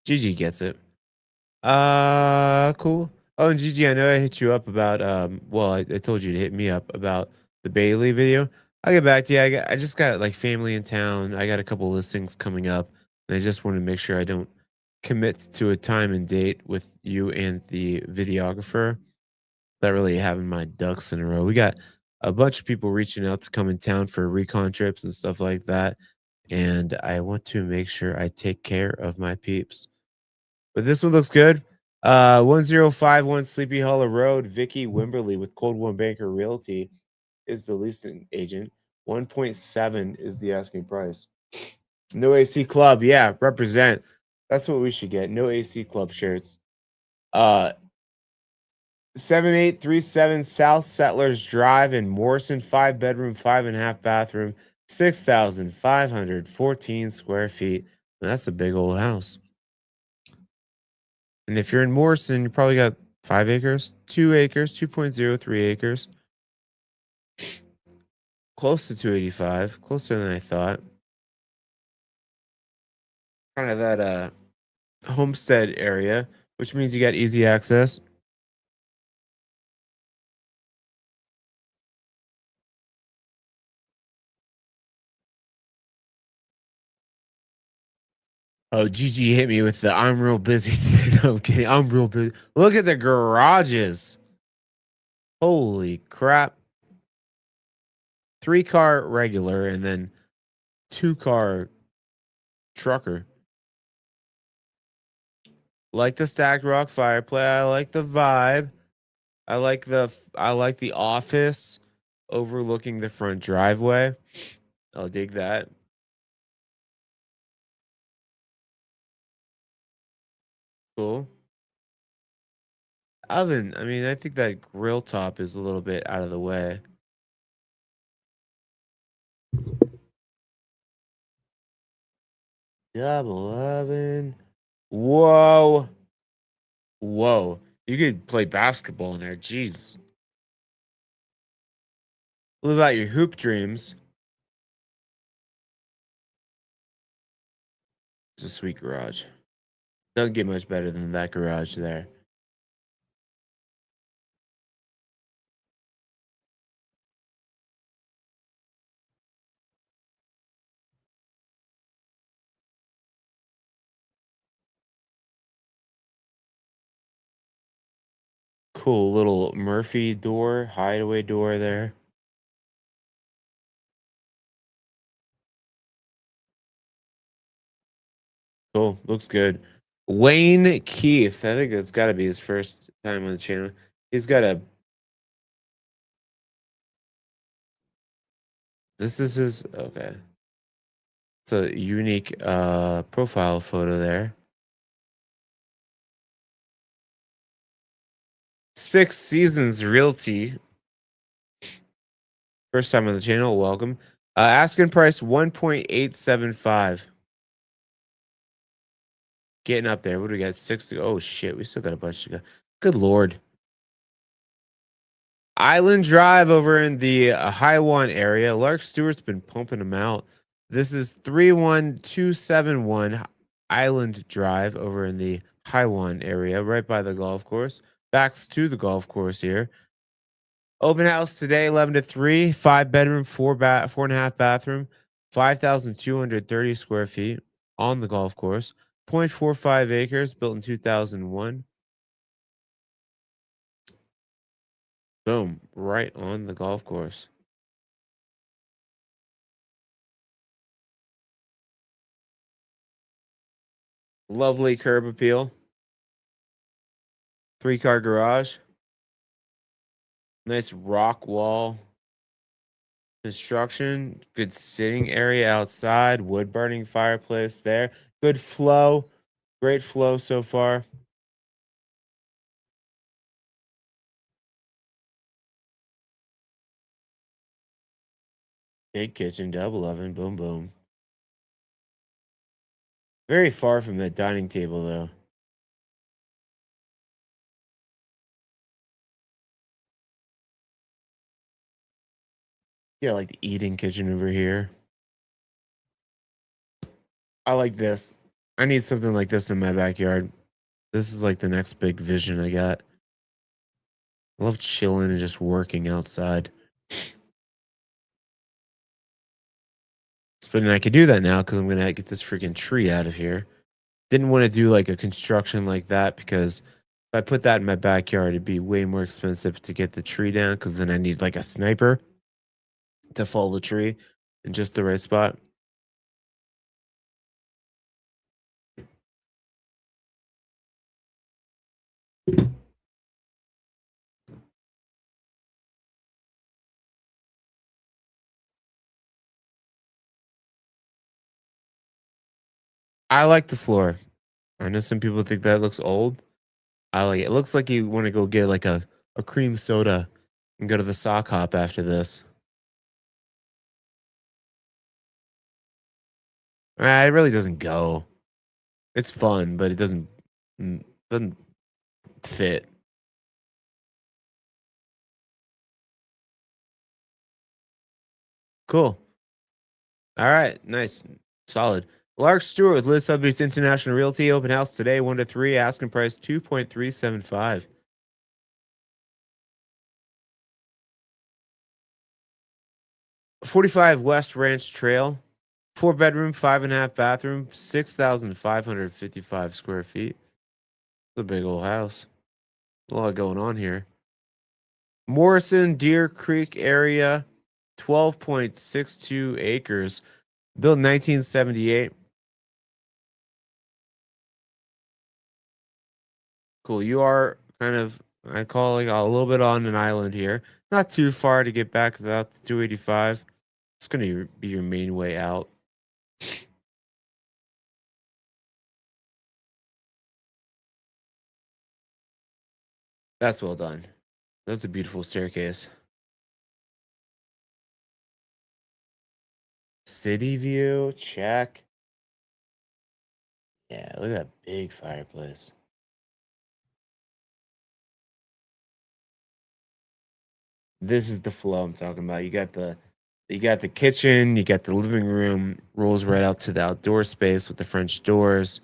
Gigi gets it. Cool. Oh, and Gigi, I know I hit you up about well, I told you to hit me up about the Bailey video. I'll get back to you. I just got like family in town. I got a couple listings coming up, and I just want to make sure I don't commit to a time and date with you and the videographer. Not really having my ducks in a row. We got a bunch of people reaching out to come in town for recon trips and stuff like that, and I want to make sure I take care of my peeps. But this one looks good. 1051 Sleepy Hollow Road. Vicky Wimberly with Cold One Banker Realty is the leasing agent. 1.7 is the asking price. No AC Club. Yeah, represent. That's what we should get. No AC Club shirts. Uh 7837 South Settlers Drive in Morrison, 5 bedroom, 5.5 bathroom, 6,514 square feet. That's a big old house. And if you're in Morrison, you probably got 5 acres, 2 acres, 2.03 acres. Close to 285, closer than I thought. Kind of that homestead area, which means you got easy access. Oh, Gigi hit me with the I'm real busy. Dude. I'm kidding. I'm real busy. Look at the garages. Holy crap. 3-car regular and then 2-car trucker. Like the stacked rock fireplace. I like the vibe. I like the office overlooking the front driveway. I'll dig that. Cool. Oven. I mean, I think that grill top is a little bit out of the way. Double oven. Whoa. Whoa. You could play basketball in there. Jeez. Live out your hoop dreams. It's a sweet garage. Doesn't get much better than that garage there. Cool little Murphy door, hideaway door there. Cool. Looks good. Wayne Keith. I think that's got to be his first time on the channel. He's got a. This is his. Okay. It's a unique profile photo there. 6 Seasons Realty. First time on the channel. Welcome. Asking price 1.875. Getting up there. What do we got? 6 to go. Oh shit. We still got a bunch to go. Good lord. Island Drive over in the Highwan area. Lark Stewart's been pumping them out. This is 31271 Island Drive over in the Highwan area, right by the golf course. Backs to the golf course here. Open house today, 11 to 3. 5-bedroom, 4.5 bathroom, 5,230 square feet on the golf course. 0.45 acres, built in 2001. Boom, right on the golf course. Lovely curb appeal. 3-car garage. Nice rock wall construction. Good sitting area outside. Wood burning fireplace there. Good flow. Great flow so far. Big kitchen, double oven. Boom, boom. Very far from that dining table, though. Yeah, like the eating kitchen over here. I like this. I need something like this in my backyard. This is like the next big vision I got. I love chilling and just working outside. But I could do that now because I'm gonna get this freaking tree out of here. Didn't want to do like a construction like that because if I put that in my backyard, it'd be way more expensive to get the tree down because then I need like a sniper to fall the tree in just the right spot. I like the floor. I know some people think that looks old. I like it. It looks like you want to go get like a cream soda and go to the sock hop after this. It really doesn't go. It's fun, but it doesn't fit. Cool. All right. Nice. Solid. Lark Stewart with Liz Sotheby's International Realty open house today, 1 to 3, asking price 2.375. 45 West Ranch Trail, 4 bedroom, 5.5 bathroom, 6,555 square feet. It's a big old house. A lot going on here. Morrison, Deer Creek area, 12.62 acres, built in 1978. Cool. You are kind of, I call it a little bit on an island here. Not too far to get back without the 285. It's going to be your main way out. That's well done. That's a beautiful staircase. City view, check. Yeah, look at that big fireplace. This is the flow I'm talking about. You got the kitchen, you got the living room, rolls right out to the outdoor space with the French doors.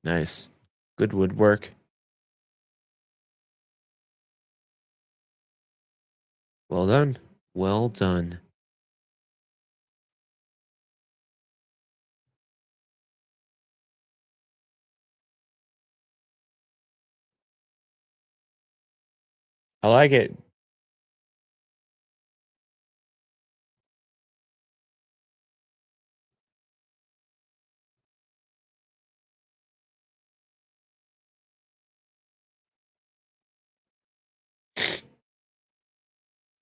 Nice. Good woodwork. Well done. Well done. I like it.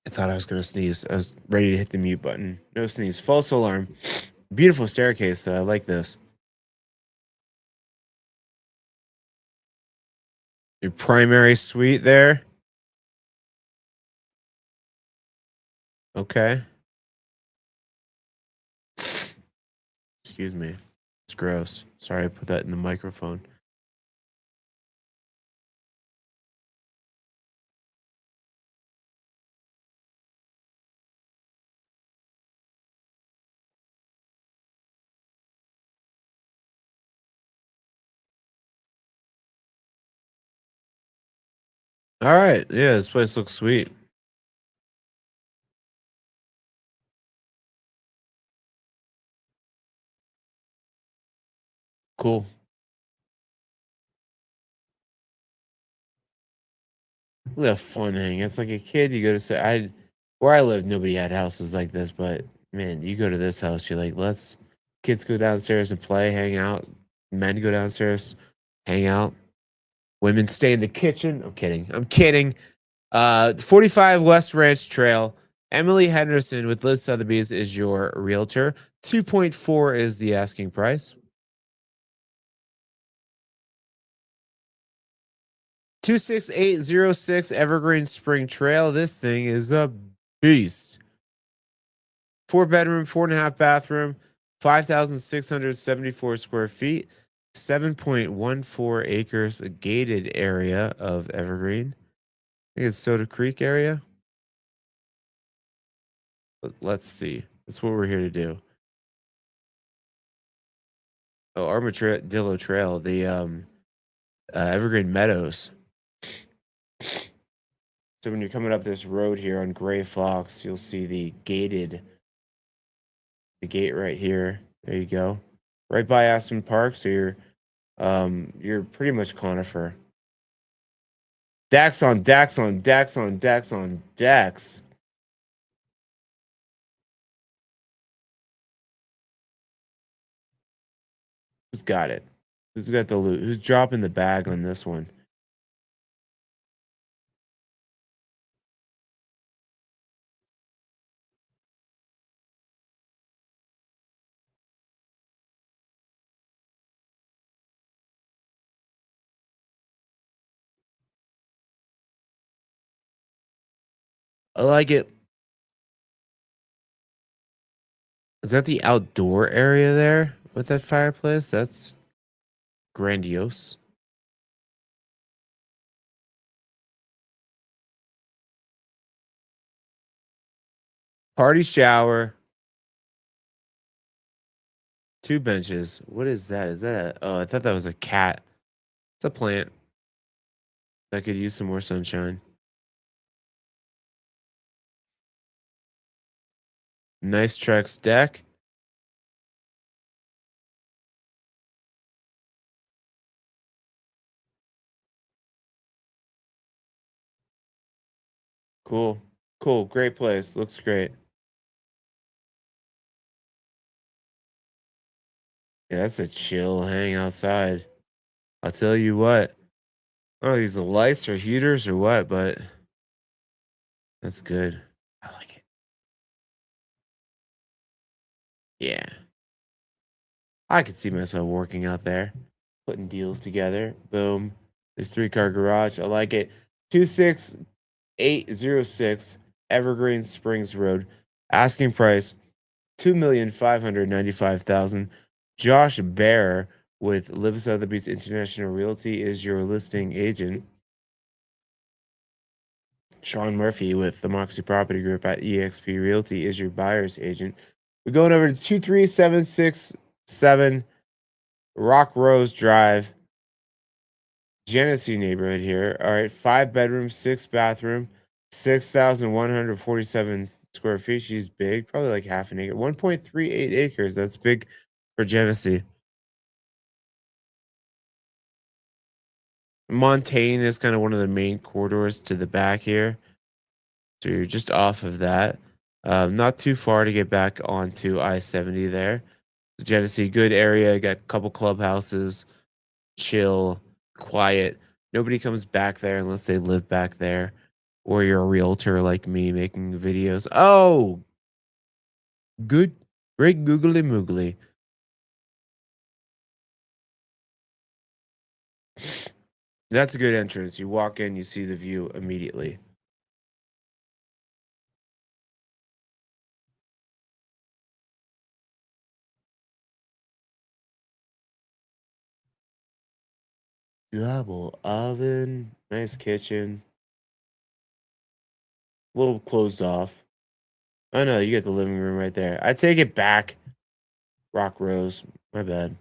I thought I was gonna sneeze. I was ready to hit the mute button. No sneeze. False alarm. Beautiful staircase. I like this. Your primary suite there. Okay. Excuse me. It's gross. Sorry I put that in the microphone. All right. Yeah, this place looks sweet. Cool. Look at that fun hang. It's like a kid. You go to say, where I live, nobody had houses like this, but man, you go to this house, you're like, let's kids go downstairs and play, hang out. Men go downstairs, hang out. Women stay in the kitchen. I'm kidding. I'm kidding. 45 West Ranch Trail. Emily Henderson with Liz Sotheby's is your realtor. 2.4 is the asking price. 26806 Evergreen Spring Trail. This thing is a beast. 4 bedroom, 4.5 bathroom, 5,674 square feet, 7.14 acres, a gated area of Evergreen. I think it's Soda Creek area. Let's see. That's what we're here to do. Oh, Armadillo Trail, the Evergreen Meadows. So when you're coming up this road here on Gray Fox, you'll see the gate right here. There you go. Right by Aspen Park. So you're pretty much Conifer. Dax on Dax on Dax on Dax on Dax. Who's got it? Who's got the loot? Who's dropping the bag on this one? I like it. Is that the outdoor area there with that fireplace? That's grandiose. Party shower. 2 benches. What is that? Is that oh, I thought that was a cat. It's a plant that could use some more sunshine. Nice Trex deck. Cool. Cool. Great place. Looks great. Yeah, that's a chill hang outside. I'll tell you what. Oh, these the lights or heaters or what, but that's good. I like it. Yeah. I could see myself working out there, putting deals together. Boom. There's 3-car garage. I like it. 26806 Evergreen Springs Road. Asking price 2,595,000. Josh Bear with Live Sotheby's International Realty is your listing agent. Sean Murphy with the Moxie Property Group at EXP Realty is your buyer's agent. We're going over to 23767 Rock Rose Drive, Genesee neighborhood here. All right, 5 bedrooms, 6 bathroom, 6,147 square feet. She's big, probably like half an acre, 1.38 acres. That's big for Genesee. Montaigne is kind of one of the main corridors to the back here. So you're just off of that. Not too far to get back onto I-70 there. Genesee, good area. Got a couple clubhouses, chill, quiet. Nobody comes back there unless they live back there, or you're a realtor like me making videos. Oh, good, great googly moogly. That's a good entrance. You walk in, you see the view immediately. Double oven, nice kitchen, a little closed off. I know you get the living room right there. I take it back. Rock Rose, my bad.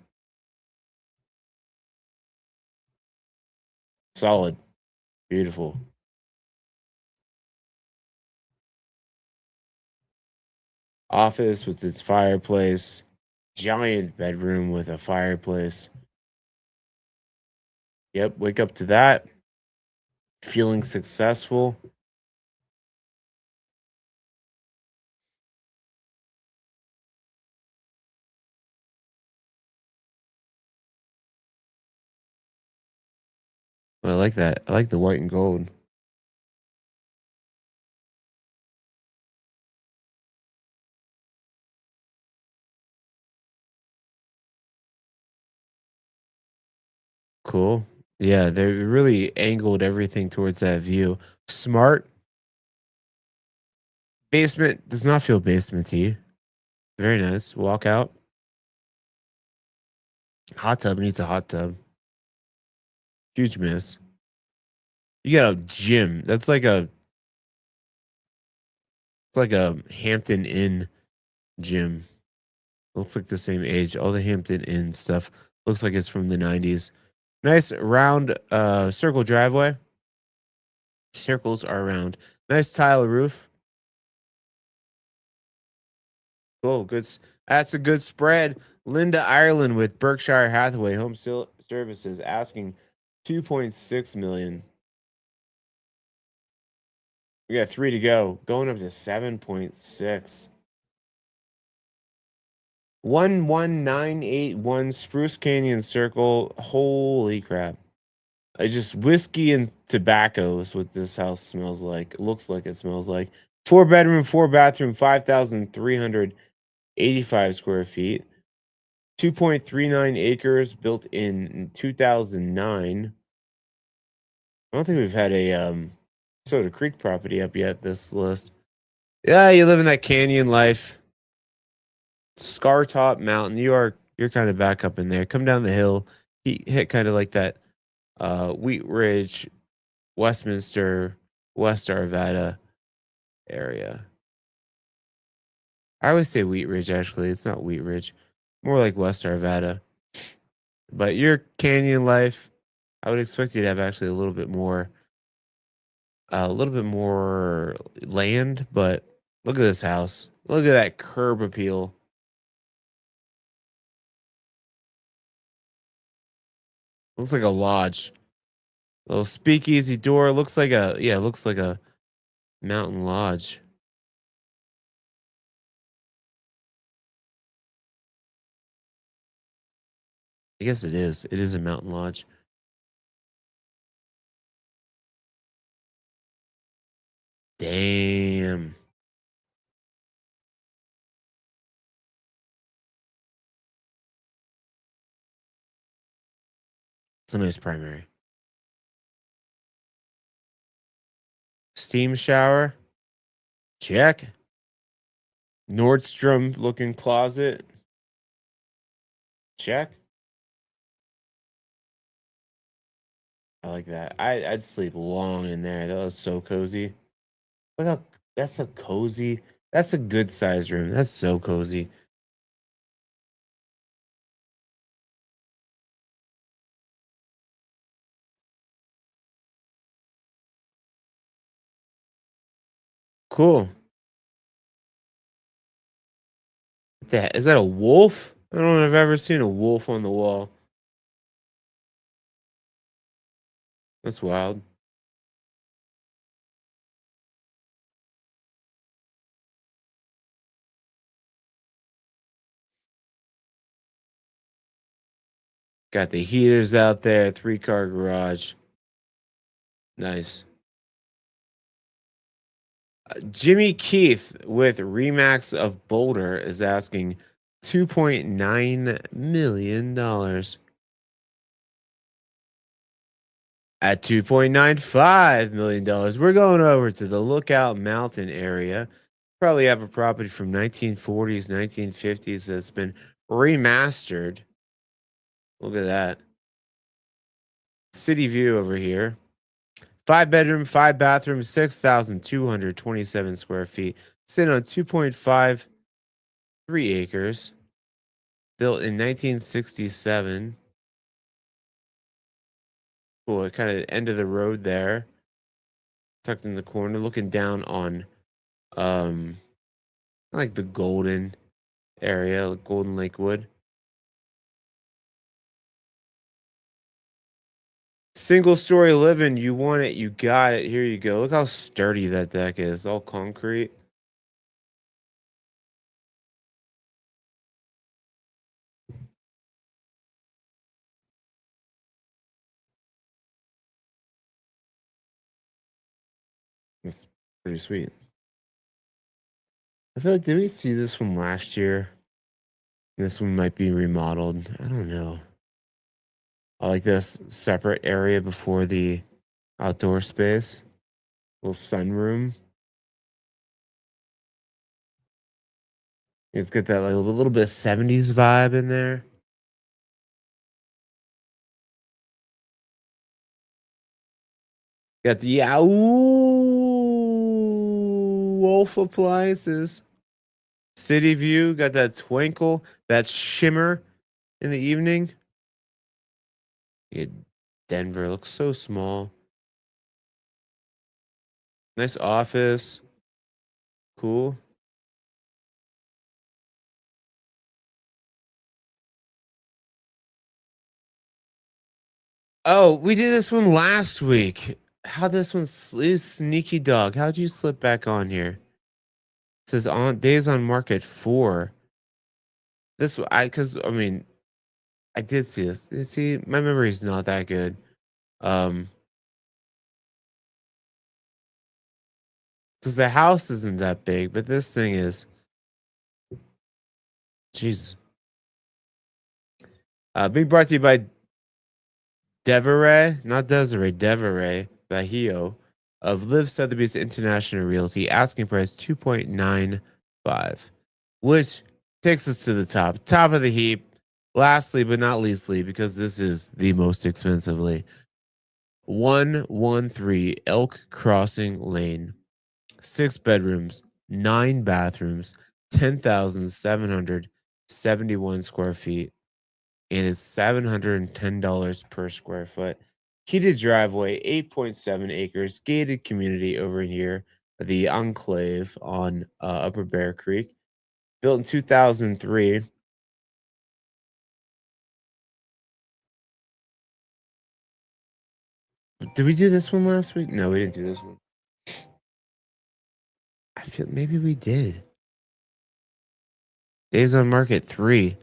Solid, beautiful. Office with its fireplace, giant bedroom with a fireplace. Yep, wake up to that. Feeling successful. I like that. I like the white and gold. Cool. Yeah, they really angled everything towards that view. Smart. Basement does not feel basementy. Very nice. Walk out. Hot tub needs a hot tub. Huge miss. You got a gym. That's like a Hampton Inn gym. Looks like the same age. All the Hampton Inn stuff looks like it's from the 90s. Nice round circle driveway. Circles are round. Nice tile roof. Oh, good. That's a good spread. Linda Ireland with Berkshire Hathaway Home Services asking 2.6 million. We got 3 to go. Going up to 7.6. 11981 Spruce Canyon Circle. Holy crap. It's just whiskey and tobacco is what this house smells like. It looks like it smells like. 4 bedroom, 4 bathroom, 5,385 square feet. 2.39 acres built in 2009. I don't think we've had a Soda Creek property up yet this list. Yeah, you live in that canyon life. Scar Top Mountain. You're kind of back up in there. Come down the hill. Hit kind of like that Wheat Ridge, Westminster, West Arvada area. I always say Wheat Ridge, actually. It's not Wheat Ridge. More like West Arvada. But your canyon life, I would expect you to have actually a little bit more land, but look at this house. Look at that curb appeal. Looks like a lodge. Little speakeasy door. Looks like a mountain lodge. I guess it is. It is a mountain lodge. Damn. It's a nice primary. Steam shower. Check. Nordstrom looking closet. Check. I like that. I'd sleep long in there. That was so cozy. Look how that's a cozy. That's a good size room. That's so cozy. Cool. That is that a wolf? I don't know if I've ever seen a wolf on the wall. That's wild. Got the heaters out there, 3-car garage. Nice. Jimmy Keith with Remax of Boulder is asking $2.9 million. At $2.95 million, we're going over to the Lookout Mountain area. Probably have a property from 1940s, 1950s that's been remastered. Look at that. City view over here. 5-bedroom, 5-bathroom, 6,227 square feet. Sitting on 2.53 acres. Built in 1967. Cool. Kind of end of the road there. Tucked in the corner, looking down on like the Golden area, like Golden Lakewood. Single story living, you want it, you got it. Here you go. Look how sturdy that deck is, all concrete. That's pretty sweet. I feel like, did we see this one last year? This one might be remodeled. I don't know. I like this separate area before the outdoor space. Little sunroom. It's got that like, a little bit of 70s vibe in there. Got the Wolf appliances. City view, got that twinkle, that shimmer in the evening. Yeah, Denver looks so small. Nice office. Cool. Oh, we did this one last week. How this one's sneaky dog. How'd you slip back on here? It says on days on market 4. This I mean I did see this. You see, my memory is not that good. Because the house isn't that big, but this thing is. Jeez. Being brought to you by Deveray, not Desiree, Deveray Bahio of Live Sotheby's International Realty, asking price 2.95, which takes us to the top of the heap. Lastly, but not leastly, because this is the most expensively, 113 Elk Crossing Lane, 6 bedrooms, 9 bathrooms, 10,771 square feet, and it's $710 per square foot. Heated driveway, 8.7 acres, gated community over here, the Enclave on Upper Bear Creek, built in 2003. Did we do this one last week? No, we didn't do this one. I feel maybe we did. Days on market 3.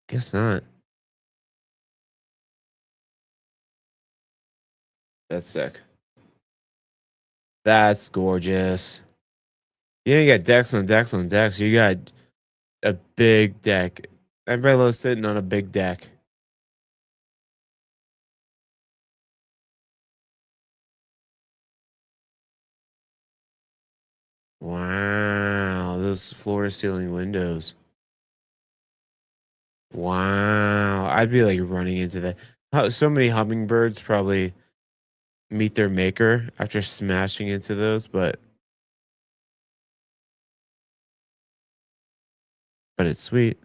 Guess not. That's sick. That's gorgeous. Yeah, you got decks on decks on decks. You got a big deck. Everybody loves sitting on a big deck. Wow, those floor to ceiling windows. Wow, I'd be like running into that. So many hummingbirds probably meet their maker after smashing into those, but it's sweet.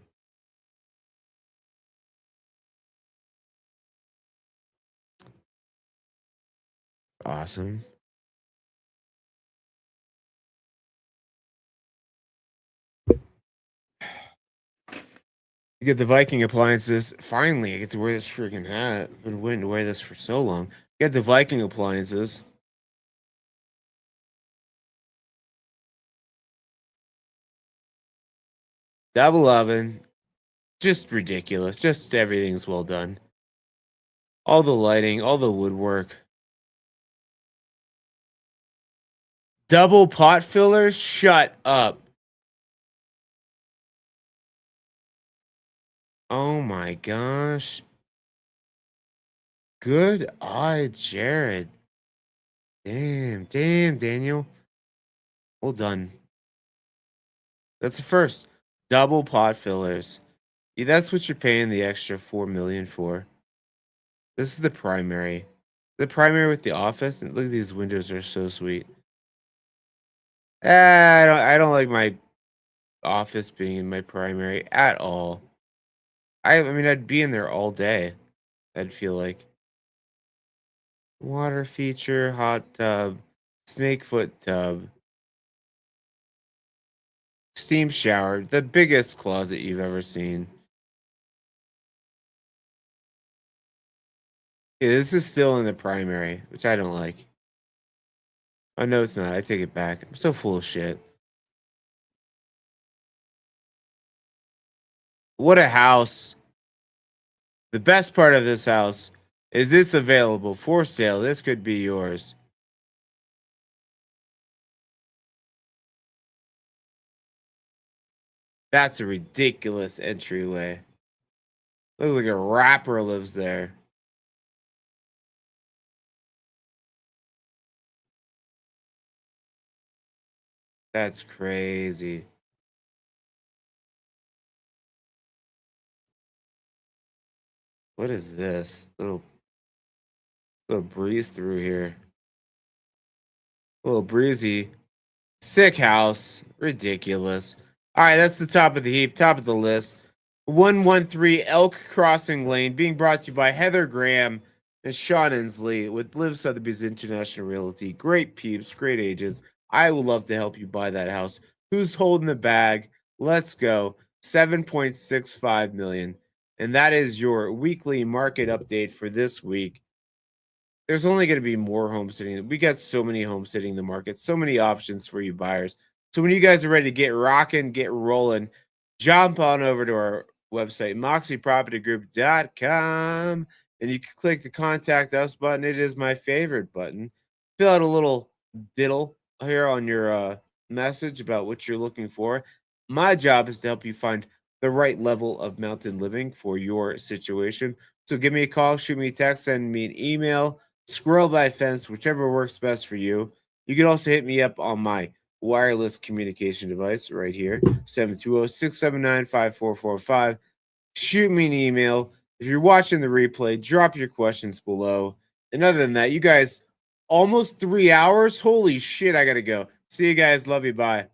Awesome. You get the Viking appliances. Finally, I get to wear this freaking hat. I've been waiting to wear this for so long. You get the Viking appliances. Double oven. Just ridiculous. Just everything's well done. All the lighting, all the woodwork. Double pot fillers? Shut up. Oh my gosh. Good eye, Jared. Damn, Daniel. Well done. That's the first. Double pot fillers. Yeah, that's what you're paying the extra $4 million for. This is the primary. The primary with the office. And look at these windows are so sweet. I don't like my office being in my primary at all. I mean, I'd be in there all day. I'd feel like water feature, hot tub, snakefoot tub, steam shower, the biggest closet you've ever seen. Yeah, this is still in the primary, which I don't like. Oh no, it's not. I take it back. I'm so full of shit. What a house. The best part of this house is it's available for sale. This could be yours. That's a ridiculous entryway. Looks like a rapper lives there. That's crazy. What is this? Little breeze through here. A little breezy. Sick house. Ridiculous. All right, that's the top of the heap, top of the list. 113 Elk Crossing Lane, being brought to you by Heather Graham and Sean Inslee with Live Sotheby's International Realty. Great peeps, great agents. I would love to help you buy that house. Who's holding the bag? Let's go. 7.65 million. And that is your weekly market update for this week. There's only going to be more homes sitting. We got so many homes sitting in the market, so many options for you buyers. So when you guys are ready to get rocking, get rolling, jump on over to our website, moxiepropertygroup.com, and you can click the contact us button. It is my favorite button. Fill out a little diddle here on your message about what you're looking for. My job is to help you find the right level of mountain living for your situation. So give me a call, shoot me a text, send me an email, squirrel by fence, whichever works best for you. You can also hit me up on my wireless communication device right here, 720-679-5445. Shoot me an email. If you're watching the replay, drop your questions below. And other than that, you guys, almost 3 hours. Holy shit, I gotta go. See you guys. Love you. Bye.